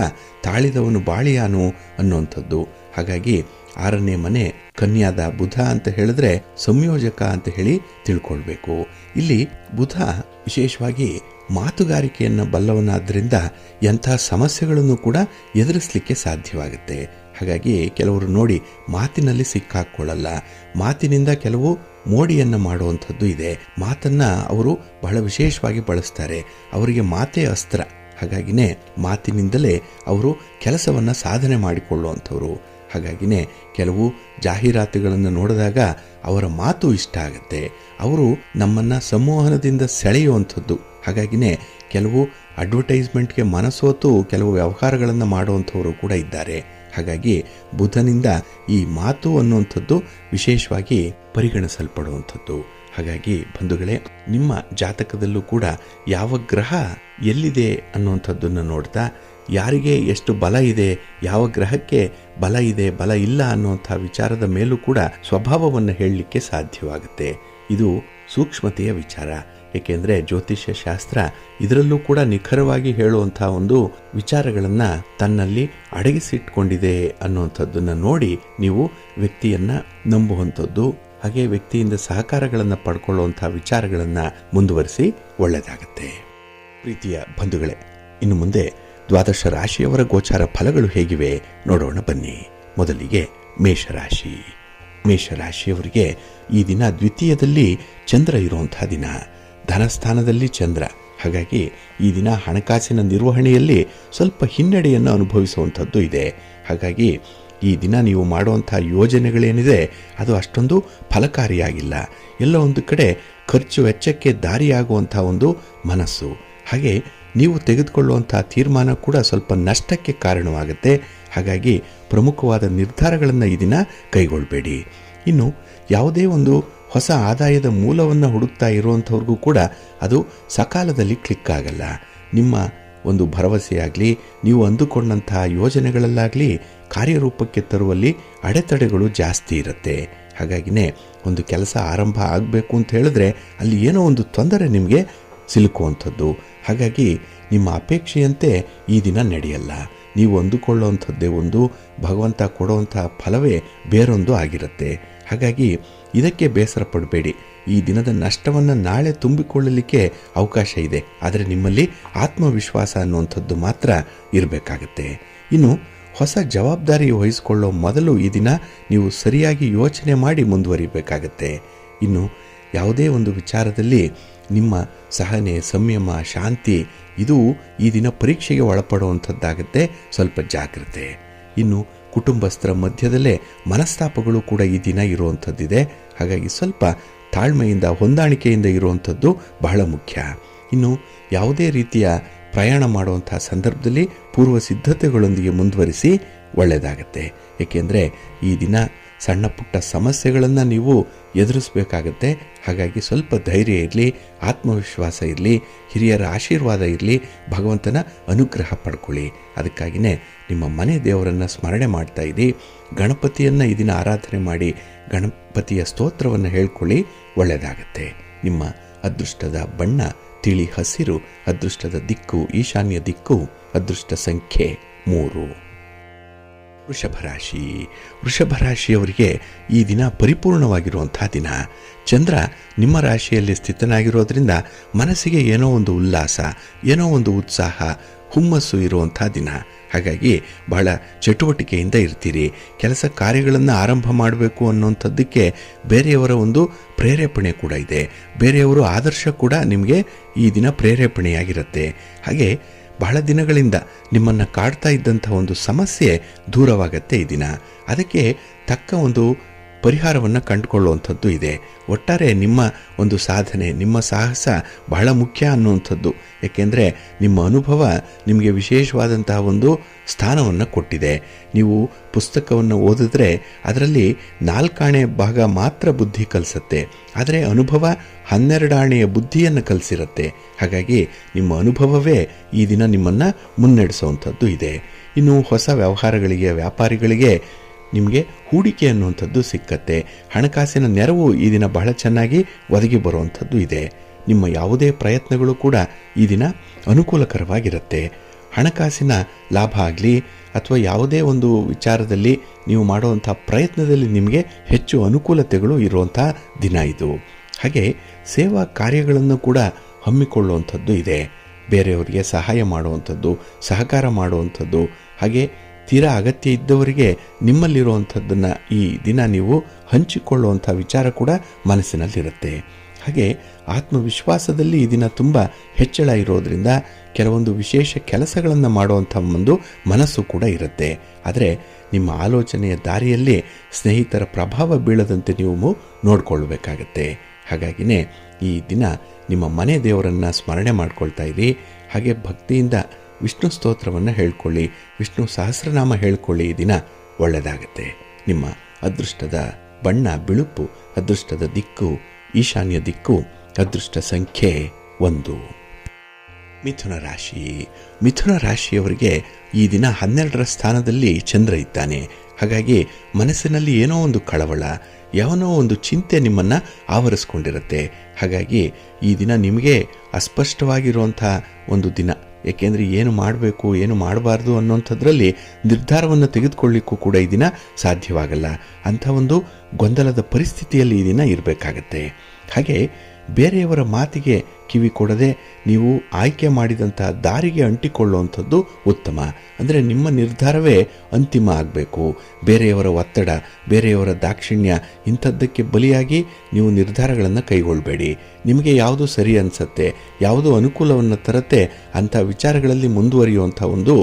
ತಾಳಿದವನು ಬಾಳಿಯಾನು ಅನ್ನುವಂಥದ್ದು. ಹಾಗಾಗಿ 6ನೇ ಮನೆ ಕನ್ಯಾದ ಬುಧ ಅಂತ ಹೇಳಿದ್ರೆ ಸಂಯೋಜಕ ಅಂತ ಹೇಳಿ ತಿಳ್ಕೊಳ್ಬೇಕು. ಇಲ್ಲಿ ಬುಧ ವಿಶೇಷವಾಗಿ ಮಾತುಗಾರಿಕೆಯನ್ನು ಬಲ್ಲವನಾದ್ರಿಂದ ಎಂಥ ಸಮಸ್ಯೆಗಳನ್ನು ಕೂಡ ಎದುರಿಸಲಿಕ್ಕೆ ಸಾಧ್ಯವಾಗುತ್ತೆ. ಹಾಗಾಗಿ ಕೆಲವರು ನೋಡಿ ಮಾತಿನಲ್ಲಿ ಸಿಕ್ಕಾಕೊಳ್ಳಲ್ಲ, ಮಾತಿನಿಂದ ಕೆಲವು ಮೋಡಿಯನ್ನು ಮಾಡುವಂಥದ್ದು ಇದೆ. ಮಾತನ್ನು ಅವರು ಬಹಳ ವಿಶೇಷವಾಗಿ ಬಳಸ್ತಾರೆ, ಅವರಿಗೆ ಮಾತೇ ಅಸ್ತ್ರ. ಹಾಗಾಗಿನೇ ಮಾತಿನಿಂದಲೇ ಅವರು ಕೆಲಸವನ್ನು ಸಾಧನೆ ಮಾಡಿಕೊಳ್ಳುವಂಥವ್ರು. ಹಾಗಾಗಿನೇ ಕೆಲವು ಜಾಹೀರಾತುಗಳನ್ನು ನೋಡಿದಾಗ ಅವರ ಮಾತು ಇಷ್ಟ ಆಗುತ್ತೆ, ಅವರು ನಮ್ಮನ್ನು ಸಂವಹನದಿಂದ ಸೆಳೆಯುವಂಥದ್ದು. ಹಾಗಾಗಿನೇ ಕೆಲವು ಅಡ್ವರ್ಟೈಸ್ಮೆಂಟ್ಗೆ ಮನಸೋತು ಕೆಲವು ವ್ಯವಹಾರಗಳನ್ನು ಮಾಡುವಂಥವರು ಕೂಡ ಇದ್ದಾರೆ. ಹಾಗಾಗಿ ಬುಧನಿಂದ ಈ ಮಾತು ಅನ್ನುವಂಥದ್ದು ವಿಶೇಷವಾಗಿ ಪರಿಗಣಿಸಲ್ಪಡುವಂಥದ್ದು. ಹಾಗಾಗಿ ಬಂಧುಗಳೇ, ನಿಮ್ಮ ಜಾತಕದಲ್ಲೂ ಕೂಡ ಯಾವ ಗ್ರಹ ಎಲ್ಲಿದೆ ಅನ್ನುವಂಥದ್ದನ್ನು ನೋಡ್ತಾ ಯಾರಿಗೆ ಎಷ್ಟು ಬಲ ಇದೆ, ಯಾವ ಗ್ರಹಕ್ಕೆ ಬಲ ಇದೆ ಬಲ ಇಲ್ಲ ಅನ್ನುವಂಥ ವಿಚಾರದ ಮೇಲೂ ಕೂಡ ಸ್ವಭಾವವನ್ನು ಹೇಳಲಿಕ್ಕೆ ಸಾಧ್ಯವಾಗುತ್ತೆ. ಇದು ಸೂಕ್ಷ್ಮತೆಯ ವಿಚಾರ. ಏಕೆಂದರೆ ಜ್ಯೋತಿಷ್ಯ ಶಾಸ್ತ್ರ ಇದರಲ್ಲೂ ಕೂಡ ನಿಖರವಾಗಿ ಹೇಳುವಂಥ ಒಂದು ವಿಚಾರಗಳನ್ನು ತನ್ನಲ್ಲಿ ಅಡಗಿಸಿಟ್ಕೊಂಡಿದೆ ಅನ್ನುವಂಥದ್ದನ್ನು ನೋಡಿ ನೀವು ವ್ಯಕ್ತಿಯನ್ನು ನಂಬುವಂಥದ್ದು, ಹಾಗೆ ವ್ಯಕ್ತಿಯಿಂದ ಸಹಕಾರಗಳನ್ನು ಪಡ್ಕೊಳ್ಳುವಂಥ ವಿಚಾರಗಳನ್ನು ಮುಂದುವರಿಸಿ ಒಳ್ಳೆಯದಾಗುತ್ತೆ. ಪ್ರೀತಿಯ ಬಂಧುಗಳೇ, ಇನ್ನು ಮುಂದೆ ದ್ವಾದಶ ರಾಶಿಯವರ ಗೋಚಾರ ಫಲಗಳು ಹೇಗಿವೆ ನೋಡೋಣ ಬನ್ನಿ. ಮೊದಲಿಗೆ ಮೇಷರಾಶಿ. ಮೇಷರಾಶಿಯವರಿಗೆ ಈ ದಿನ ದ್ವಿತೀಯದಲ್ಲಿ ಚಂದ್ರ ಇರುವಂತಹ ದಿನ, ಧನಸ್ಥಾನದಲ್ಲಿ ಚಂದ್ರ. ಹಾಗಾಗಿ ಈ ದಿನ ಹಣಕಾಸಿನ ನಿರ್ವಹಣೆಯಲ್ಲಿ ಸ್ವಲ್ಪ ಹಿನ್ನಡೆಯನ್ನು ಅನುಭವಿಸುವಂಥದ್ದು ಇದೆ. ಹಾಗಾಗಿ ಈ ದಿನ ನೀವು ಮಾಡುವಂಥ ಯೋಜನೆಗಳೇನಿದೆ ಅದು ಅಷ್ಟೊಂದು ಫಲಕಾರಿಯಾಗಿಲ್ಲ. ಎಲ್ಲ ಒಂದು ಕಡೆ ಖರ್ಚು ವೆಚ್ಚಕ್ಕೆ ದಾರಿಯಾಗುವಂಥ ಒಂದು ಮನಸ್ಸು, ಹಾಗೆ ನೀವು ತೆಗೆದುಕೊಳ್ಳುವಂಥ ತೀರ್ಮಾನ ಕೂಡ ಸ್ವಲ್ಪ ನಷ್ಟಕ್ಕೆ ಕಾರಣವಾಗುತ್ತೆ. ಹಾಗಾಗಿ ಪ್ರಮುಖವಾದ ನಿರ್ಧಾರಗಳನ್ನು ಈ ದಿನ ಕೈಗೊಳ್ಳಬೇಡಿ. ಇನ್ನು ಯಾವುದೇ ಒಂದು ಹೊಸ ಆದಾಯದ ಮೂಲವನ್ನು ಹುಡುಕ್ತಾ ಇರುವಂಥವ್ರಿಗೂ ಕೂಡ ಅದು ಸಕಾಲದಲ್ಲಿ ಕ್ಲಿಕ್ ಆಗಲ್ಲ. ನಿಮ್ಮ ಒಂದು ಭರವಸೆಯಾಗಲಿ, ನೀವು ಅಂದುಕೊಂಡಂಥ ಯೋಜನೆಗಳಲ್ಲಾಗಲಿ ಕಾರ್ಯರೂಪಕ್ಕೆ ತರುವಲ್ಲಿ ಅಡೆತಡೆಗಳು ಜಾಸ್ತಿ ಇರುತ್ತೆ. ಹಾಗಾಗಿನೇ ಒಂದು ಕೆಲಸ ಆರಂಭ ಆಗಬೇಕು ಅಂತ ಹೇಳಿದ್ರೆ ಅಲ್ಲಿ ಏನೋ ಒಂದು ತೊಂದರೆ ನಿಮಗೆ ಸಿಲುಕುವಂಥದ್ದು. ಹಾಗಾಗಿ ನಿಮ್ಮ ಅಪೇಕ್ಷೆಯಂತೆ ಈ ದಿನ ನಡೆಯಲ್ಲ. ನೀವು ಅಂದುಕೊಳ್ಳುವಂಥದ್ದೇ ಒಂದು, ಭಗವಂತ ಕೊಡುವಂಥ ಫಲವೇ ಬೇರೊಂದು ಆಗಿರುತ್ತೆ. ಹಾಗಾಗಿ ಇದಕ್ಕೆ ಬೇಸರ ಪಡಬೇಡಿ. ಈ ದಿನದ ನಷ್ಟವನ್ನು ನಾಳೆ ತುಂಬಿಕೊಳ್ಳಲಿಕ್ಕೆ ಅವಕಾಶ ಇದೆ. ಆದರೆ ನಿಮ್ಮಲ್ಲಿ ಆತ್ಮವಿಶ್ವಾಸ ಅನ್ನುವಂಥದ್ದು ಮಾತ್ರ ಇರಬೇಕಾಗತ್ತೆ. ಇನ್ನು ಹೊಸ ಜವಾಬ್ದಾರಿ ವಹಿಸಿಕೊಳ್ಳೋ ಮೊದಲು ಈ ದಿನ ನೀವು ಸರಿಯಾಗಿ ಯೋಚನೆ ಮಾಡಿ ಮುಂದುವರಿಬೇಕಾಗತ್ತೆ. ಇನ್ನು ಯಾವುದೇ ಒಂದು ವಿಚಾರದಲ್ಲಿ ನಿಮ್ಮ ಸಹನೆ, ಸಂಯಮ, ಶಾಂತಿ ಇದು ಈ ದಿನ ಪರೀಕ್ಷೆಗೆ ಒಳಪಡುವಂಥದ್ದಾಗುತ್ತೆ. ಸ್ವಲ್ಪ ಜಾಗ್ರತೆ. ಇನ್ನು ಕುಟುಂಬಸ್ಥರ ಮಧ್ಯದಲ್ಲೇ ಮನಸ್ತಾಪಗಳು ಕೂಡ ಈ ದಿನ ಇರುವಂಥದ್ದಿದೆ. ಹಾಗಾಗಿ ಸ್ವಲ್ಪ ತಾಳ್ಮೆಯಿಂದ, ಹೊಂದಾಣಿಕೆಯಿಂದ ಇರುವಂಥದ್ದು ಬಹಳ ಮುಖ್ಯ. ಇನ್ನು ಯಾವುದೇ ರೀತಿಯ ಪ್ರಯಾಣ ಮಾಡುವಂಥ ಸಂದರ್ಭದಲ್ಲಿ ಪೂರ್ವ ಸಿದ್ಧತೆಗಳೊಂದಿಗೆ ಮುಂದುವರಿಸಿ ಒಳ್ಳೆಯದಾಗತ್ತೆ. ಏಕೆಂದರೆ ಈ ದಿನ ಸಣ್ಣ ಪುಟ್ಟ ಸಮಸ್ಯೆಗಳನ್ನು ನೀವು ಎದುರಿಸಬೇಕಾಗತ್ತೆ. ಹಾಗಾಗಿ ಸ್ವಲ್ಪ ಧೈರ್ಯ ಇರಲಿ, ಆತ್ಮವಿಶ್ವಾಸ ಇರಲಿ, ಹಿರಿಯರ ಆಶೀರ್ವಾದ ಇರಲಿ, ಭಗವಂತನ ಅನುಗ್ರಹ ಪಡ್ಕೊಳ್ಳಿ. ಅದಕ್ಕಾಗಿಯೇ ನಿಮ್ಮ ಮನೆ ದೇವರನ್ನು ಸ್ಮರಣೆ ಮಾಡ್ತಾ ಇದ್ದೀ. ಗಣಪತಿಯನ್ನು ಈ ದಿನ ಆರಾಧನೆ ಮಾಡಿ ಗಣಪತಿಯ ಸ್ತೋತ್ರವನ್ನು ಹೇಳ್ಕೊಳ್ಳಿ, ಒಳ್ಳೆಯದಾಗತ್ತೆ. ನಿಮ್ಮ ಅದೃಷ್ಟದ ಬಣ್ಣ ತಿಳಿ ಹಸಿರು, ಅದೃಷ್ಟದ ದಿಕ್ಕು ಈಶಾನ್ಯ ದಿಕ್ಕು, ಅದೃಷ್ಟ ಸಂಖ್ಯೆ 3. ವೃಷಭರಾಶಿ. ವೃಷಭರಾಶಿಯವರಿಗೆ ಈ ದಿನ ಪರಿಪೂರ್ಣವಾಗಿರುವಂಥ ದಿನ. ಚಂದ್ರ ನಿಮ್ಮ ರಾಶಿಯಲ್ಲಿ ಸ್ಥಿತನಾಗಿರೋದ್ರಿಂದ ಮನಸ್ಸಿಗೆ ಏನೋ ಒಂದು ಉಲ್ಲಾಸ, ಏನೋ ಒಂದು ಉತ್ಸಾಹ, ಹುಮ್ಮಸ್ಸು ಇರುವಂಥ ದಿನ. ಹಾಗಾಗಿ ಬಹಳ ಚಟುವಟಿಕೆಯಿಂದ ಇರ್ತೀರಿ. ಕೆಲಸ ಕಾರ್ಯಗಳನ್ನು ಆರಂಭ ಮಾಡಬೇಕು ಅನ್ನೋಂಥದ್ದಕ್ಕೆ ಬೇರೆಯವರ ಒಂದು ಪ್ರೇರೇಪಣೆ ಕೂಡ ಇದೆ. ಬೇರೆಯವರು ಆದರ್ಶ ಕೂಡ ನಿಮಗೆ ಈ ದಿನ ಪ್ರೇರೇಪಣೆಯಾಗಿರುತ್ತೆ. ಹಾಗೆ ಬಹಳ ದಿನಗಳಿಂದ ನಿಮ್ಮನ್ನು ಕಾಡ್ತಾ ಇದ್ದಂಥ ಒಂದು ಸಮಸ್ಯೆ ದೂರವಾಗತ್ತೆ ಈ ದಿನ. ಅದಕ್ಕೆ ತಕ್ಕ ಒಂದು ಪರಿಹಾರವನ್ನು ಕಂಡುಕೊಳ್ಳುವಂಥದ್ದು ಇದೆ. ಒಟ್ಟಾರೆ ನಿಮ್ಮ ಒಂದು ಸಾಧನೆ, ನಿಮ್ಮ ಸಾಹಸ ಬಹಳ ಮುಖ್ಯ ಅನ್ನುವಂಥದ್ದು. ಏಕೆಂದರೆ ನಿಮ್ಮ ಅನುಭವ ನಿಮಗೆ ವಿಶೇಷವಾದಂತಹ ಒಂದು ಸ್ಥಾನವನ್ನು ಕೊಟ್ಟಿದೆ. ನೀವು ಪುಸ್ತಕವನ್ನು ಓದಿದ್ರೆ ಅದರಲ್ಲಿ 4 ಆಣೆ ಭಾಗ ಮಾತ್ರ ಬುದ್ಧಿ ಕಲಿಸುತ್ತೆ, ಆದರೆ ಅನುಭವ 12 ಆಣೆಯ ಬುದ್ಧಿಯನ್ನು ಕಲಿಸಿರುತ್ತೆ. ಹಾಗಾಗಿ ನಿಮ್ಮ ಅನುಭವವೇ ಈ ದಿನ ನಿಮ್ಮನ್ನು ಮುನ್ನಡೆಸುವಂಥದ್ದು ಇದೆ. ಇನ್ನು ಹೊಸ ವ್ಯವಹಾರಗಳಿಗೆ, ವ್ಯಾಪಾರಿಗಳಿಗೆ ನಿಮಗೆ ಹೂಡಿಕೆ ಅನ್ನುವಂಥದ್ದು ಸಿಕ್ಕತ್ತೆ. ಹಣಕಾಸಿನ ನೆರವು ಈ ದಿನ ಬಹಳ ಚೆನ್ನಾಗಿ ಒದಗಿ ಬರುವಂಥದ್ದು ಇದೆ. ನಿಮ್ಮ ಯಾವುದೇ ಪ್ರಯತ್ನಗಳು ಕೂಡ ಈ ದಿನ ಅನುಕೂಲಕರವಾಗಿರುತ್ತೆ. ಹಣಕಾಸಿನ ಲಾಭ ಆಗಲಿ ಅಥವಾ ಯಾವುದೇ ಒಂದು ವಿಚಾರದಲ್ಲಿ ನೀವು ಮಾಡುವಂಥ ಪ್ರಯತ್ನದಲ್ಲಿ ನಿಮಗೆ ಹೆಚ್ಚು ಅನುಕೂಲತೆಗಳು ಇರುವಂಥ ದಿನ ಇದು. ಹಾಗೆ ಸೇವಾ ಕಾರ್ಯಗಳನ್ನು ಕೂಡ ಹಮ್ಮಿಕೊಳ್ಳುವಂಥದ್ದು ಇದೆ. ಬೇರೆಯವರಿಗೆ ಸಹಾಯ ಮಾಡುವಂಥದ್ದು, ಸಹಕಾರ ಮಾಡುವಂಥದ್ದು, ಹಾಗೆ ತೀರಾ ಅಗತ್ಯ ಇದ್ದವರಿಗೆ ನಿಮ್ಮಲ್ಲಿರುವಂಥದ್ದನ್ನು ಈ ದಿನ ನೀವು ಹಂಚಿಕೊಳ್ಳುವಂಥ ವಿಚಾರ ಕೂಡ ಮನಸ್ಸಿನಲ್ಲಿರುತ್ತೆ. ಹಾಗೆ ಆತ್ಮವಿಶ್ವಾಸದಲ್ಲಿ ಈ ದಿನ ತುಂಬ ಹೆಚ್ಚಳ ಇರೋದರಿಂದ ಕೆಲವೊಂದು ವಿಶೇಷ ಕೆಲಸಗಳನ್ನು ಮಾಡುವಂಥ ಒಂದು ಮನಸ್ಸು ಕೂಡ ಇರುತ್ತೆ. ಆದರೆ ನಿಮ್ಮ ಆಲೋಚನೆಯ ದಾರಿಯಲ್ಲಿ ಸ್ನೇಹಿತರ ಪ್ರಭಾವ ಬೀಳದಂತೆ ನೀವು ನೋಡಿಕೊಳ್ಳಬೇಕಾಗತ್ತೆ. ಹಾಗಾಗಿನೇ ಈ ದಿನ ನಿಮ್ಮ ಮನೆ ದೇವರನ್ನು ಸ್ಮರಣೆ ಮಾಡ್ಕೊಳ್ತಾ ಇರಿ. ಹಾಗೆ ಭಕ್ತಿಯಿಂದ ವಿಷ್ಣು ಸ್ತೋತ್ರವನ್ನು ಹೇಳ್ಕೊಳ್ಳಿ, ವಿಷ್ಣು ಸಹಸ್ರನಾಮ ಹೇಳ್ಕೊಳ್ಳಿ. ಈ ದಿನ ಒಳ್ಳೆಯದಾಗತ್ತೆ. ನಿಮ್ಮ ಅದೃಷ್ಟದ ಬಣ್ಣ ಬಿಳುಪು, ಅದೃಷ್ಟದ ದಿಕ್ಕು ಈಶಾನ್ಯ ದಿಕ್ಕು, ಅದೃಷ್ಟ ಸಂಖ್ಯೆ 1. ಮಿಥುನ ರಾಶಿ. ಮಿಥುನ ರಾಶಿಯವರಿಗೆ ಈ ದಿನ 12ರ ಸ್ಥಾನದಲ್ಲಿ ಚಂದ್ರ ಇದ್ದಾನೆ. ಹಾಗಾಗಿ ಮನಸ್ಸಿನಲ್ಲಿ ಏನೋ ಒಂದು ಕಳವಳ, ಯಾವನೋ ಒಂದು ಚಿಂತೆ ನಿಮ್ಮನ್ನು ಆವರಿಸ್ಕೊಂಡಿರುತ್ತೆ. ಹಾಗಾಗಿ ಈ ದಿನ ನಿಮಗೆ ಅಸ್ಪಷ್ಟವಾಗಿರುವಂಥ ಒಂದು ದಿನ. ಏಕೆಂದರೆ ಏನು ಮಾಡಬೇಕು ಏನು ಮಾಡಬಾರ್ದು ಅನ್ನೋಂಥದ್ರಲ್ಲಿ ನಿರ್ಧಾರವನ್ನು ತೆಗೆದುಕೊಳ್ಳಿಕ್ಕೂ ಕೂಡ ಈ ದಿನ ಸಾಧ್ಯವಾಗಲ್ಲ. ಅಂಥ ಒಂದು ಗೊಂದಲದ ಪರಿಸ್ಥಿತಿಯಲ್ಲಿ ಈ ದಿನ ಇರಬೇಕಾಗತ್ತೆ. ಹಾಗೆ ಬೇರೆಯವರ ಮಾತಿಗೆ ಕಿವಿ ಕೊಡದೆ ನೀವು ಆಯ್ಕೆ ಮಾಡಿದಂಥ ದಾರಿಗೆ ಅಂಟಿಕೊಳ್ಳುವಂಥದ್ದು ಉತ್ತಮ. ಅಂದರೆ ನಿಮ್ಮ ನಿರ್ಧಾರವೇ ಅಂತಿಮ ಆಗಬೇಕು. ಬೇರೆಯವರ ಒತ್ತಡ, ಬೇರೆಯವರ ದಾಕ್ಷಿಣ್ಯ ಇಂಥದ್ದಕ್ಕೆ ಬಲಿಯಾಗಿ ನೀವು ನಿರ್ಧಾರಗಳನ್ನು ಕೈಗೊಳ್ಳಬೇಡಿ. ನಿಮಗೆ ಯಾವುದು ಸರಿ ಅನಿಸುತ್ತೆ, ಯಾವುದು ಅನುಕೂಲವನ್ನು ತರುತ್ತೆ ಅಂಥ ವಿಚಾರಗಳಲ್ಲಿ ಮುಂದುವರಿಯುವಂಥ ಒಂದು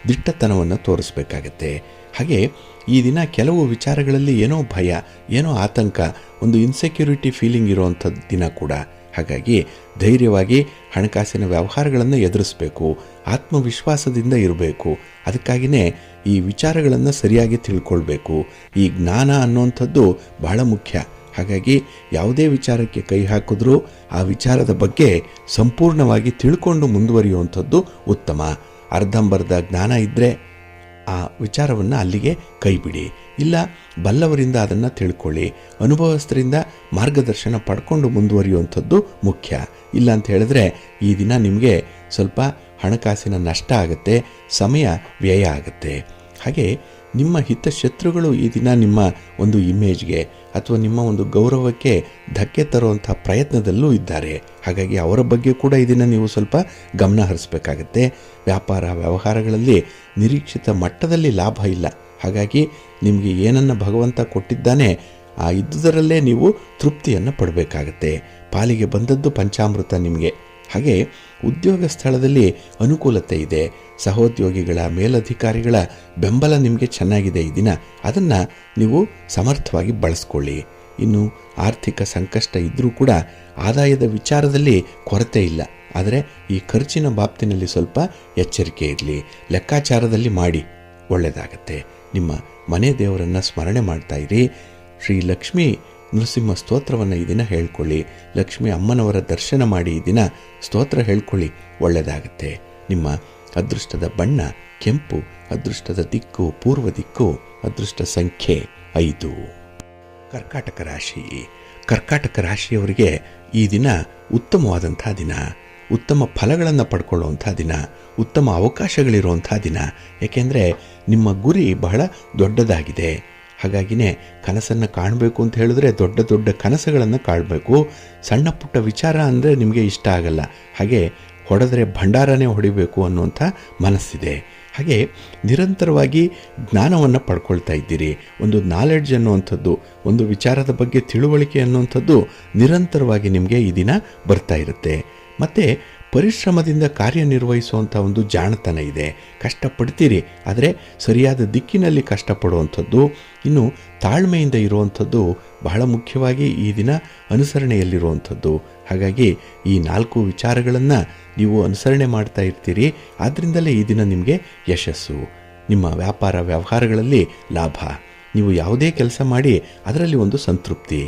ದಿಟ್ಟತನವನ್ನು ತೋರಿಸ್ಬೇಕಾಗತ್ತೆ. ಹಾಗೆ ಈ ದಿನ ಕೆಲವು ವಿಚಾರಗಳಲ್ಲಿ ಏನೋ ಭಯ, ಏನೋ ಆತಂಕ, ಒಂದು ಇನ್ಸೆಕ್ಯೂರಿಟಿ ಫೀಲಿಂಗ್ ಇರುವಂಥದ್ದು ದಿನ ಕೂಡ. ಹಾಗಾಗಿ ಧೈರ್ಯವಾಗಿ ಹಣಕಾಸಿನ ವ್ಯವಹಾರಗಳನ್ನು ಎದುರಿಸಬೇಕು, ಆತ್ಮವಿಶ್ವಾಸದಿಂದ ಇರಬೇಕು. ಅದಕ್ಕಾಗಿಯೇ ಈ ವಿಚಾರಗಳನ್ನು ಸರಿಯಾಗಿ ತಿಳ್ಕೊಳ್ಬೇಕು. ಈ ಜ್ಞಾನ ಅನ್ನುವಂಥದ್ದು ಬಹಳ ಮುಖ್ಯ. ಹಾಗಾಗಿ ಯಾವುದೇ ವಿಚಾರಕ್ಕೆ ಕೈ ಹಾಕಿದ್ರೂ ಆ ವಿಚಾರದ ಬಗ್ಗೆ ಸಂಪೂರ್ಣವಾಗಿ ತಿಳ್ಕೊಂಡು ಮುಂದುವರಿಯುವಂಥದ್ದು ಉತ್ತಮ. ಅರ್ಧಂಬರ್ಧ ಜ್ಞಾನ ಇದ್ದರೆ ಆ ವಿಚಾರವನ್ನು ಅಲ್ಲಿಗೆ ಕೈ ಬಿಡಿ. ಇಲ್ಲ, ಬಲ್ಲವರಿಂದ ಅದನ್ನು ತಿಳ್ಕೊಳ್ಳಿ, ಅನುಭವಸ್ಥರಿಂದ ಮಾರ್ಗದರ್ಶನ ಪಡ್ಕೊಂಡು ಮುಂದುವರಿಯುವಂಥದ್ದು ಮುಖ್ಯ. ಇಲ್ಲ ಅಂತ ಹೇಳಿದ್ರೆ ಈ ದಿನ ನಿಮಗೆ ಸ್ವಲ್ಪ ಹಣಕಾಸಿನ ನಷ್ಟ ಆಗುತ್ತೆ, ಸಮಯ ವ್ಯಯ ಆಗುತ್ತೆ. ಹಾಗೆ ನಿಮ್ಮ ಹಿತಶತ್ರುಗಳು ಈ ದಿನ ನಿಮ್ಮ ಒಂದು ಇಮೇಜ್ಗೆ ಅಥವಾ ನಿಮ್ಮ ಒಂದು ಗೌರವಕ್ಕೆ ಧಕ್ಕೆ ತರುವಂಥ ಪ್ರಯತ್ನದಲ್ಲೂ ಇದ್ದಾರೆ. ಹಾಗಾಗಿ ಅವರ ಬಗ್ಗೆ ಕೂಡ ಈ ದಿನ ನೀವು ಸ್ವಲ್ಪ ಗಮನ ಹರಿಸಬೇಕಾಗತ್ತೆ. ವ್ಯಾಪಾರ ವ್ಯವಹಾರಗಳಲ್ಲಿ ನಿರೀಕ್ಷಿತ ಮಟ್ಟದಲ್ಲಿ ಲಾಭ ಇಲ್ಲ. ಹಾಗಾಗಿ ನಿಮಗೆ ಏನನ್ನು ಭಗವಂತ ಕೊಟ್ಟಿದ್ದಾನೆ ಆ ಇದ್ದುದರಲ್ಲೇ ನೀವು ತೃಪ್ತಿಯನ್ನು ಪಡಬೇಕಾಗತ್ತೆ. ಪಾಲಿಗೆ ಬಂದದ್ದು ಪಂಚಾಮೃತ ನಿಮಗೆ. ಹಾಗೆ ಉದ್ಯೋಗ ಸ್ಥಳದಲ್ಲಿ ಅನುಕೂಲತೆ ಇದೆ. ಸಹೋದ್ಯೋಗಿಗಳ, ಮೇಲಧಿಕಾರಿಗಳ ಬೆಂಬಲ ನಿಮಗೆ ಚೆನ್ನಾಗಿದೆ ಈ ದಿನ. ಅದನ್ನು ನೀವು ಸಮರ್ಥವಾಗಿ ಬಳಸ್ಕೊಳ್ಳಿ. ಇನ್ನು ಆರ್ಥಿಕ ಸಂಕಷ್ಟ ಇದ್ದರೂ ಕೂಡ ಆದಾಯದ ವಿಚಾರದಲ್ಲಿ ಕೊರತೆ ಇಲ್ಲ. ಆದರೆ ಈ ಖರ್ಚಿನ ಬಾಬ್ತಿನಲ್ಲಿ ಸ್ವಲ್ಪ ಎಚ್ಚರಿಕೆ ಇರಲಿ. ಲೆಕ್ಕಾಚಾರದಲ್ಲಿ ಮಾಡಿ, ಒಳ್ಳೆಯದಾಗತ್ತೆ. ನಿಮ್ಮ ಮನೆ ದೇವರನ್ನು ಸ್ಮರಣೆ ಮಾಡ್ತಾ ಇರಿ. ಶ್ರೀ ಲಕ್ಷ್ಮೀ ನೃಸಿಂಹ ಸ್ತೋತ್ರವನ್ನು ಈ ದಿನ ಹೇಳ್ಕೊಳ್ಳಿ. ಲಕ್ಷ್ಮೀ ಅಮ್ಮನವರ ದರ್ಶನ ಮಾಡಿ ಈ ದಿನ ಸ್ತೋತ್ರ ಹೇಳ್ಕೊಳ್ಳಿ, ಒಳ್ಳೆಯದಾಗತ್ತೆ. ನಿಮ್ಮ ಅದೃಷ್ಟದ ಬಣ್ಣ ಕೆಂಪು, ಅದೃಷ್ಟದ ದಿಕ್ಕು ಪೂರ್ವ ದಿಕ್ಕು, ಅದೃಷ್ಟ ಸಂಖ್ಯೆ 5. ಕರ್ಕಾಟಕ ರಾಶಿ. ಕರ್ಕಾಟಕ ರಾಶಿಯವರಿಗೆ ಈ ದಿನ ಉತ್ತಮವಾದಂಥ ದಿನ, ಉತ್ತಮ ಫಲಗಳನ್ನು ಪಡ್ಕೊಳ್ಳುವಂಥ ದಿನ, ಉತ್ತಮ ಅವಕಾಶಗಳಿರುವಂಥ ದಿನ. ಏಕೆಂದರೆ ನಿಮ್ಮ ಗುರಿ ಬಹಳ ದೊಡ್ಡದಾಗಿದೆ. ಹಾಗಾಗಿನೇ ಕನಸನ್ನು ಕಾಣಬೇಕು ಅಂತ ಹೇಳಿದ್ರೆ ದೊಡ್ಡ ದೊಡ್ಡ ಕನಸುಗಳನ್ನು ಕಾಣಬೇಕು. ಸಣ್ಣ ಪುಟ್ಟ ವಿಚಾರ ಅಂದರೆ ನಿಮಗೆ ಇಷ್ಟ ಆಗಲ್ಲ. ಹಾಗೆ ಹೊಡೆದರೆ ಭಂಡಾರನೇ ಹೊಡಿಬೇಕು ಅನ್ನುವಂಥ ಮನಸ್ಸಿದೆ. ಹಾಗೆ ನಿರಂತರವಾಗಿ ಜ್ಞಾನವನ್ನು ಪಡ್ಕೊಳ್ತಾ ಇದ್ದೀರಿ. ಒಂದು ನಾಲೆಡ್ಜ್ ಅನ್ನುವಂಥದ್ದು, ಒಂದು ವಿಚಾರದ ಬಗ್ಗೆ ತಿಳುವಳಿಕೆ ಅನ್ನುವಂಥದ್ದು ನಿರಂತರವಾಗಿ ನಿಮಗೆ ಈ ದಿನ ಬರ್ತಾ ಇರುತ್ತೆ. ಮತ್ತು ಪರಿಶ್ರಮದಿಂದ ಕಾರ್ಯನಿರ್ವಹಿಸುವಂಥ ಒಂದು ಜಾಣತನ ಇದೆ. ಕಷ್ಟಪಡ್ತೀರಿ, ಆದರೆ ಸರಿಯಾದ ದಿಕ್ಕಿನಲ್ಲಿ ಕಷ್ಟಪಡುವಂಥದ್ದು, ಇನ್ನು ತಾಳ್ಮೆಯಿಂದ ಇರುವಂಥದ್ದು ಬಹಳ ಮುಖ್ಯವಾಗಿ ಈ ದಿನ ಅನುಸರಣೆಯಲ್ಲಿರುವಂಥದ್ದು. ಹಾಗಾಗಿ ಈ 4 ವಿಚಾರಗಳನ್ನು ನೀವು ಅನುಸರಣೆ ಮಾಡ್ತಾ ಇರ್ತೀರಿ. ಆದ್ದರಿಂದಲೇ ಈ ದಿನ ನಿಮಗೆ ಯಶಸ್ಸು. ನಿಮ್ಮ ವ್ಯಾಪಾರ ವ್ಯವಹಾರಗಳಲ್ಲಿ ಲಾಭ. ನೀವು ಯಾವುದೇ ಕೆಲಸ ಮಾಡಿ ಅದರಲ್ಲಿ ಒಂದು ಸಂತೃಪ್ತಿ.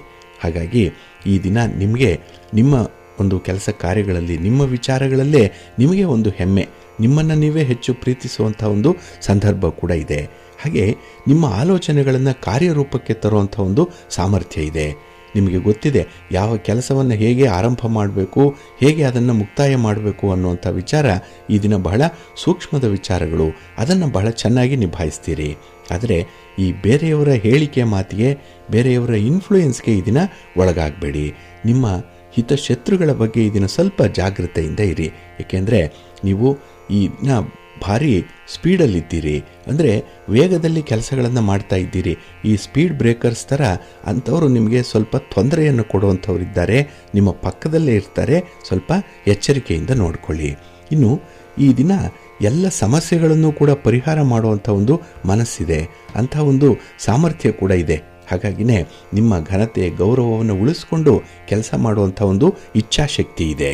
ಹಾಗಾಗಿ ಈ ದಿನ ನಿಮಗೆ ನಿಮ್ಮ ಒಂದು ಕೆಲಸ ಕಾರ್ಯಗಳಲ್ಲಿ, ನಿಮ್ಮ ವಿಚಾರಗಳಲ್ಲೇ ನಿಮಗೆ ಒಂದು ಹೆಮ್ಮೆ, ನಿಮ್ಮನ್ನು ನೀವೇ ಹೆಚ್ಚು ಪ್ರೀತಿಸುವಂಥ ಒಂದು ಸಂದರ್ಭ ಕೂಡ ಇದೆ. ಹಾಗೆ ನಿಮ್ಮ ಆಲೋಚನೆಗಳನ್ನು ಕಾರ್ಯರೂಪಕ್ಕೆ ತರುವಂಥ ಒಂದು ಸಾಮರ್ಥ್ಯ ಇದೆ. ನಿಮಗೆ ಗೊತ್ತಿದೆ ಯಾವ ಕೆಲಸವನ್ನು ಹೇಗೆ ಆರಂಭ ಮಾಡಬೇಕು, ಹೇಗೆ ಅದನ್ನು ಮುಕ್ತಾಯ ಮಾಡಬೇಕು ಅನ್ನುವಂಥ ವಿಚಾರ ಈ ದಿನ ಬಹಳ ಸೂಕ್ಷ್ಮದ ವಿಚಾರಗಳು. ಅದನ್ನು ಬಹಳ ಚೆನ್ನಾಗಿ ನಿಭಾಯಿಸ್ತೀರಿ. ಆದರೆ ಈ ಬೇರೆಯವರ ಹೇಳಿಕೆ ಮಾತಿಗೆ, ಬೇರೆಯವರ ಇನ್ಫ್ಲೂಯೆನ್ಸ್ಗೆ ಈ ದಿನ ಒಳಗಾಗಬೇಡಿ. ನಿಮ್ಮ ಹಿತಶತ್ರುಗಳ ಬಗ್ಗೆ ಈ ದಿನ ಸ್ವಲ್ಪ ಜಾಗೃತೆಯಿಂದ ಇರಿ. ಏಕೆಂದರೆ ನೀವು ಈ ದಿನ ಭಾರಿ ಸ್ಪೀಡಲ್ಲಿದ್ದೀರಿ. ಅಂದರೆ ವೇಗದಲ್ಲಿ ಕೆಲಸಗಳನ್ನು ಮಾಡ್ತಾ ಇದ್ದೀರಿ. ಈ ಸ್ಪೀಡ್ ಬ್ರೇಕರ್ಸ್ ಥರ ಅಂಥವರು ನಿಮಗೆ ಸ್ವಲ್ಪ ತೊಂದರೆಯನ್ನು ಕೊಡುವಂಥವರಿದ್ದಾರೆ. ನಿಮ್ಮ ಪಕ್ಕದಲ್ಲೇ ಇರ್ತಾರೆ. ಸ್ವಲ್ಪ ಎಚ್ಚರಿಕೆಯಿಂದ ನೋಡಿಕೊಳ್ಳಿ. ಇನ್ನು ಈ ದಿನ ಎಲ್ಲ ಸಮಸ್ಯೆಗಳನ್ನು ಕೂಡ ಪರಿಹಾರ ಮಾಡುವಂಥ ಒಂದು ಮನಸ್ಸಿದೆ, ಅಂಥ ಒಂದು ಸಾಮರ್ಥ್ಯ ಕೂಡ ಇದೆ. ಹಾಗಾಗಿನೇ ನಿಮ್ಮ ಘನತೆ ಗೌರವವನ್ನು ಉಳಿಸ್ಕೊಂಡು ಕೆಲಸ ಮಾಡುವಂಥ ಒಂದು ಇಚ್ಛಾಶಕ್ತಿ ಇದೆ.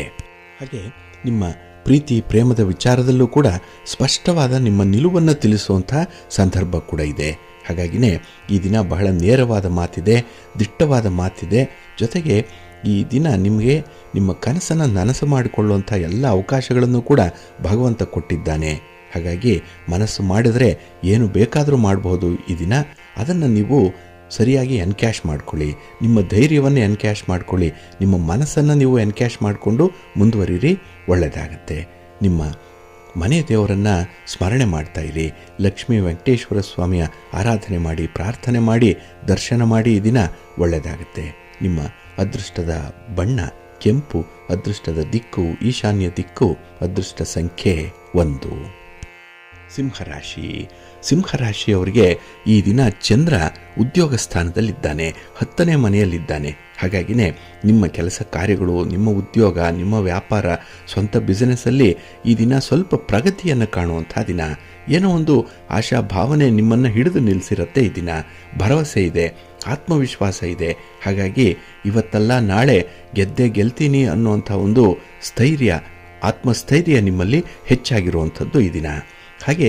ಹಾಗೆ ನಿಮ್ಮ ಪ್ರೀತಿ ಪ್ರೇಮದ ವಿಚಾರದಲ್ಲೂ ಕೂಡ ಸ್ಪಷ್ಟವಾದ ನಿಮ್ಮ ನಿಲುವನ್ನು ತಿಳಿಸುವಂಥ ಸಂದರ್ಭ ಕೂಡ ಇದೆ. ಹಾಗಾಗಿನೇ ಈ ದಿನ ಬಹಳ ನೇರವಾದ ಮಾತಿದೆ, ದಿಟ್ಟವಾದ ಮಾತಿದೆ. ಜೊತೆಗೆ ಈ ದಿನ ನಿಮಗೆ ನಿಮ್ಮ ಕನಸನ್ನು ನನಸು ಮಾಡಿಕೊಳ್ಳುವಂಥ ಎಲ್ಲ ಅವಕಾಶಗಳನ್ನು ಕೂಡ ಭಗವಂತ ಕೊಟ್ಟಿದ್ದಾನೆ. ಹಾಗಾಗಿ ಮನಸ್ಸು ಮಾಡಿದರೆ ಏನು ಬೇಕಾದರೂ ಮಾಡಬಹುದು ಈ ದಿನ. ಅದನ್ನು ನೀವು ಸರಿಯಾಗಿ ಎನ್ಕ್ಯಾಶ್ ಮಾಡ್ಕೊಳ್ಳಿ, ನಿಮ್ಮ ಧೈರ್ಯವನ್ನು ಎನ್ಕ್ಯಾಶ್ ಮಾಡ್ಕೊಳ್ಳಿ, ನಿಮ್ಮ ಮನಸ್ಸನ್ನು ನೀವು ಎನ್ಕ್ಯಾಶ್ ಮಾಡಿಕೊಂಡು ಮುಂದುವರಿರಿ, ಒಳ್ಳೆಯದಾಗತ್ತೆ. ನಿಮ್ಮ ಮನೆ ದೇವರನ್ನು ಸ್ಮರಣೆ ಮಾಡ್ತಾ ಇರಿ. ಲಕ್ಷ್ಮೀ ವೆಂಕಟೇಶ್ವರ ಸ್ವಾಮಿಯ ಆರಾಧನೆ ಮಾಡಿ, ಪ್ರಾರ್ಥನೆ ಮಾಡಿ, ದರ್ಶನ ಮಾಡಿ. ಈ ದಿನ ಒಳ್ಳೆಯದಾಗುತ್ತೆ. ನಿಮ್ಮ ಅದೃಷ್ಟದ ಬಣ್ಣ ಕೆಂಪು, ಅದೃಷ್ಟದ ದಿಕ್ಕು ಈಶಾನ್ಯ ದಿಕ್ಕು, ಅದೃಷ್ಟ ಸಂಖ್ಯೆ 1. ಸಿಂಹರಾಶಿ. ಸಿಂಹರಾಶಿಯವರಿಗೆ ಈ ದಿನ ಚಂದ್ರ ಉದ್ಯೋಗ ಸ್ಥಾನದಲ್ಲಿದ್ದಾನೆ, 10ನೇ ಮನೆಯಲ್ಲಿದ್ದಾನೆ. ಹಾಗಾಗಿನೇ ನಿಮ್ಮ ಕೆಲಸ ಕಾರ್ಯಗಳು, ನಿಮ್ಮ ಉದ್ಯೋಗ, ನಿಮ್ಮ ವ್ಯಾಪಾರ, ಸ್ವಂತ ಬಿಸಿನೆಸ್ಸಲ್ಲಿ ಈ ದಿನ ಸ್ವಲ್ಪ ಪ್ರಗತಿಯನ್ನು ಕಾಣುವಂಥ ದಿನ. ಏನೋ ಒಂದು ಆಶಾ ಭಾವನೆ ನಿಮ್ಮನ್ನು ಹಿಡಿದು ನಿಲ್ಲಿಸಿರುತ್ತೆ. ಈ ದಿನ ಭರವಸೆ ಇದೆ, ಆತ್ಮವಿಶ್ವಾಸ ಇದೆ. ಹಾಗಾಗಿ ಇವತ್ತಲ್ಲ ನಾಳೆ ಗೆದ್ದೇ ಗೆಲ್ತೀನಿ ಅನ್ನುವಂಥ ಒಂದು ಸ್ಥೈರ್ಯ, ಆತ್ಮಸ್ಥೈರ್ಯ ನಿಮ್ಮಲ್ಲಿ ಹೆಚ್ಚಾಗಿರುವಂಥದ್ದು ಈ ದಿನ. ಹಾಗೆ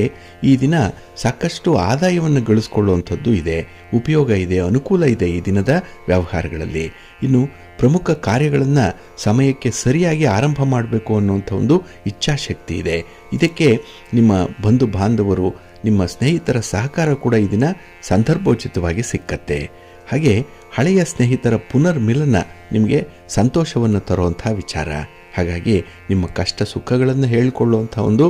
ಈ ದಿನ ಸಾಕಷ್ಟು ಆದಾಯವನ್ನು ಗಳಿಸ್ಕೊಳ್ಳುವಂಥದ್ದು ಇದೆ, ಉಪಯೋಗ ಇದೆ, ಅನುಕೂಲ ಇದೆ ಈ ದಿನದ ವ್ಯವಹಾರಗಳಲ್ಲಿ. ಇನ್ನು ಪ್ರಮುಖ ಕಾರ್ಯಗಳನ್ನು ಸಮಯಕ್ಕೆ ಸರಿಯಾಗಿ ಆರಂಭ ಮಾಡಬೇಕು ಅನ್ನುವಂಥ ಒಂದು ಇಚ್ಛಾಶಕ್ತಿ ಇದೆ. ಇದಕ್ಕೆ ನಿಮ್ಮ ಬಂಧು ಬಾಂಧವರು, ನಿಮ್ಮ ಸ್ನೇಹಿತರ ಸಹಕಾರ ಕೂಡ ಈ ದಿನ ಸಂದರ್ಭೋಚಿತವಾಗಿ ಸಿಕ್ಕತ್ತೆ. ಹಾಗೆ ಹಳೆಯ ಸ್ನೇಹಿತರ ಪುನರ್ಮಿಲನ ನಿಮಗೆ ಸಂತೋಷವನ್ನು ತರುವಂಥ ವಿಚಾರ. ಹಾಗಾಗಿ ನಿಮ್ಮ ಕಷ್ಟ ಸುಖಗಳನ್ನು ಹೇಳಿಕೊಳ್ಳುವಂಥ ಒಂದು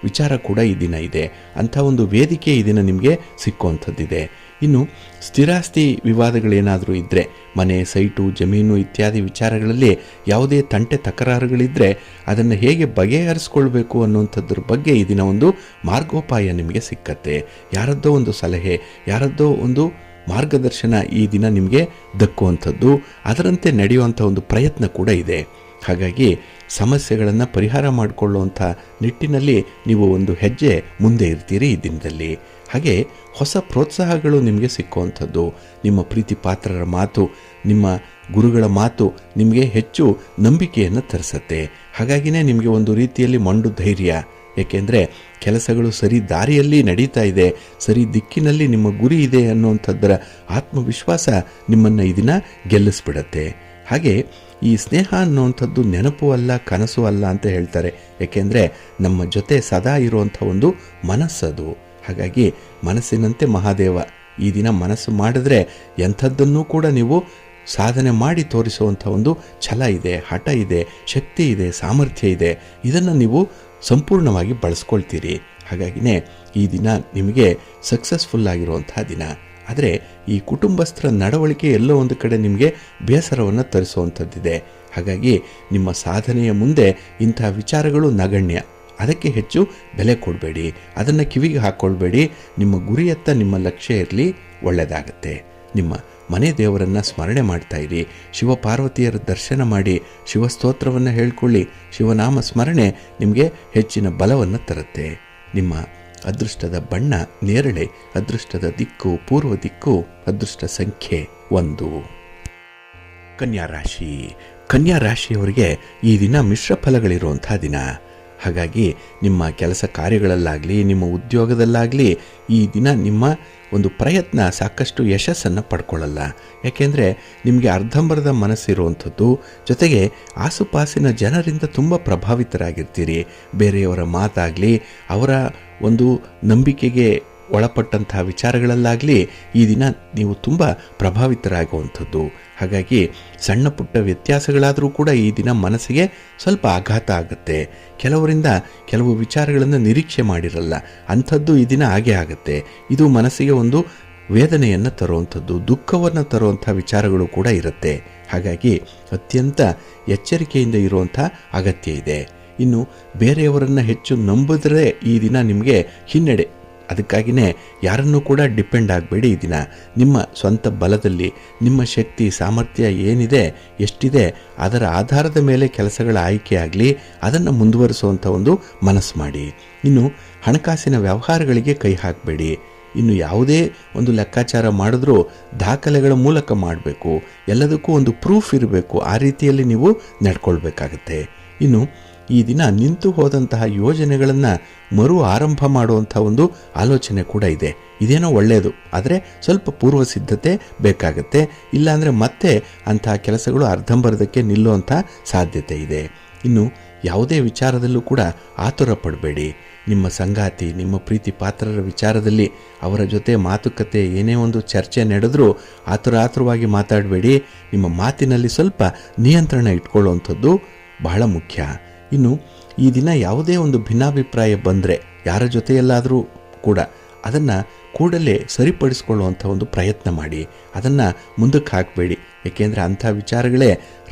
ವಿಚಾರ ಕೂಡ ಈ ದಿನ ಇದೆ. ಅಂಥ ಒಂದು ವೇದಿಕೆ ಈ ದಿನ ನಿಮಗೆ ಸಿಕ್ಕುವಂಥದ್ದಿದೆ. ಇನ್ನು ಸ್ಥಿರಾಸ್ತಿ ವಿವಾದಗಳೇನಾದರೂ ಇದ್ದರೆ, ಮನೆ, ಸೈಟು, ಜಮೀನು ಇತ್ಯಾದಿ ವಿಚಾರಗಳಲ್ಲಿ ಯಾವುದೇ ತಂಟೆ ತಕರಾರುಗಳಿದ್ದರೆ ಅದನ್ನು ಹೇಗೆ ಬಗೆಹರಿಸ್ಕೊಳ್ಬೇಕು ಅನ್ನುವಂಥದ್ರ ಬಗ್ಗೆ ಈ ದಿನ ಒಂದು ಮಾರ್ಗೋಪಾಯ ನಿಮಗೆ ಸಿಕ್ಕತ್ತೆ. ಯಾರದ್ದೋ ಒಂದು ಸಲಹೆ, ಯಾರದ್ದೋ ಒಂದು ಮಾರ್ಗದರ್ಶನ ಈ ದಿನ ನಿಮಗೆ ದಕ್ಕುವಂಥದ್ದು, ಅದರಂತೆ ನಡೆಯುವಂಥ ಒಂದು ಪ್ರಯತ್ನ ಕೂಡ ಇದೆ. ಹಾಗಾಗಿ ಸಮಸ್ಯೆಗಳನ್ನು ಪರಿಹಾರ ಮಾಡಿಕೊಳ್ಳುವಂಥ ನಿಟ್ಟಿನಲ್ಲಿ ನೀವು ಒಂದು ಹೆಜ್ಜೆ ಮುಂದೆ ಇರ್ತೀರಿ ಈ ದಿನದಲ್ಲಿ. ಹಾಗೆ ಹೊಸ ಪ್ರೋತ್ಸಾಹಗಳು ನಿಮಗೆ ಸಿಕ್ಕುವಂಥದ್ದು, ನಿಮ್ಮ ಪ್ರೀತಿ ಪಾತ್ರರ ಮಾತು, ನಿಮ್ಮ ಗುರುಗಳ ಮಾತು ನಿಮಗೆ ಹೆಚ್ಚು ನಂಬಿಕೆಯನ್ನು ತರಿಸುತ್ತೆ. ಹಾಗಾಗಿನೇ ನಿಮಗೆ ಒಂದು ರೀತಿಯಲ್ಲಿ ಮಂಡು ಧೈರ್ಯ. ಏಕೆಂದರೆ ಕೆಲಸಗಳು ಸರಿ ದಾರಿಯಲ್ಲಿ ನಡೀತಾ ಇದೆ, ಸರಿ ದಿಕ್ಕಿನಲ್ಲಿ ನಿಮ್ಮ ಗುರಿ ಇದೆ ಅನ್ನುವಂಥದ್ದರ ಆತ್ಮವಿಶ್ವಾಸ ನಿಮ್ಮನ್ನು ಈ ದಿನ ಗೆಲ್ಲಿಸ್ಬಿಡತ್ತೆ. ಹಾಗೆ ಈ ಸ್ನೇಹ ಅನ್ನುವಂಥದ್ದು ನೆನಪು ಅಲ್ಲ, ಕನಸು ಅಲ್ಲ ಅಂತ ಹೇಳ್ತಾರೆ. ಏಕೆಂದರೆ ನಮ್ಮ ಜೊತೆ ಸದಾ ಇರುವಂಥ ಒಂದು ಮನಸ್ಸದು. ಹಾಗಾಗಿ ಮನಸ್ಸಿನಂತೆ ಮಹಾದೇವ. ಈ ದಿನ ಮನಸ್ಸು ಮಾಡಿದ್ರೆ ಎಂಥದ್ದನ್ನೂ ಕೂಡ ನೀವು ಸಾಧನೆ ಮಾಡಿ ತೋರಿಸುವಂಥ ಒಂದು ಛಲ ಇದೆ, ಹಠ ಇದೆ, ಶಕ್ತಿ ಇದೆ, ಸಾಮರ್ಥ್ಯ ಇದೆ. ಇದನ್ನು ನೀವು ಸಂಪೂರ್ಣವಾಗಿ ಬಳಸ್ಕೊಳ್ತೀರಿ. ಹಾಗಾಗಿನೇ ಈ ದಿನ ನಿಮಗೆ ಸಕ್ಸಸ್ಫುಲ್ ಆಗಿರುವಂಥ ದಿನ. ಆದರೆ ಈ ಕುಟುಂಬಸ್ಥರ ನಡವಳಿಕೆ ಎಲ್ಲೋ ಒಂದು ಕಡೆ ನಿಮಗೆ ಬೇಸರವನ್ನು ತರಿಸುವಂಥದ್ದಿದೆ. ಹಾಗಾಗಿ ನಿಮ್ಮ ಸಾಧನೆಯ ಮುಂದೆ ಇಂಥ ವಿಚಾರಗಳು ನಗಣ್ಯ. ಅದಕ್ಕೆ ಹೆಚ್ಚು ಬೆಲೆ ಕೊಡಬೇಡಿ, ಅದನ್ನು ಕಿವಿಗೆ ಹಾಕ್ಕೊಳ್ಬೇಡಿ. ನಿಮ್ಮ ಗುರಿಯತ್ತ ನಿಮ್ಮ ಲಕ್ಷ್ಯ ಇರಲಿ, ಒಳ್ಳೆಯದಾಗತ್ತೆ. ನಿಮ್ಮ ಮನೆ ದೇವರನ್ನು ಸ್ಮರಣೆ ಮಾಡ್ತಾ ಇರಿ, ಶಿವಪಾರ್ವತಿಯರ ದರ್ಶನ ಮಾಡಿ, ಶಿವಸ್ತೋತ್ರವನ್ನು ಹೇಳ್ಕೊಳ್ಳಿ. ಶಿವನಾಮ ಸ್ಮರಣೆ ನಿಮಗೆ ಹೆಚ್ಚಿನ ಬಲವನ್ನು ತರುತ್ತೆ. ನಿಮ್ಮ ಅದೃಷ್ಟದ ಬಣ್ಣ ನೇರಳೆ, ಅದೃಷ್ಟದ ದಿಕ್ಕು ಪೂರ್ವ ದಿಕ್ಕು, ಅದೃಷ್ಟ ಸಂಖ್ಯೆ 1. ಕನ್ಯಾ ರಾಶಿ. ಕನ್ಯಾ ರಾಶಿಯವರಿಗೆ ಈ ದಿನ ಮಿಶ್ರ ಫಲಗಳಿರುವಂಥ ದಿನ. ಹಾಗಾಗಿ ನಿಮ್ಮ ಕೆಲಸ ಕಾರ್ಯಗಳಲ್ಲಾಗಲಿ, ನಿಮ್ಮ ಉದ್ಯೋಗದಲ್ಲಾಗಲಿ ಈ ದಿನ ನಿಮ್ಮ ಒಂದು ಪ್ರಯತ್ನ ಸಾಕಷ್ಟು ಯಶಸ್ಸನ್ನು ಪಡ್ಕೊಳ್ಳಲ್ಲ. ಯಾಕೆಂದರೆ ನಿಮಗೆ ಅರ್ಧಂಬರ್ಧ ಮನಸ್ಸಿರುವಂಥದ್ದು. ಜೊತೆಗೆ ಆಸುಪಾಸಿನ ಜನರಿಂದ ತುಂಬ ಪ್ರಭಾವಿತರಾಗಿರ್ತೀರಿ. ಬೇರೆಯವರ ಮಾತಾಗಲಿ, ಅವರ ಒಂದು ನಂಬಿಕೆಗೆ ಒಳಪಟ್ಟಂಥ ವಿಚಾರಗಳಲ್ಲಾಗಲಿ ಈ ದಿನ ನೀವು ತುಂಬ ಪ್ರಭಾವಿತರಾಗುವಂಥದ್ದು. ಹಾಗಾಗಿ ಸಣ್ಣ ಪುಟ್ಟ ವ್ಯತ್ಯಾಸಗಳಾದರೂ ಕೂಡ ಈ ದಿನ ಮನಸ್ಸಿಗೆ ಸ್ವಲ್ಪ ಆಘಾತ ಆಗುತ್ತೆ. ಕೆಲವರಿಂದ ಕೆಲವು ವಿಚಾರಗಳನ್ನು ನಿರೀಕ್ಷೆ ಮಾಡಿರಲ್ಲ, ಅಂಥದ್ದು ಈ ದಿನ ಹಾಗೆ ಆಗುತ್ತೆ. ಇದು ಮನಸ್ಸಿಗೆ ಒಂದು ವೇದನೆಯನ್ನು ತರುವಂಥದ್ದು, ದುಃಖವನ್ನು ತರುವಂಥ ವಿಚಾರಗಳು ಕೂಡ ಇರುತ್ತೆ. ಹಾಗಾಗಿ ಅತ್ಯಂತ ಎಚ್ಚರಿಕೆಯಿಂದ ಇರುವಂಥ ಅಗತ್ಯ ಇದೆ. ಇನ್ನು ಬೇರೆಯವರನ್ನು ಹೆಚ್ಚು ನಂಬಿದ್ರೆ ಈ ದಿನ ನಿಮಗೆ ಹಿನ್ನಡೆ. ಅದಕ್ಕಾಗಿಯೇ ಯಾರನ್ನೂ ಕೂಡ ಡಿಪೆಂಡ್ ಆಗಬೇಡಿ. ಈ ದಿನ ನಿಮ್ಮ ಸ್ವಂತ ಬಲದಲ್ಲಿ ನಿಮ್ಮ ಶಕ್ತಿ ಸಾಮರ್ಥ್ಯ ಏನಿದೆ, ಎಷ್ಟಿದೆ, ಅದರ ಆಧಾರದ ಮೇಲೆ ಕೆಲಸಗಳ ಆಯ್ಕೆ ಆಗಲಿ, ಅದನ್ನು ಮುಂದುವರಿಸುವಂಥ ಒಂದು ಮನಸ್ಸು ಮಾಡಿ. ಇನ್ನು ಹಣಕಾಸಿನ ವ್ಯವಹಾರಗಳಿಗೆ ಕೈ ಹಾಕಬೇಡಿ. ಇನ್ನು ಯಾವುದೇ ಒಂದು ಲೆಕ್ಕಾಚಾರ ಮಾಡಿದ್ರೂ ದಾಖಲೆಗಳ ಮೂಲಕ ಮಾಡಬೇಕು, ಎಲ್ಲದಕ್ಕೂ ಒಂದು ಪ್ರೂಫ್ ಇರಬೇಕು. ಆ ರೀತಿಯಲ್ಲಿ ನೀವು ನಡ್ಕೊಳ್ಬೇಕಾಗತ್ತೆ. ಇನ್ನು ಈ ದಿನ ನಿಂತು ಹೋದಂತಹ ಯೋಜನೆಗಳನ್ನು ಮರು ಆರಂಭ ಮಾಡುವಂಥ ಒಂದು ಆಲೋಚನೆ ಕೂಡ ಇದೆ. ಇದೇನೋ ಒಳ್ಳೆಯದು, ಆದರೆ ಸ್ವಲ್ಪ ಪೂರ್ವ ಸಿದ್ಧತೆ ಬೇಕಾಗತ್ತೆ. ಇಲ್ಲಾಂದರೆ ಮತ್ತೆ ಅಂತಹ ಕೆಲಸಗಳು ಅರ್ಧಂಬರ್ಧಕ್ಕೆ ನಿಲ್ಲುವಂಥ ಸಾಧ್ಯತೆ ಇದೆ. ಇನ್ನು ಯಾವುದೇ ವಿಚಾರದಲ್ಲೂ ಕೂಡ ಆತುರ ಪಡಬೇಡಿ. ನಿಮ್ಮ ಸಂಗಾತಿ, ನಿಮ್ಮ ಪ್ರೀತಿ ಪಾತ್ರರ ವಿಚಾರದಲ್ಲಿ ಅವರ ಜೊತೆ ಮಾತುಕತೆ, ಏನೇ ಒಂದು ಚರ್ಚೆ ನಡೆದರೂ ಆತುರವಾಗಿ ಮಾತಾಡಬೇಡಿ. ನಿಮ್ಮ ಮಾತಿನಲ್ಲಿ ಸ್ವಲ್ಪ ನಿಯಂತ್ರಣ ಇಟ್ಕೊಳ್ಳುವಂಥದ್ದು ಬಹಳ ಮುಖ್ಯ. ಇನ್ನು ಈ ದಿನ ಯಾವುದೇ ಒಂದು ಭಿನ್ನಾಭಿಪ್ರಾಯ ಬಂದರೆ ಯಾರ ಜೊತೆಯಲ್ಲಾದರೂ ಕೂಡ ಅದನ್ನು ಕೂಡಲೇ ಸರಿಪಡಿಸ್ಕೊಳ್ಳುವಂಥ ಒಂದು ಪ್ರಯತ್ನ ಮಾಡಿ, ಅದನ್ನು ಮುಂದಕ್ಕೆ ಹಾಕಬೇಡಿ. ಏಕೆಂದರೆ ಅಂಥ ವಿಚಾರಗಳೇ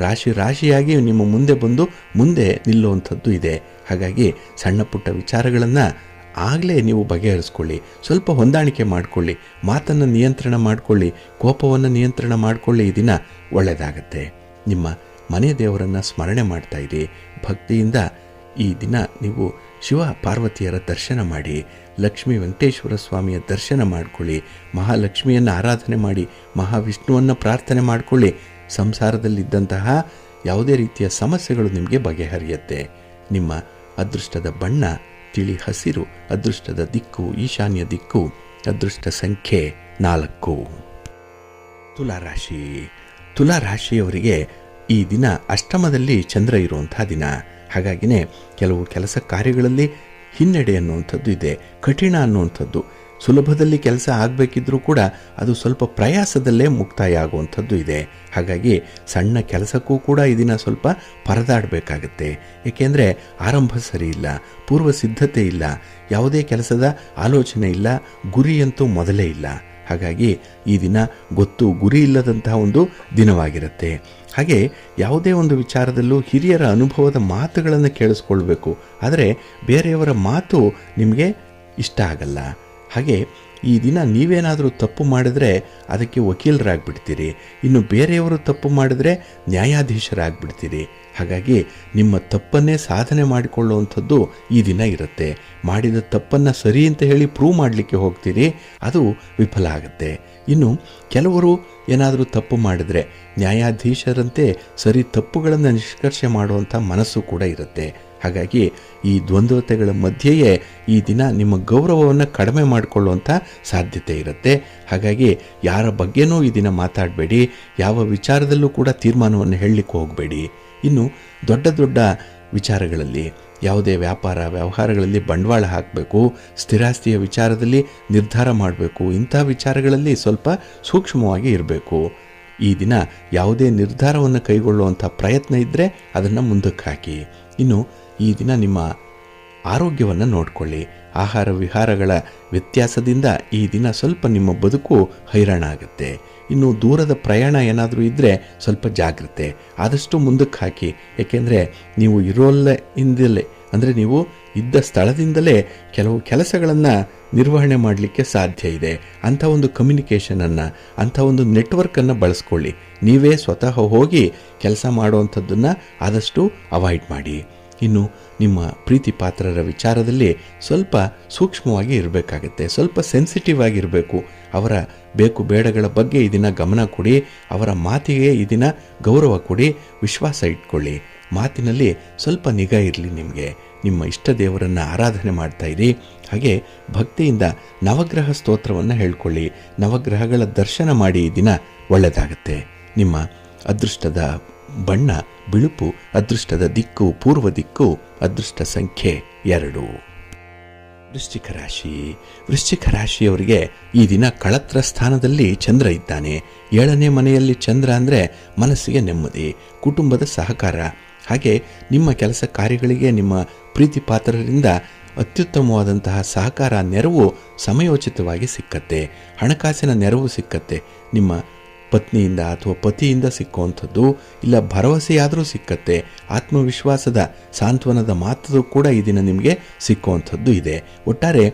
ರಾಶಿಯಾಗಿ ನಿಮ್ಮ ಮುಂದೆ ಬಂದು ಮುಂದೆ ನಿಲ್ಲುವಂಥದ್ದು ಇದೆ. ಹಾಗಾಗಿ ಸಣ್ಣ ಪುಟ್ಟ ವಿಚಾರಗಳನ್ನು ಆಗಲೇ ನೀವು ಬಗೆಹರಿಸ್ಕೊಳ್ಳಿ, ಸ್ವಲ್ಪ ಹೊಂದಾಣಿಕೆ ಮಾಡಿಕೊಳ್ಳಿ, ಮಾತನ್ನು ನಿಯಂತ್ರಣ ಮಾಡಿಕೊಳ್ಳಿ, ಕೋಪವನ್ನು ನಿಯಂತ್ರಣ ಮಾಡಿಕೊಳ್ಳಿ. ಈ ದಿನ ಒಳ್ಳೆಯದಾಗತ್ತೆ. ನಿಮ್ಮ ಮನೆ ದೇವರನ್ನು ಸ್ಮರಣೆ ಮಾಡ್ತಾ ಇರಿ. ಭಕ್ತಿಯಿಂದ ಈ ದಿನ ನೀವು ಶಿವ ಪಾರ್ವತಿಯರ ದರ್ಶನ ಮಾಡಿ, ಲಕ್ಷ್ಮೀ ವೆಂಕಟೇಶ್ವರ ಸ್ವಾಮಿಯ ದರ್ಶನ ಮಾಡಿಕೊಳ್ಳಿ, ಮಹಾಲಕ್ಷ್ಮಿಯನ್ನು ಆರಾಧನೆ ಮಾಡಿ, ಮಹಾವಿಷ್ಣುವನ್ನು ಪ್ರಾರ್ಥನೆ ಮಾಡಿಕೊಳ್ಳಿ. ಸಂಸಾರದಲ್ಲಿದ್ದಂತಹ ಯಾವುದೇ ರೀತಿಯ ಸಮಸ್ಯೆಗಳು ನಿಮಗೆ ಬಗೆಹರಿಯುತ್ತೆ. ನಿಮ್ಮ ಅದೃಷ್ಟದ ಬಣ್ಣ ತಿಳಿ ಹಸಿರು, ಅದೃಷ್ಟದ ದಿಕ್ಕು ಈಶಾನ್ಯ ದಿಕ್ಕು, ಅದೃಷ್ಟ ಸಂಖ್ಯೆ 4. ತುಲಾರಾಶಿಯವರಿಗೆ ಈ ದಿನ ಅಷ್ಟಮದಲ್ಲಿ ಚಂದ್ರ ಇರುವಂಥ ದಿನ. ಹಾಗಾಗಿನೇ ಕೆಲವು ಕೆಲಸ ಕಾರ್ಯಗಳಲ್ಲಿ ಹಿನ್ನಡೆ ಅನ್ನುವಂಥದ್ದು ಇದೆ, ಕಠಿಣ ಅನ್ನುವಂಥದ್ದು. ಸುಲಭದಲ್ಲಿ ಕೆಲಸ ಆಗಬೇಕಿದ್ರೂ ಕೂಡ ಅದು ಸ್ವಲ್ಪ ಪ್ರಯಾಸದಲ್ಲೇ ಮುಕ್ತಾಯ ಆಗುವಂಥದ್ದು ಇದೆ. ಹಾಗಾಗಿ ಸಣ್ಣ ಕೆಲಸಕ್ಕೂ ಕೂಡ ಈ ದಿನ ಸ್ವಲ್ಪ ಪರದಾಡಬೇಕಾಗತ್ತೆ. ಏಕೆಂದರೆ ಆರಂಭ ಸರಿ ಇಲ್ಲ, ಪೂರ್ವ ಸಿದ್ಧತೆ ಇಲ್ಲ, ಯಾವುದೇ ಕೆಲಸದ ಆಲೋಚನೆ ಇಲ್ಲ, ಗುರಿಯಂತೂ ಮೊದಲೇ ಇಲ್ಲ. ಹಾಗಾಗಿ ಈ ದಿನ ಗುರಿ ಇಲ್ಲದಂತಹ ಒಂದು ದಿನವಾಗಿರುತ್ತೆ. ಹಾಗೆ ಯಾವುದೇ ಒಂದು ವಿಚಾರದಲ್ಲೂ ಹಿರಿಯರ ಅನುಭವದ ಮಾತುಗಳನ್ನು ಕೇಳಿಸ್ಕೊಳ್ಬೇಕು. ಆದರೆ ಬೇರೆಯವರ ಮಾತು ನಿಮಗೆ ಇಷ್ಟ ಆಗಲ್ಲ. ಹಾಗೆ ಈ ದಿನ ನೀವೇನಾದರೂ ತಪ್ಪು ಮಾಡಿದ್ರೆ ಅದಕ್ಕೆ ವಕೀಲರಾಗ್ಬಿಡ್ತೀರಿ, ಇನ್ನು ಬೇರೆಯವರು ತಪ್ಪು ಮಾಡಿದ್ರೆ ನ್ಯಾಯಾಧೀಶರಾಗ್ಬಿಡ್ತೀರಿ. ಹಾಗಾಗಿ ನಿಮ್ಮ ತಪ್ಪನ್ನೇ ಸಾಧನೆ ಮಾಡಿಕೊಳ್ಳುವಂಥದ್ದು ಈ ದಿನ ಇರುತ್ತೆ. ಮಾಡಿದ ತಪ್ಪನ್ನು ಸರಿ ಅಂತ ಹೇಳಿ ಪ್ರೂವ್ ಮಾಡಲಿಕ್ಕೆ ಹೋಗ್ತೀರಿ, ಅದು ವಿಫಲ ಆಗುತ್ತೆ. ಇನ್ನು ಕೆಲವರು ಏನಾದರೂ ತಪ್ಪು ಮಾಡಿದ್ರೆ ನ್ಯಾಯಾಧೀಶರಂತೆ ಸರಿ ತಪ್ಪುಗಳನ್ನು ನಿಷ್ಕರ್ಷೆ ಮಾಡುವಂಥ ಮನಸ್ಸು ಕೂಡ ಇರುತ್ತೆ. ಹಾಗಾಗಿ ಈ ದ್ವಂದ್ವತೆಗಳ ಮಧ್ಯೆಯೇ ಈ ದಿನ ನಿಮ್ಮ ಗೌರವವನ್ನು ಕಡಿಮೆ ಮಾಡಿಕೊಳ್ಳುವಂಥ ಸಾಧ್ಯತೆ ಇರುತ್ತೆ. ಹಾಗಾಗಿ ಯಾರ ಬಗ್ಗೆನೂ ಈ ದಿನ ಮಾತಾಡಬೇಡಿ, ಯಾವ ವಿಚಾರದಲ್ಲೂ ಕೂಡ ತೀರ್ಮಾನವನ್ನು ಹೇಳಲಿಕ್ಕೆ ಹೋಗಬೇಡಿ. ಇನ್ನು ದೊಡ್ಡ ವಿಚಾರಗಳಲ್ಲಿ ಯಾವುದೇ ವ್ಯವಹಾರಗಳಲ್ಲಿ ಬಂಡವಾಳ ಹಾಕಬೇಕು, ಸ್ಥಿರಾಸ್ತಿಯ ವಿಚಾರದಲ್ಲಿ ನಿರ್ಧಾರ ಮಾಡಬೇಕು, ಇಂಥ ವಿಚಾರಗಳಲ್ಲಿ ಸ್ವಲ್ಪ ಸೂಕ್ಷ್ಮವಾಗಿ ಇರಬೇಕು. ಈ ದಿನ ಯಾವುದೇ ನಿರ್ಧಾರವನ್ನು ಕೈಗೊಳ್ಳುವಂಥ ಪ್ರಯತ್ನ ಇದ್ದರೆ ಅದನ್ನು ಮುಂದಕ್ಕೆ ಹಾಕಿ. ಇನ್ನು ಈ ದಿನ ನಿಮ್ಮ ಆರೋಗ್ಯವನ್ನು ನೋಡಿಕೊಳ್ಳಿ. ಆಹಾರ ವಿಹಾರಗಳ ವ್ಯತ್ಯಾಸದಿಂದ ಈ ದಿನ ಸ್ವಲ್ಪ ನಿಮ್ಮ ಬದುಕು ಹೈರಾಣ ಆಗುತ್ತೆ. ಇನ್ನು ದೂರದ ಪ್ರಯಾಣ ಏನಾದರೂ ಇದ್ದರೆ ಸ್ವಲ್ಪ ಜಾಗ್ರತೆ, ಆದಷ್ಟು ಮುಂದಕ್ಕೆ ಹಾಕಿ. ಏಕೆಂದರೆ ನೀವು ಇಂದಲೇ ಅಂದರೆ ನೀವು ಇದ್ದ ಸ್ಥಳದಿಂದಲೇ ಕೆಲವು ಕೆಲಸಗಳನ್ನು ನಿರ್ವಹಣೆ ಮಾಡಲಿಕ್ಕೆ ಸಾಧ್ಯ ಇದೆ. ಅಂಥ ಒಂದು ಕಮ್ಯುನಿಕೇಷನನ್ನು, ಅಂಥ ಒಂದು ನೆಟ್ವರ್ಕನ್ನು ಬಳಸ್ಕೊಳ್ಳಿ. ನೀವೇ ಸ್ವತಃ ಹೋಗಿ ಕೆಲಸ ಮಾಡುವಂಥದ್ದನ್ನು ಆದಷ್ಟು ಅವಾಯ್ಡ್ ಮಾಡಿ. ಇನ್ನು ನಿಮ್ಮ ಪ್ರೀತಿ ಪಾತ್ರರ ವಿಚಾರದಲ್ಲಿ ಸ್ವಲ್ಪ ಸೂಕ್ಷ್ಮವಾಗಿ ಇರಬೇಕಾಗತ್ತೆ, ಸ್ವಲ್ಪ ಸೆನ್ಸಿಟಿವ್ ಆಗಿರಬೇಕು. ಅವರ ಬೇಕು ಬೇಡಗಳ ಬಗ್ಗೆ ಈ ದಿನ ಗಮನ ಕೊಡಿ, ಅವರ ಮಾತಿಗೆ ಈ ದಿನ ಗೌರವ ಕೊಡಿ, ವಿಶ್ವಾಸ ಇಟ್ಕೊಳ್ಳಿ. ಮಾತಿನಲ್ಲಿ ಸ್ವಲ್ಪ ನಿಗಾ ಇರಲಿ ನಿಮಗೆ. ನಿಮ್ಮ ಇಷ್ಟ ದೇವರನ್ನು ಆರಾಧನೆ ಮಾಡ್ತಾ ಇರಿ. ಹಾಗೆ ಭಕ್ತಿಯಿಂದ ನವಗ್ರಹ ಸ್ತೋತ್ರವನ್ನು ಹೇಳ್ಕೊಳ್ಳಿ, ನವಗ್ರಹಗಳ ದರ್ಶನ ಮಾಡಿ. ಈ ದಿನ ಒಳ್ಳೆಯದಾಗತ್ತೆ. ನಿಮ್ಮ ಅದೃಷ್ಟದ ಬಣ್ಣ ಬಿಳುಪು, ಅದೃಷ್ಟದ ದಿಕ್ಕು ಪೂರ್ವ ದಿಕ್ಕು, ಅದೃಷ್ಟ ಸಂಖ್ಯೆ 2. ವೃಶ್ಚಿಕ ರಾಶಿಯವರಿಗೆ ಈ ದಿನ ಕಳತ್ರ ಸ್ಥಾನದಲ್ಲಿ ಚಂದ್ರ ಇದ್ದಾನೆ. 7ನೇ ಮನೆಯಲ್ಲಿ ಚಂದ್ರ ಅಂದರೆ ಮನಸ್ಸಿಗೆ ನೆಮ್ಮದಿ, ಕುಟುಂಬದ ಸಹಕಾರ. ಹಾಗೆ ನಿಮ್ಮ ಕೆಲಸ ಕಾರ್ಯಗಳಿಗೆ ನಿಮ್ಮ ಪ್ರೀತಿ ಪಾತ್ರರಿಂದ ಅತ್ಯುತ್ತಮವಾದಂತಹ ಸಹಕಾರ, ನೆರವು ಸಮಯೋಚಿತವಾಗಿ ಸಿಕ್ಕತ್ತೆ. ಹಣಕಾಸಿನ ನೆರವು ಸಿಕ್ಕತ್ತೆ. ನಿಮ್ಮ ಪತ್ನಿಯಿಂದ ಅಥವಾ ಪತಿಯಿಂದ ಸಿಕ್ಕುವಂಥದ್ದು, ಇಲ್ಲ ಭರವಸೆಯಾದರೂ ಸಿಕ್ಕತ್ತೆ. ಆತ್ಮವಿಶ್ವಾಸದ ಸಾಂತ್ವನದ ಮಾತು ಕೂಡ ಈ ದಿನ ನಿಮಗೆ ಸಿಕ್ಕುವಂಥದ್ದು ಇದೆ. ಒಟ್ಟಾರೆ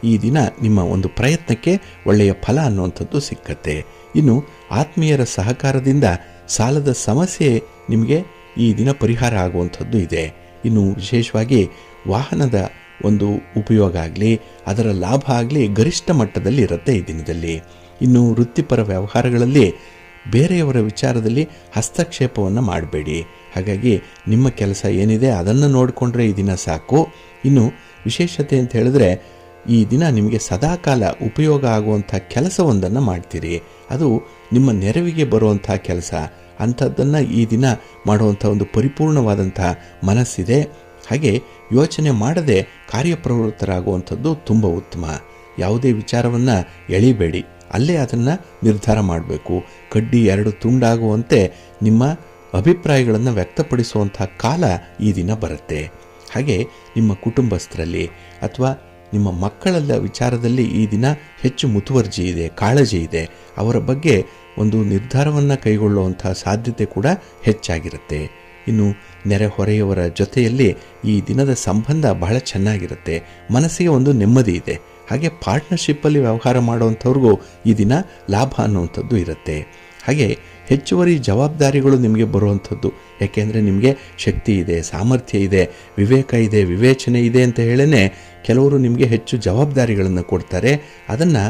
ಈ ದಿನ ನಿಮ್ಮ ಒಂದು ಪ್ರಯತ್ನಕ್ಕೆ ಒಳ್ಳೆಯ ಫಲ ಅನ್ನುವಂಥದ್ದು ಸಿಕ್ಕತ್ತೆ. ಇನ್ನು ಆತ್ಮೀಯರ ಸಹಕಾರದಿಂದ ಸಾಲದ ಸಮಸ್ಯೆ ನಿಮಗೆ ಈ ದಿನ ಪರಿಹಾರ ಆಗುವಂಥದ್ದು ಇದೆ. ಇನ್ನು ವಿಶೇಷವಾಗಿ ವಾಹನದ ಒಂದು ಉಪಯೋಗ ಆಗಲಿ, ಅದರ ಲಾಭ ಆಗಲಿ ಗರಿಷ್ಠ ಮಟ್ಟದಲ್ಲಿ ಇರುತ್ತೆ ಈ ದಿನದಲ್ಲಿ. ಇನ್ನು ವೃತ್ತಿಪರ ವ್ಯವಹಾರಗಳಲ್ಲಿ ಬೇರೆಯವರ ವಿಚಾರದಲ್ಲಿ ಹಸ್ತಕ್ಷೇಪವನ್ನು ಮಾಡಬೇಡಿ. ಹಾಗಾಗಿ ನಿಮ್ಮ ಕೆಲಸ ಏನಿದೆ ಅದನ್ನು ನೋಡಿಕೊಂಡ್ರೆ ಈ ದಿನ ಸಾಕು. ಇನ್ನು ವಿಶೇಷತೆ ಅಂತ ಹೇಳಿದ್ರೆ, ಈ ದಿನ ನಿಮಗೆ ಸದಾಕಾಲ ಉಪಯೋಗ ಆಗುವಂಥ ಕೆಲಸವೊಂದನ್ನು ಮಾಡ್ತೀರಿ. ಅದು ನಿಮ್ಮ ನೆರವಿಗೆ ಬರುವಂಥ ಕೆಲಸ. ಅಂಥದ್ದನ್ನು ಈ ದಿನ ಮಾಡುವಂಥ ಒಂದು ಪರಿಪೂರ್ಣವಾದಂಥ ಮನಸ್ಸಿದೆ. ಹಾಗೆ ಯೋಚನೆ ಮಾಡದೆ ಕಾರ್ಯಪ್ರವೃತ್ತರಾಗುವಂಥದ್ದು ತುಂಬ ಉತ್ತಮ. ಯಾವುದೇ ವಿಚಾರವನ್ನು ಎಳಿಬೇಡಿ, ಅಲ್ಲೇ ಅದನ್ನು ನಿರ್ಧಾರ ಮಾಡಬೇಕು. ಕಡ್ಡಿ ಎರಡು ತುಂಡಾಗುವಂತೆ ನಿಮ್ಮ ಅಭಿಪ್ರಾಯಗಳನ್ನು ವ್ಯಕ್ತಪಡಿಸುವಂಥ ಕಾಲ ಈ ದಿನ ಬರುತ್ತೆ. ಹಾಗೆ ನಿಮ್ಮ ಕುಟುಂಬಸ್ಥರಲ್ಲಿ ಅಥವಾ ನಿಮ್ಮ ಮಕ್ಕಳೆಲ್ಲ ವಿಚಾರದಲ್ಲಿ ಈ ದಿನ ಹೆಚ್ಚು ಮುತುವರ್ಜಿ ಇದೆ, ಕಾಳಜಿ ಇದೆ. ಅವರ ಬಗ್ಗೆ ಒಂದು ನಿರ್ಧಾರವನ್ನು ಕೈಗೊಳ್ಳುವಂಥ ಸಾಧ್ಯತೆ ಕೂಡ ಹೆಚ್ಚಾಗಿರುತ್ತೆ. ಇನ್ನು ನೆರೆಹೊರೆಯವರ ಜೊತೆಯಲ್ಲಿ ಈ ದಿನದ ಸಂಬಂಧ ಬಹಳ ಚೆನ್ನಾಗಿರುತ್ತೆ. ಮನಸ್ಸಿಗೆ ಒಂದು ನೆಮ್ಮದಿ ಇದೆ. ಹಾಗೆ ಪಾರ್ಟ್ನರ್ಶಿಪ್ಪಲ್ಲಿ ವ್ಯವಹಾರ ಮಾಡುವಂಥವ್ರಿಗೂ ಈ ದಿನ ಲಾಭ ಅನ್ನುವಂಥದ್ದು ಇರುತ್ತೆ. ಹಾಗೆ ಹೆಚ್ಚುವರಿ ಜವಾಬ್ದಾರಿಗಳು ನಿಮಗೆ ಬರುವಂಥದ್ದು. ಯಾಕೆಂದರೆ ನಿಮಗೆ ಶಕ್ತಿ ಇದೆ, ಸಾಮರ್ಥ್ಯ ಇದೆ, ವಿವೇಕ ಇದೆ, ವಿವೇಚನೆ ಇದೆ ಅಂತ ಹೇಳೇ ಕೆಲವರು ನಿಮಗೆ ಹೆಚ್ಚು ಜವಾಬ್ದಾರಿಗಳನ್ನು ಕೊಡ್ತಾರೆ. ಅದನ್ನು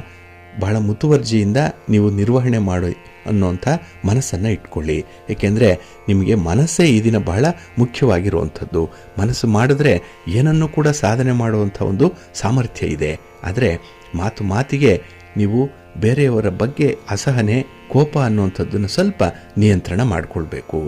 ಬಹಳ ಮುತುವರ್ಜಿಯಿಂದ ನೀವು ನಿರ್ವಹಣೆ ಮಾಡಿ ಅನ್ನೋಂಥ ಮನಸ್ಸನ್ನು ಇಟ್ಕೊಳ್ಳಿ. ಏಕೆಂದರೆ ನಿಮಗೆ ಮನಸ್ಸೇ ಈ ದಿನ ಬಹಳ ಮುಖ್ಯವಾಗಿರುವಂಥದ್ದು. ಮನಸ್ಸು ಮಾಡಿದ್ರೆ ಏನನ್ನೂ ಕೂಡ ಸಾಧನೆ ಮಾಡುವಂಥ ಒಂದು ಸಾಮರ್ಥ್ಯ ಇದೆ. ಆದರೆ ಮಾತಿಗೆ ನೀವು ಬೇರೆಯವರ ಬಗ್ಗೆ ಅಸಹನೆ, ಕೋಪ ಅನ್ನುವಂಥದ್ದನ್ನು ಸ್ವಲ್ಪ ನಿಯಂತ್ರಣ ಮಾಡಿಕೊಳ್ಬೇಕು.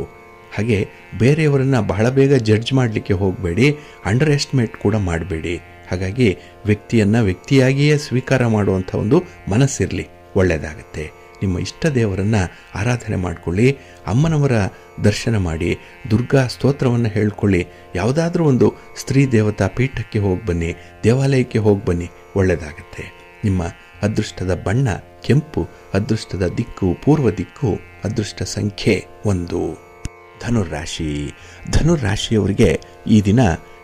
ಹಾಗೆ ಬೇರೆಯವರನ್ನು ಬಹಳ ಬೇಗ ಜಡ್ಜ್ ಮಾಡಲಿಕ್ಕೆ ಹೋಗಬೇಡಿ, ಅಂಡರ್ ಎಸ್ಟಿಮೇಟ್ ಕೂಡ ಮಾಡಬೇಡಿ. ಹಾಗಾಗಿ ವ್ಯಕ್ತಿಯನ್ನು ವ್ಯಕ್ತಿಯಾಗಿಯೇ ಸ್ವೀಕಾರ ಮಾಡುವಂಥ ಒಂದು ಮನಸ್ಸಿರಲಿ, ಒಳ್ಳೆಯದಾಗತ್ತೆ. ನಿಮ್ಮ ಇಷ್ಟ ದೇವರನ್ನು ಆರಾಧನೆ ಮಾಡಿಕೊಳ್ಳಿ, ಅಮ್ಮನವರ ದರ್ಶನ ಮಾಡಿ, ದುರ್ಗಾ ಸ್ತೋತ್ರವನ್ನು ಹೇಳ್ಕೊಳ್ಳಿ. ಯಾವುದಾದ್ರೂ ಒಂದು ಸ್ತ್ರೀ ದೇವತಾ ಪೀಠಕ್ಕೆ ಹೋಗಿ ಬನ್ನಿ, ದೇವಾಲಯಕ್ಕೆ ಹೋಗಿ ಬನ್ನಿ, ಒಳ್ಳೆಯದಾಗತ್ತೆ. ನಿಮ್ಮ ಅದೃಷ್ಟದ ಬಣ್ಣ ಕೆಂಪು, ಅದೃಷ್ಟದ ದಿಕ್ಕು ಪೂರ್ವ ದಿಕ್ಕು, ಅದೃಷ್ಟ ಸಂಖ್ಯೆ 1. ಧನುರಾಶಿ. ಧನುರಾಶಿಯವರಿಗೆ ಈ ದಿನ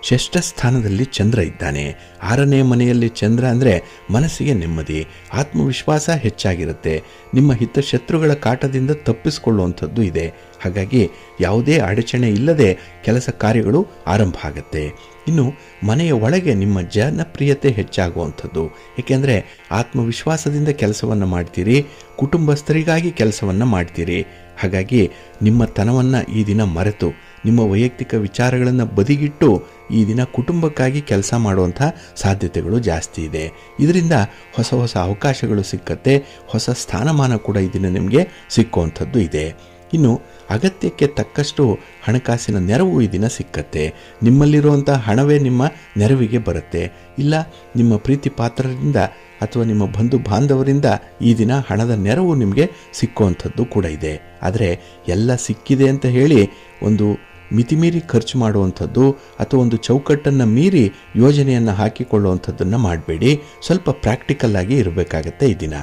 ಷಷ್ಠ ಸ್ಥಾನದಲ್ಲಿ ಚಂದ್ರ ಇದ್ದಾನೆ. 6ನೇ ಮನೆಯಲ್ಲಿ ಚಂದ್ರ ಅಂದರೆ ಮನಸ್ಸಿಗೆ ನೆಮ್ಮದಿ, ಆತ್ಮವಿಶ್ವಾಸ ಹೆಚ್ಚಾಗಿರುತ್ತೆ. ನಿಮ್ಮ ಹಿತಶತ್ರುಗಳ ಕಾಟದಿಂದ ತಪ್ಪಿಸಿಕೊಳ್ಳುವಂಥದ್ದು ಇದೆ. ಹಾಗಾಗಿ ಯಾವುದೇ ಅಡಚಣೆ ಇಲ್ಲದೆ ಕೆಲಸ ಕಾರ್ಯಗಳು ಆರಂಭ ಆಗುತ್ತೆ. ಇನ್ನು ಮನೆಯ ಒಳಗೆ ನಿಮ್ಮ ಜನಪ್ರಿಯತೆ ಹೆಚ್ಚಾಗುವಂಥದ್ದು. ಏಕೆಂದರೆ ಆತ್ಮವಿಶ್ವಾಸದಿಂದ ಕೆಲಸವನ್ನು ಮಾಡ್ತೀರಿ, ಕುಟುಂಬಸ್ಥರಿಗಾಗಿ ಕೆಲಸವನ್ನು ಮಾಡ್ತೀರಿ. ಹಾಗಾಗಿ ನಿಮ್ಮ ತನವನ್ನು ಈ ದಿನ ಮರೆತು ನಿಮ್ಮ ವೈಯಕ್ತಿಕ ವಿಚಾರಗಳನ್ನು ಬದಿಗಿಟ್ಟು ಈ ದಿನ ಕುಟುಂಬಕ್ಕಾಗಿ ಕೆಲಸ ಮಾಡುವಂಥ ಸಾಧ್ಯತೆಗಳು ಜಾಸ್ತಿ ಇದೆ. ಇದರಿಂದ ಹೊಸ ಹೊಸ ಅವಕಾಶಗಳು ಸಿಕ್ಕತ್ತೆ, ಹೊಸ ಸ್ಥಾನಮಾನ ಕೂಡ ಈ ದಿನ ನಿಮಗೆ ಸಿಕ್ಕುವಂಥದ್ದು ಇದೆ. ಇನ್ನು ಅಗತ್ಯಕ್ಕೆ ತಕ್ಕಷ್ಟು ಹಣಕಾಸಿನ ನೆರವು ಈ ದಿನ ಸಿಕ್ಕತ್ತೆ. ನಿಮ್ಮಲ್ಲಿರುವಂಥ ಹಣವೇ ನಿಮ್ಮ ನೆರವಿಗೆ ಬರುತ್ತೆ. ಇಲ್ಲ ನಿಮ್ಮ ಪ್ರೀತಿ ಪಾತ್ರರಿಂದ ಅಥವಾ ನಿಮ್ಮ ಬಂಧು ಬಾಂಧವರಿಂದ ಈ ದಿನ ಹಣದ ನೆರವು ನಿಮಗೆ ಸಿಕ್ಕುವಂಥದ್ದು ಕೂಡ ಇದೆ. ಆದರೆ ಎಲ್ಲ ಸಿಕ್ಕಿದೆ ಅಂತ ಹೇಳಿ ಒಂದು ಮಿತಿಮೀರಿ ಖರ್ಚು ಮಾಡುವಂಥದ್ದು ಅಥವಾ ಒಂದು ಚೌಕಟ್ಟನ್ನು ಮೀರಿ ಯೋಜನೆಯನ್ನು ಹಾಕಿಕೊಳ್ಳುವಂಥದ್ದನ್ನು ಮಾಡಬೇಡಿ. ಸ್ವಲ್ಪ ಪ್ರಾಕ್ಟಿಕಲ್ ಆಗಿ ಇರಬೇಕಾಗತ್ತೆ ಈ ದಿನ.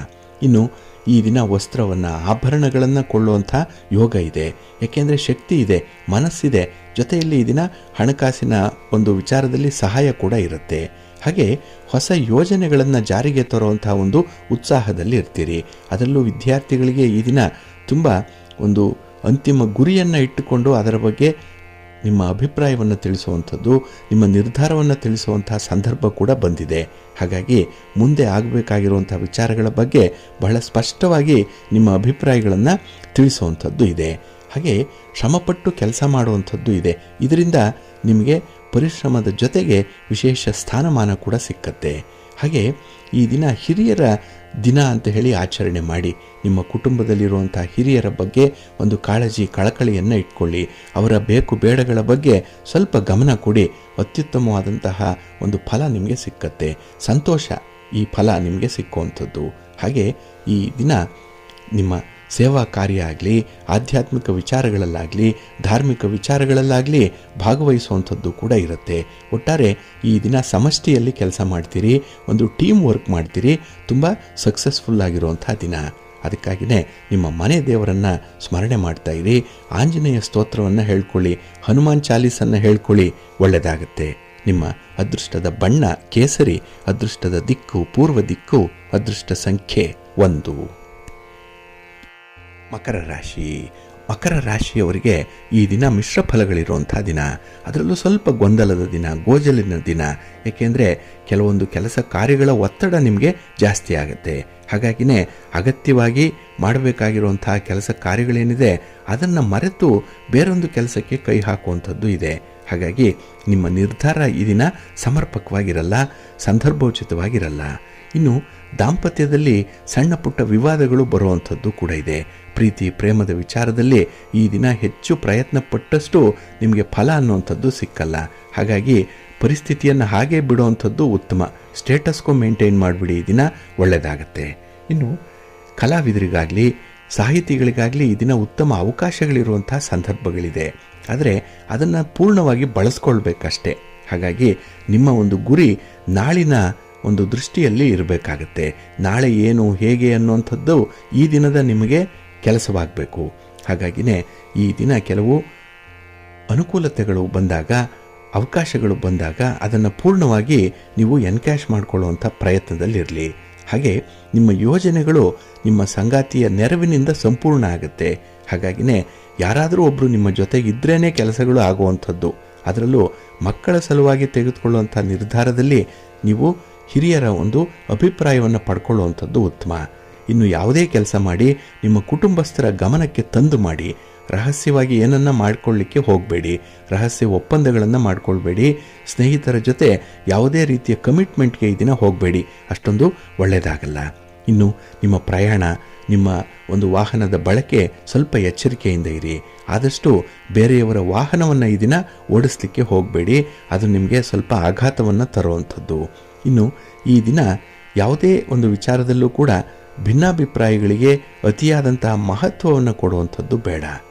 ಇನ್ನು ಈ ದಿನ ವಸ್ತ್ರವನ್ನು, ಆಭರಣಗಳನ್ನು ಕೊಳ್ಳುವಂಥ ಯೋಗ ಇದೆ. ಏಕೆಂದರೆ ಶಕ್ತಿ ಇದೆ, ಮನಸ್ಸಿದೆ, ಜೊತೆಯಲ್ಲಿ ಈ ದಿನ ಹಣಕಾಸಿನ ಒಂದು ವಿಚಾರದಲ್ಲಿ ಸಹಾಯ ಕೂಡ ಇರುತ್ತೆ. ಹಾಗೆ ಹೊಸ ಯೋಜನೆಗಳನ್ನು ಜಾರಿಗೆ ತರುವಂಥ ಒಂದು ಉತ್ಸಾಹದಲ್ಲಿ ಇರ್ತೀರಿ. ಅದರಲ್ಲೂ ವಿದ್ಯಾರ್ಥಿಗಳಿಗೆ ಈ ದಿನ ತುಂಬ ಒಂದು ಅಂತಿಮ ಗುರಿಯನ್ನು ಇಟ್ಟುಕೊಂಡು ಅದರ ಬಗ್ಗೆ ನಿಮ್ಮ ಅಭಿಪ್ರಾಯವನ್ನು ತಿಳಿಸುವಂಥದ್ದು, ನಿಮ್ಮ ನಿರ್ಧಾರವನ್ನು ತಿಳಿಸುವಂಥ ಸಂದರ್ಭ ಕೂಡ ಬಂದಿದೆ. ಹಾಗಾಗಿ ಮುಂದೆ ಆಗಬೇಕಾಗಿರುವಂಥ ವಿಚಾರಗಳ ಬಗ್ಗೆ ಬಹಳ ಸ್ಪಷ್ಟವಾಗಿ ನಿಮ್ಮ ಅಭಿಪ್ರಾಯಗಳನ್ನು ತಿಳಿಸುವಂಥದ್ದು ಇದೆ. ಹಾಗೆ ಶ್ರಮಪಟ್ಟು ಕೆಲಸ ಮಾಡುವಂಥದ್ದು ಇದೆ. ಇದರಿಂದ ನಿಮಗೆ ಪರಿಶ್ರಮದ ಜೊತೆಗೆ ವಿಶೇಷ ಸ್ಥಾನಮಾನ ಕೂಡ ಸಿಕ್ಕತ್ತೆ. ಹಾಗೆ ಈ ದಿನ ಹಿರಿಯರ ದಿನ ಅಂತ ಹೇಳಿ ಆಚರಣೆ ಮಾಡಿ ನಿಮ್ಮ ಕುಟುಂಬದಲ್ಲಿರುವಂಥ ಹಿರಿಯರ ಬಗ್ಗೆ ಒಂದು ಕಾಳಜಿ, ಕಳಕಳಿಯನ್ನು ಇಟ್ಕೊಳ್ಳಿ. ಅವರ ಬೇಕು ಬೇಡಗಳ ಬಗ್ಗೆ ಸ್ವಲ್ಪ ಗಮನ ಕೊಡಿ. ಅತ್ಯುತ್ತಮವಾದಂತಹ ಒಂದು ಫಲ ನಿಮಗೆ ಸಿಕ್ಕತ್ತೆ. ಸಂತೋಷ, ಈ ಫಲ ನಿಮಗೆ ಸಿಕ್ಕುವಂಥದ್ದು. ಹಾಗೆ ಈ ದಿನ ನಿಮ್ಮ ಸೇವಾ ಕಾರ್ಯ ಆಗಲಿ, ಆಧ್ಯಾತ್ಮಿಕ ವಿಚಾರಗಳಲ್ಲಾಗಲಿ, ಧಾರ್ಮಿಕ ವಿಚಾರಗಳಲ್ಲಾಗಲಿ ಭಾಗವಹಿಸುವಂಥದ್ದು ಕೂಡ ಇರುತ್ತೆ. ಒಟ್ಟಾರೆ ಈ ದಿನ ಸಮಷ್ಟಿಯಲ್ಲಿ ಕೆಲಸ ಮಾಡ್ತೀರಿ, ಒಂದು ಟೀಮ್ ವರ್ಕ್ ಮಾಡ್ತೀರಿ. ತುಂಬ ಸಕ್ಸಸ್ಫುಲ್ ಆಗಿರುವಂಥ ದಿನ. ಅದಕ್ಕಾಗಿಯೇ ನಿಮ್ಮ ಮನೆ ದೇವರನ್ನು ಸ್ಮರಣೆ ಮಾಡ್ತಾ ಇರಿ. ಆಂಜನೇಯ ಸ್ತೋತ್ರವನ್ನು ಹೇಳ್ಕೊಳ್ಳಿ, ಹನುಮಾನ್ ಚಾಲೀಸನ್ನು ಹೇಳ್ಕೊಳ್ಳಿ, ಒಳ್ಳೆಯದಾಗುತ್ತೆ. ನಿಮ್ಮ ಅದೃಷ್ಟದ ಬಣ್ಣ ಕೇಸರಿ, ಅದೃಷ್ಟದ ದಿಕ್ಕು ಪೂರ್ವ ದಿಕ್ಕು, ಅದೃಷ್ಟ ಸಂಖ್ಯೆ 1. ಮಕರ ರಾಶಿ. ಮಕರ ರಾಶಿಯವರಿಗೆ ಈ ದಿನ ಮಿಶ್ರ ಫಲಗಳಿರುವಂಥ ದಿನ, ಅದರಲ್ಲೂ ಸ್ವಲ್ಪ ಗೊಂದಲದ ದಿನ, ಗೋಜಲಿನ ದಿನ. ಏಕೆಂದರೆ ಕೆಲವೊಂದು ಕೆಲಸ ಕಾರ್ಯಗಳ ಒತ್ತಡ ನಿಮಗೆ ಜಾಸ್ತಿ ಆಗುತ್ತೆ. ಹಾಗಾಗಿನೇ ಅಗತ್ಯವಾಗಿ ಮಾಡಬೇಕಾಗಿರುವಂತಹ ಕೆಲಸ ಕಾರ್ಯಗಳೇನಿದೆ ಅದನ್ನು ಮರೆತು ಬೇರೊಂದು ಕೆಲಸಕ್ಕೆ ಕೈ ಹಾಕುವಂಥದ್ದು ಇದೆ. ಹಾಗಾಗಿ ನಿಮ್ಮ ನಿರ್ಧಾರ ಈ ದಿನ ಸಮರ್ಪಕವಾಗಿರಲ್ಲ, ಸಂದರ್ಭೋಚಿತವಾಗಿರಲ್ಲ. ಇನ್ನು ದಾಂಪತ್ಯದಲ್ಲಿ ಸಣ್ಣ ಪುಟ್ಟ ವಿವಾದಗಳು ಬರುವಂಥದ್ದು ಕೂಡ ಇದೆ. ಪ್ರೀತಿ ಪ್ರೇಮದ ವಿಚಾರದಲ್ಲಿ ಈ ದಿನ ಹೆಚ್ಚು ಪ್ರಯತ್ನ ಪಟ್ಟಷ್ಟು ನಿಮಗೆ ಫಲ ಅನ್ನುವಂಥದ್ದು ಸಿಕ್ಕಲ್ಲ. ಹಾಗಾಗಿ ಪರಿಸ್ಥಿತಿಯನ್ನು ಹಾಗೆ ಬಿಡುವಂಥದ್ದು ಉತ್ತಮ. ಸ್ಟೇಟಸ್ಕೋ ಮೇಂಟೈನ್ ಮಾಡಿಬಿಡಿ, ಈ ದಿನ ಒಳ್ಳೆಯದಾಗತ್ತೆ. ಇನ್ನು ಕಲಾವಿದರಿಗಾಗಲಿ ಸಾಹಿತಿಗಳಿಗಾಗಲಿ ಈ ದಿನ ಉತ್ತಮ ಅವಕಾಶಗಳಿರುವಂಥ ಸಂದರ್ಭಗಳಿದೆ. ಆದರೆ ಅದನ್ನು ಪೂರ್ಣವಾಗಿ ಬಳಸ್ಕೊಳ್ಬೇಕಷ್ಟೇ. ಹಾಗಾಗಿ ನಿಮ್ಮ ಒಂದು ಗುರಿ ನಾಳಿನ ಒಂದು ದೃಷ್ಟಿಯಲ್ಲಿ ಇರಬೇಕಾಗತ್ತೆ. ನಾಳೆ ಏನು ಹೇಗೆ ಅನ್ನುವಂಥದ್ದು ಈ ದಿನದ ನಿಮಗೆ ಕೆಲಸವಾಗಬೇಕು. ಹಾಗಾಗಿನೇ ಈ ದಿನ ಕೆಲವು ಅನುಕೂಲತೆಗಳು ಬಂದಾಗ, ಅವಕಾಶಗಳು ಬಂದಾಗ ಅದನ್ನು ಪೂರ್ಣವಾಗಿ ನೀವು ಎನ್ಕ್ಯಾಶ್ ಮಾಡಿಕೊಳ್ಳುವಂಥ ಪ್ರಯತ್ನದಲ್ಲಿರಲಿ. ಹಾಗೆ ನಿಮ್ಮ ಯೋಜನೆಗಳು ನಿಮ್ಮ ಸಂಗಾತಿಯ ನೆರವಿನಿಂದ ಸಂಪೂರ್ಣ ಆಗುತ್ತೆ. ಹಾಗಾಗಿನೇ ಯಾರಾದರೂ ಒಬ್ಬರು ನಿಮ್ಮ ಜೊತೆಗಿದ್ರೇ ಕೆಲಸಗಳು ಆಗುವಂಥದ್ದು. ಅದರಲ್ಲೂ ಮಕ್ಕಳ ಸಲುವಾಗಿ ತೆಗೆದುಕೊಳ್ಳುವಂಥ ನಿರ್ಧಾರದಲ್ಲಿ ನೀವು ಹಿರಿಯರ ಒಂದು ಅಭಿಪ್ರಾಯವನ್ನು ಪಡ್ಕೊಳ್ಳುವಂಥದ್ದು ಉತ್ತಮ. ಇನ್ನು ಯಾವುದೇ ಕೆಲಸ ಮಾಡಿ ನಿಮ್ಮ ಕುಟುಂಬಸ್ಥರ ಗಮನಕ್ಕೆ ತಂದು ಮಾಡಿ. ರಹಸ್ಯವಾಗಿ ಏನನ್ನ ಮಾಡಿಕೊಳ್ಳಿಕ್ಕೆ ಹೋಗಬೇಡಿ, ರಹಸ್ಯ ಒಪ್ಪಂದಗಳನ್ನು ಮಾಡಿಕೊಳ್ಬೇಡಿ. ಸ್ನೇಹಿತರ ಜೊತೆ ಯಾವುದೇ ರೀತಿಯ ಕಮಿಟ್ಮೆಂಟ್ಗೆ ಈ ದಿನ ಹೋಗಬೇಡಿ, ಅಷ್ಟೊಂದು ಒಳ್ಳೆಯದಾಗಲ್ಲ. ಇನ್ನು ನಿಮ್ಮ ಪ್ರಯಾಣ, ನಿಮ್ಮ ಒಂದು ವಾಹನದ ಬಳಕೆ ಸ್ವಲ್ಪ ಎಚ್ಚರಿಕೆಯಿಂದ ಇರಿ. ಆದಷ್ಟು ಬೇರೆಯವರ ವಾಹನವನ್ನು ಈ ದಿನ ಓಡಿಸ್ಲಿಕ್ಕೆ ಹೋಗಬೇಡಿ, ಅದು ನಿಮಗೆ ಸ್ವಲ್ಪ ಆಘಾತವನ್ನು ತರುವಂಥದ್ದು. ಇನ್ನು ಈ ದಿನ ಯಾವುದೇ ಒಂದು ವಿಚಾರದಲ್ಲೂ ಕೂಡ ಭಿನ್ನಾಭಿಪ್ರಾಯಗಳಿಗೆ ಅತಿಯಾದಂತಹ ಮಹತ್ವವನ್ನು ಕೊಡುವಂಥದ್ದು ಬೇಡ.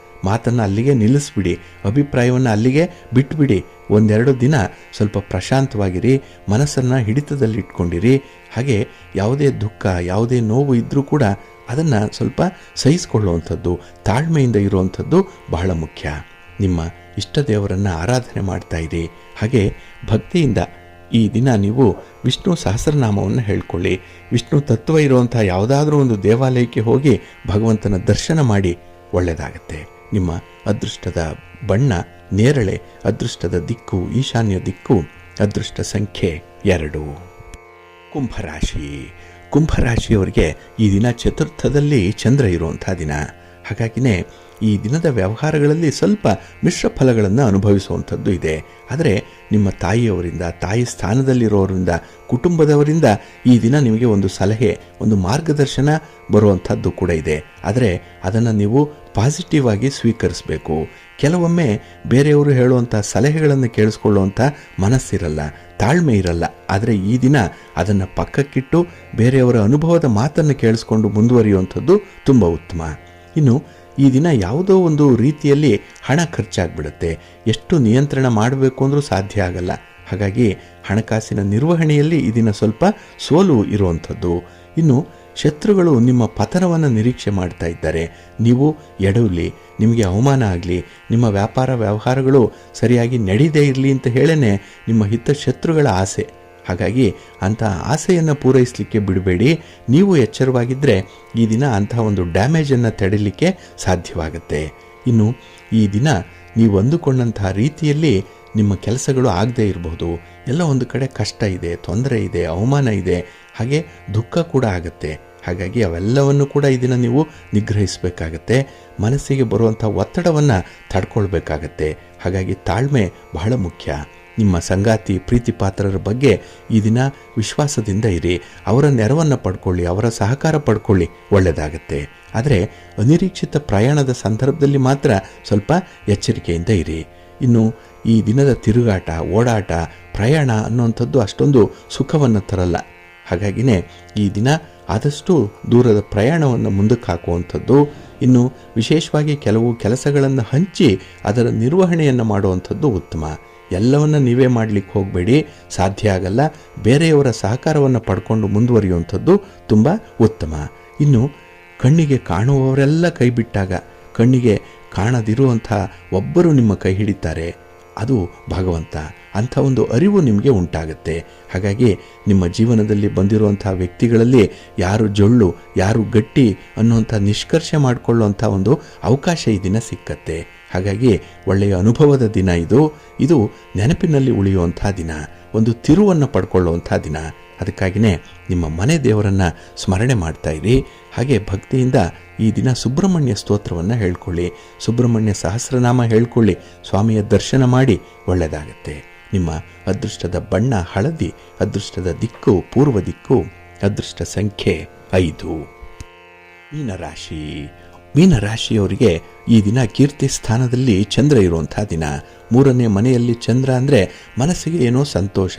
ಮಾತನ್ನು ಅಲ್ಲಿಗೆ ನಿಲ್ಲಿಸ್ಬಿಡಿ, ಅಭಿಪ್ರಾಯವನ್ನು ಅಲ್ಲಿಗೆ ಬಿಟ್ಬಿಡಿ. ಒಂದೆರಡು ದಿನ ಸ್ವಲ್ಪ ಪ್ರಶಾಂತವಾಗಿರಿ, ಮನಸ್ಸನ್ನು ಹಿಡಿತದಲ್ಲಿಟ್ಕೊಂಡಿರಿ. ಹಾಗೆ ಯಾವುದೇ ದುಃಖ, ಯಾವುದೇ ನೋವು ಇದ್ದರೂ ಕೂಡ ಅದನ್ನು ಸ್ವಲ್ಪ ಸಹಿಸಿಕೊಳ್ಳುವಂಥದ್ದು, ತಾಳ್ಮೆಯಿಂದ ಇರುವಂಥದ್ದು ಬಹಳ ಮುಖ್ಯ. ನಿಮ್ಮ ಇಷ್ಟ ದೇವರನ್ನು ಆರಾಧನೆ ಮಾಡ್ತಾ ಇರಿ. ಹಾಗೆ ಭಕ್ತಿಯಿಂದ ಈ ದಿನ ನೀವು ವಿಷ್ಣು ಸಹಸ್ರನಾಮವನ್ನು ಹೇಳ್ಕೊಳ್ಳಿ. ವಿಷ್ಣು ತತ್ವ ಇರುವಂಥ ಯಾವುದಾದ್ರೂ ಒಂದು ದೇವಾಲಯಕ್ಕೆ ಹೋಗಿ ಭಗವಂತನ ದರ್ಶನ ಮಾಡಿ, ಒಳ್ಳೆಯದಾಗತ್ತೆ. ನಿಮ್ಮ ಅದೃಷ್ಟದ ಬಣ್ಣ ನೇರಳೆ, ಅದೃಷ್ಟದ ದಿಕ್ಕು ಈಶಾನ್ಯ ದಿಕ್ಕು, ಅದೃಷ್ಟ ಸಂಖ್ಯೆ 2. ಕುಂಭರಾಶಿ. ಕುಂಭರಾಶಿಯವರಿಗೆ ಈ ದಿನ ಚತುರ್ಥದಲ್ಲಿ ಚಂದ್ರ ಇರುವಂಥ ದಿನ. ಹಾಗಾಗಿನೇ ಈ ದಿನದ ವ್ಯವಹಾರಗಳಲ್ಲಿ ಸ್ವಲ್ಪ ಮಿಶ್ರ ಫಲಗಳನ್ನು ಅನುಭವಿಸುವಂಥದ್ದು ಇದೆ. ಆದರೆ ನಿಮ್ಮ ತಾಯಿಯವರಿಂದ, ತಾಯಿ ಸ್ಥಾನದಲ್ಲಿರೋರಿಂದ, ಕುಟುಂಬದವರಿಂದ ಈ ದಿನ ನಿಮಗೆ ಒಂದು ಸಲಹೆ, ಒಂದು ಮಾರ್ಗದರ್ಶನ ಬರುವಂಥದ್ದು ಕೂಡ ಇದೆ. ಆದರೆ ಅದನ್ನು ನೀವು ಪಾಸಿಟಿವ್ ಆಗಿ ಸ್ವೀಕರಿಸಬೇಕು. ಕೆಲವೊಮ್ಮೆ ಬೇರೆಯವರು ಹೇಳುವಂಥ ಸಲಹೆಗಳನ್ನು ಕೇಳಿಸ್ಕೊಳ್ಳುವಂಥ ಮನಸ್ಸಿರಲ್ಲ, ತಾಳ್ಮೆ ಇರಲ್ಲ. ಆದರೆ ಈ ದಿನ ಅದನ್ನು ಪಕ್ಕಕ್ಕಿಟ್ಟು ಬೇರೆಯವರ ಅನುಭವದ ಮಾತನ್ನು ಕೇಳಿಸ್ಕೊಂಡು ಮುಂದುವರಿಯುವಂಥದ್ದು ತುಂಬ ಉತ್ತಮ. ಇನ್ನು ಈ ದಿನ ಯಾವುದೋ ಒಂದು ರೀತಿಯಲ್ಲಿ ಹಣ ಖರ್ಚಾಗ್ಬಿಡುತ್ತೆ. ಎಷ್ಟು ನಿಯಂತ್ರಣ ಮಾಡಬೇಕು ಅಂದರೂ ಸಾಧ್ಯ ಆಗಲ್ಲ. ಹಾಗಾಗಿ ಹಣಕಾಸಿನ ನಿರ್ವಹಣೆಯಲ್ಲಿ ಈ ದಿನ ಸ್ವಲ್ಪ ಸೋಲು ಇರುವಂಥದ್ದು. ಇನ್ನು ಶತ್ರುಗಳು ನಿಮ್ಮ ಪತನವನ್ನು ನಿರೀಕ್ಷೆ ಮಾಡ್ತಾ ಇದ್ದಾರೆ. ನೀವು ಎಡವಲಿ, ನಿಮಗೆ ಅವಮಾನ ಆಗಲಿ, ನಿಮ್ಮ ವ್ಯಾಪಾರ ವ್ಯವಹಾರಗಳು ಸರಿಯಾಗಿ ನಡೀದೇ ಇರಲಿ ಅಂತ ಹೇಳೇ ನಿಮ್ಮ ಹಿತಶತ್ರುಗಳ ಆಸೆ. ಹಾಗಾಗಿ ಅಂಥ ಆಸೆಯನ್ನು ಪೂರೈಸಲಿಕ್ಕೆ ಬಿಡಬೇಡಿ. ನೀವು ಎಚ್ಚರವಾಗಿದ್ದರೆ ಈ ದಿನ ಅಂಥ ಒಂದು ಡ್ಯಾಮೇಜನ್ನು ತಡೆಯಲಿಕ್ಕೆ ಸಾಧ್ಯವಾಗುತ್ತೆ. ಇನ್ನು ಈ ದಿನ ನೀವು ಅಂದುಕೊಂಡಂತಹ ರೀತಿಯಲ್ಲಿ ನಿಮ್ಮ ಕೆಲಸಗಳು ಆಗದೇ ಇರಬಹುದು. ಎಲ್ಲ ಒಂದು ಕಡೆ ಕಷ್ಟ ಇದೆ, ತೊಂದರೆ ಇದೆ, ಅವಮಾನ ಇದೆ, ಹಾಗೆ ದುಃಖ ಕೂಡ ಆಗುತ್ತೆ. ಹಾಗಾಗಿ ಅವೆಲ್ಲವನ್ನು ಕೂಡ ಈ ದಿನ ನೀವು ನಿಗ್ರಹಿಸಬೇಕಾಗತ್ತೆ. ಮನಸ್ಸಿಗೆ ಬರುವಂಥ ಒತ್ತಡವನ್ನು ತಡ್ಕೊಳ್ಬೇಕಾಗತ್ತೆ. ಹಾಗಾಗಿ ತಾಳ್ಮೆ ಬಹಳ ಮುಖ್ಯ. ನಿಮ್ಮ ಸಂಗಾತಿ ಪ್ರೀತಿ ಪಾತ್ರರ ಬಗ್ಗೆ ಈ ದಿನ ವಿಶ್ವಾಸದಿಂದ ಇರಿ. ಅವರ ನೆರವನ್ನು ಪಡ್ಕೊಳ್ಳಿ, ಅವರ ಸಹಕಾರ ಪಡ್ಕೊಳ್ಳಿ, ಒಳ್ಳೆಯದಾಗತ್ತೆ. ಆದರೆ ಅನಿರೀಕ್ಷಿತ ಪ್ರಯಾಣದ ಸಂದರ್ಭದಲ್ಲಿ ಮಾತ್ರ ಸ್ವಲ್ಪ ಎಚ್ಚರಿಕೆಯಿಂದ ಇರಿ. ಇನ್ನು ಈ ದಿನದ ತಿರುಗಾಟ, ಓಡಾಟ, ಪ್ರಯಾಣ ಅನ್ನುವಂಥದ್ದು ಅಷ್ಟೊಂದು ಸುಖವನ್ನು ತರಲ್ಲ. ಹಾಗಾಗಿನೇ ಈ ದಿನ ಆದಷ್ಟು ದೂರದ ಪ್ರಯಾಣವನ್ನು ಮುಂದಕ್ಕೆ ಹಾಕುವಂಥದ್ದು. ಇನ್ನು ವಿಶೇಷವಾಗಿ ಕೆಲವು ಕೆಲಸಗಳನ್ನು ಹಂಚಿ ಅದರ ನಿರ್ವಹಣೆಯನ್ನು ಮಾಡುವಂಥದ್ದು ಉತ್ತಮ. ಎಲ್ಲವನ್ನು ನೀವೇ ಮಾಡಲಿಕ್ಕೆ ಹೋಗಬೇಡಿ, ಸಾಧ್ಯ ಆಗಲ್ಲ. ಬೇರೆಯವರ ಸಹಕಾರವನ್ನು ಪಡ್ಕೊಂಡು ಮುಂದುವರಿಯುವಂಥದ್ದು ತುಂಬ ಉತ್ತಮ. ಇನ್ನು ಕಣ್ಣಿಗೆ ಕಾಣುವವರೆಲ್ಲ ಕೈ ಬಿಟ್ಟಾಗ ಕಣ್ಣಿಗೆ ಕಾಣದಿರುವಂಥ ಒಬ್ಬರು ನಿಮ್ಮ ಕೈ ಹಿಡಿತಾರೆ. ಅದು ಭಗವಂತ. ಅಂಥ ಒಂದು ಅರಿವು ನಿಮಗೆ ಉಂಟಾಗುತ್ತೆ. ಹಾಗಾಗಿ ನಿಮ್ಮ ಜೀವನದಲ್ಲಿ ಬಂದಿರುವಂಥ ವ್ಯಕ್ತಿಗಳಲ್ಲಿ ಯಾರು ಜೊಳ್ಳು ಯಾರು ಗಟ್ಟಿ ಅನ್ನುವಂಥ ನಿಷ್ಕರ್ಷೆ ಮಾಡಿಕೊಳ್ಳುವಂಥ ಒಂದು ಅವಕಾಶ ಈ ದಿನ ಸಿಕ್ಕತ್ತೆ. ಹಾಗಾಗಿ ಒಳ್ಳೆಯ ಅನುಭವದ ದಿನ ಇದು ನೆನಪಿನಲ್ಲಿ ಉಳಿಯುವಂಥ ದಿನ, ಒಂದು ತಿರುವನ್ನು ಪಡ್ಕೊಳ್ಳುವಂಥ ದಿನ. ಅದಕ್ಕಾಗಿಯೇ ನಿಮ್ಮ ಮನೆ ದೇವರನ್ನು ಸ್ಮರಣೆ ಮಾಡ್ತಾ ಇರಿ. ಹಾಗೆ ಭಕ್ತಿಯಿಂದ ಈ ದಿನ ಸುಬ್ರಹ್ಮಣ್ಯ ಸ್ತೋತ್ರವನ್ನು ಹೇಳ್ಕೊಳ್ಳಿ, ಸುಬ್ರಹ್ಮಣ್ಯ ಸಹಸ್ರನಾಮ ಹೇಳ್ಕೊಳ್ಳಿ, ಸ್ವಾಮಿಯ ದರ್ಶನ ಮಾಡಿ, ಒಳ್ಳೆಯದಾಗತ್ತೆ. ನಿಮ್ಮ ಅದೃಷ್ಟದ ಬಣ್ಣ ಹಳದಿ, ಅದೃಷ್ಟದ ದಿಕ್ಕು ಪೂರ್ವ ದಿಕ್ಕು, ಅದೃಷ್ಟ ಸಂಖ್ಯೆ 5. ಮೀನರಾಶಿ. ಮೀನರಾಶಿಯವರಿಗೆ ಈ ದಿನ ಕೀರ್ತಿ ಸ್ಥಾನದಲ್ಲಿ ಚಂದ್ರ ಇರುವಂಥ ದಿನ. 3ನೇ ಮನೆಯಲ್ಲಿ ಚಂದ್ರ ಅಂದರೆ ಮನಸ್ಸಿಗೆ ಏನೋ ಸಂತೋಷ,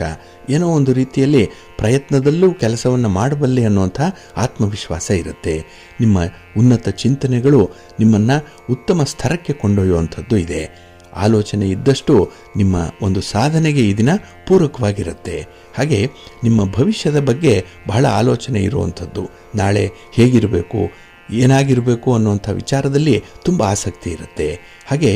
ಏನೋ ಒಂದು ರೀತಿಯಲ್ಲಿ ಪ್ರಯತ್ನದಲ್ಲೂ ಕೆಲಸವನ್ನು ಮಾಡಬಲ್ಲೆ ಅನ್ನುವಂಥ ಆತ್ಮವಿಶ್ವಾಸ ಇರುತ್ತೆ. ನಿಮ್ಮ ಉನ್ನತ ಚಿಂತನೆಗಳು ನಿಮ್ಮನ್ನು ಉತ್ತಮ ಸ್ತರಕ್ಕೆ ಕೊಂಡೊಯ್ಯುವಂಥದ್ದು ಇದೆ. ಆಲೋಚನೆ ಇದ್ದಷ್ಟು ನಿಮ್ಮ ಒಂದು ಸಾಧನೆಗೆ ಈ ದಿನ ಪೂರಕವಾಗಿರುತ್ತೆ. ಹಾಗೆ ನಿಮ್ಮ ಭವಿಷ್ಯದ ಬಗ್ಗೆ ಬಹಳ ಆಲೋಚನೆ ಇರುವಂಥದ್ದು. ನಾಳೆ ಹೇಗಿರಬೇಕು, ಏನಾಗಿರಬೇಕು ಅನ್ನುವಂಥ ವಿಚಾರದಲ್ಲಿ ತುಂಬ ಆಸಕ್ತಿ ಇರುತ್ತೆ. ಹಾಗೆ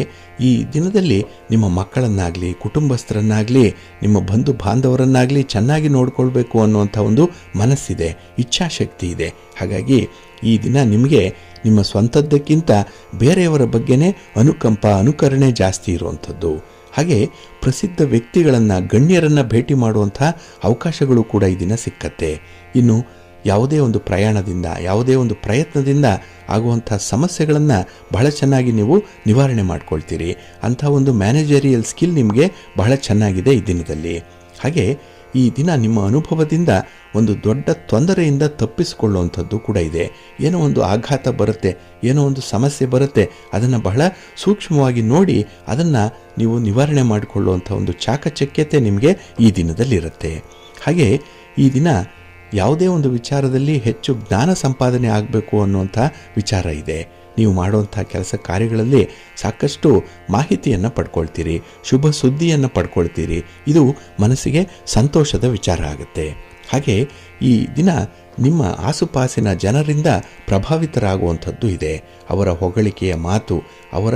ಈ ದಿನದಲ್ಲಿ ನಿಮ್ಮ ಮಕ್ಕಳನ್ನಾಗಲಿ ಕುಟುಂಬಸ್ಥರನ್ನಾಗಲಿ ನಿಮ್ಮ ಬಂಧು ಬಾಂಧವರನ್ನಾಗಲಿ ಚೆನ್ನಾಗಿ ನೋಡಿಕೊಳ್ಬೇಕು ಅನ್ನುವಂಥ ಒಂದು ಮನಸ್ಸಿದೆ, ಇಚ್ಛಾಶಕ್ತಿ ಇದೆ. ಹಾಗಾಗಿ ಈ ದಿನ ನಿಮಗೆ ನಿಮ್ಮ ಸ್ವಂತದ್ದಕ್ಕಿಂತ ಬೇರೆಯವರ ಬಗ್ಗೆನೇ ಅನುಕಂಪ ಅನುಕರಣೆ ಜಾಸ್ತಿ ಇರುವಂಥದ್ದು. ಹಾಗೆ ಪ್ರಸಿದ್ಧ ವ್ಯಕ್ತಿಗಳನ್ನು ಗಣ್ಯರನ್ನು ಭೇಟಿ ಮಾಡುವಂಥ ಅವಕಾಶಗಳು ಕೂಡ ಈ ದಿನ ಸಿಕ್ಕತ್ತೆ. ಇನ್ನು ಯಾವುದೇ ಒಂದು ಪ್ರಯಾಣದಿಂದ ಯಾವುದೇ ಒಂದು ಪ್ರಯತ್ನದಿಂದ ಆಗುವಂಥ ಸಮಸ್ಯೆಗಳನ್ನು ಬಹಳ ಚೆನ್ನಾಗಿ ನೀವು ನಿವಾರಣೆ ಮಾಡ್ಕೊಳ್ತೀರಿ. ಅಂಥ ಒಂದು ಮ್ಯಾನೇಜರಿಯಲ್ ಸ್ಕಿಲ್ ನಿಮಗೆ ಬಹಳ ಚೆನ್ನಾಗಿದೆ ಈ ದಿನದಲ್ಲಿ. ಹಾಗೆ ಈ ದಿನ ನಿಮ್ಮ ಅನುಭವದಿಂದ ಒಂದು ದೊಡ್ಡ ತೊಂದರೆಯಿಂದ ತಪ್ಪಿಸಿಕೊಳ್ಳುವಂಥದ್ದು ಕೂಡ ಇದೆ. ಏನೋ ಒಂದು ಆಘಾತ ಬರುತ್ತೆ, ಏನೋ ಒಂದು ಸಮಸ್ಯೆ ಬರುತ್ತೆ, ಅದನ್ನು ಬಹಳ ಸೂಕ್ಷ್ಮವಾಗಿ ನೋಡಿ ಅದನ್ನು ನೀವು ನಿವಾರಣೆ ಮಾಡಿಕೊಳ್ಳುವಂಥ ಒಂದು ಚಾಕಚಕ್ಯತೆ ನಿಮಗೆ ಈ ದಿನದಲ್ಲಿರುತ್ತೆ. ಹಾಗೆ ಈ ದಿನ ಯಾವುದೇ ಒಂದು ವಿಚಾರದಲ್ಲಿ ಹೆಚ್ಚು ಜ್ಞಾನ ಸಂಪಾದನೆ ಆಗಬೇಕು ಅನ್ನುವಂಥ ವಿಚಾರ ಇದೆ. ನೀವು ಮಾಡುವಂಥ ಕೆಲಸ ಕಾರ್ಯಗಳಲ್ಲಿ ಸಾಕಷ್ಟು ಮಾಹಿತಿಯನ್ನು ಪಡ್ಕೊಳ್ತೀರಿ, ಶುಭ ಸುದ್ದಿಯನ್ನು ಪಡ್ಕೊಳ್ತೀರಿ. ಇದು ಮನಸ್ಸಿಗೆ ಸಂತೋಷದ ವಿಚಾರ ಆಗುತ್ತೆ. ಹಾಗೆ ಈ ದಿನ ನಿಮ್ಮ ಆಸುಪಾಸಿನ ಜನರಿಂದ ಪ್ರಭಾವಿತರಾಗುವಂಥದ್ದು ಇದೆ. ಅವರ ಹೊಗಳಿಕೆಯ ಮಾತು, ಅವರ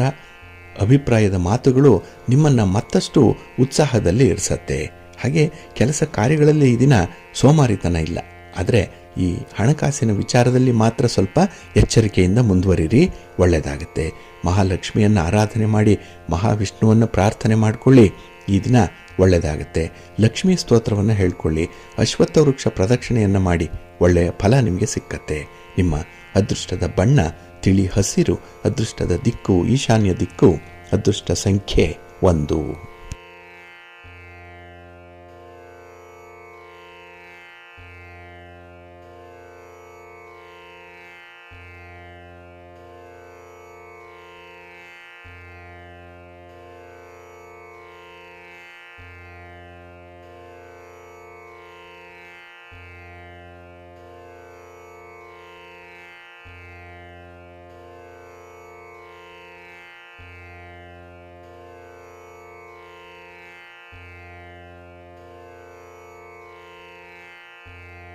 ಅಭಿಪ್ರಾಯದ ಮಾತುಗಳು ನಿಮ್ಮನ್ನು ಮತ್ತಷ್ಟು ಉತ್ಸಾಹದಲ್ಲಿ ಇರಿಸತ್ತೆ. ಹಾಗೆ ಕೆಲಸ ಕಾರ್ಯಗಳಲ್ಲಿ ಈ ದಿನ ಸೋಮಾರಿತನ ಇಲ್ಲ. ಆದರೆ ಈ ಹಣಕಾಸಿನ ವಿಚಾರದಲ್ಲಿ ಮಾತ್ರ ಸ್ವಲ್ಪ ಎಚ್ಚರಿಕೆಯಿಂದ ಮುಂದುವರಿರಿ, ಒಳ್ಳೆಯದಾಗುತ್ತೆ. ಮಹಾಲಕ್ಷ್ಮಿಯನ್ನು ಆರಾಧನೆ ಮಾಡಿ ಮಹಾವಿಷ್ಣುವನ್ನು ಪ್ರಾರ್ಥನೆ ಮಾಡಿಕೊಳ್ಳಿ, ಈ ದಿನ ಒಳ್ಳೆಯದಾಗುತ್ತೆ. ಲಕ್ಷ್ಮೀ ಸ್ತೋತ್ರವನ್ನು ಹೇಳ್ಕೊಳ್ಳಿ, ಅಶ್ವತ್ಥ ವೃಕ್ಷ ಪ್ರದಕ್ಷಿಣೆಯನ್ನು ಮಾಡಿ, ಒಳ್ಳೆಯ ಫಲ ನಿಮಗೆ ಸಿಕ್ಕತ್ತೆ. ನಿಮ್ಮ ಅದೃಷ್ಟದ ಬಣ್ಣ ತಿಳಿ ಹಸಿರು, ಅದೃಷ್ಟದ ದಿಕ್ಕು ಈಶಾನ್ಯ ದಿಕ್ಕು, ಅದೃಷ್ಟ ಸಂಖ್ಯೆ 1.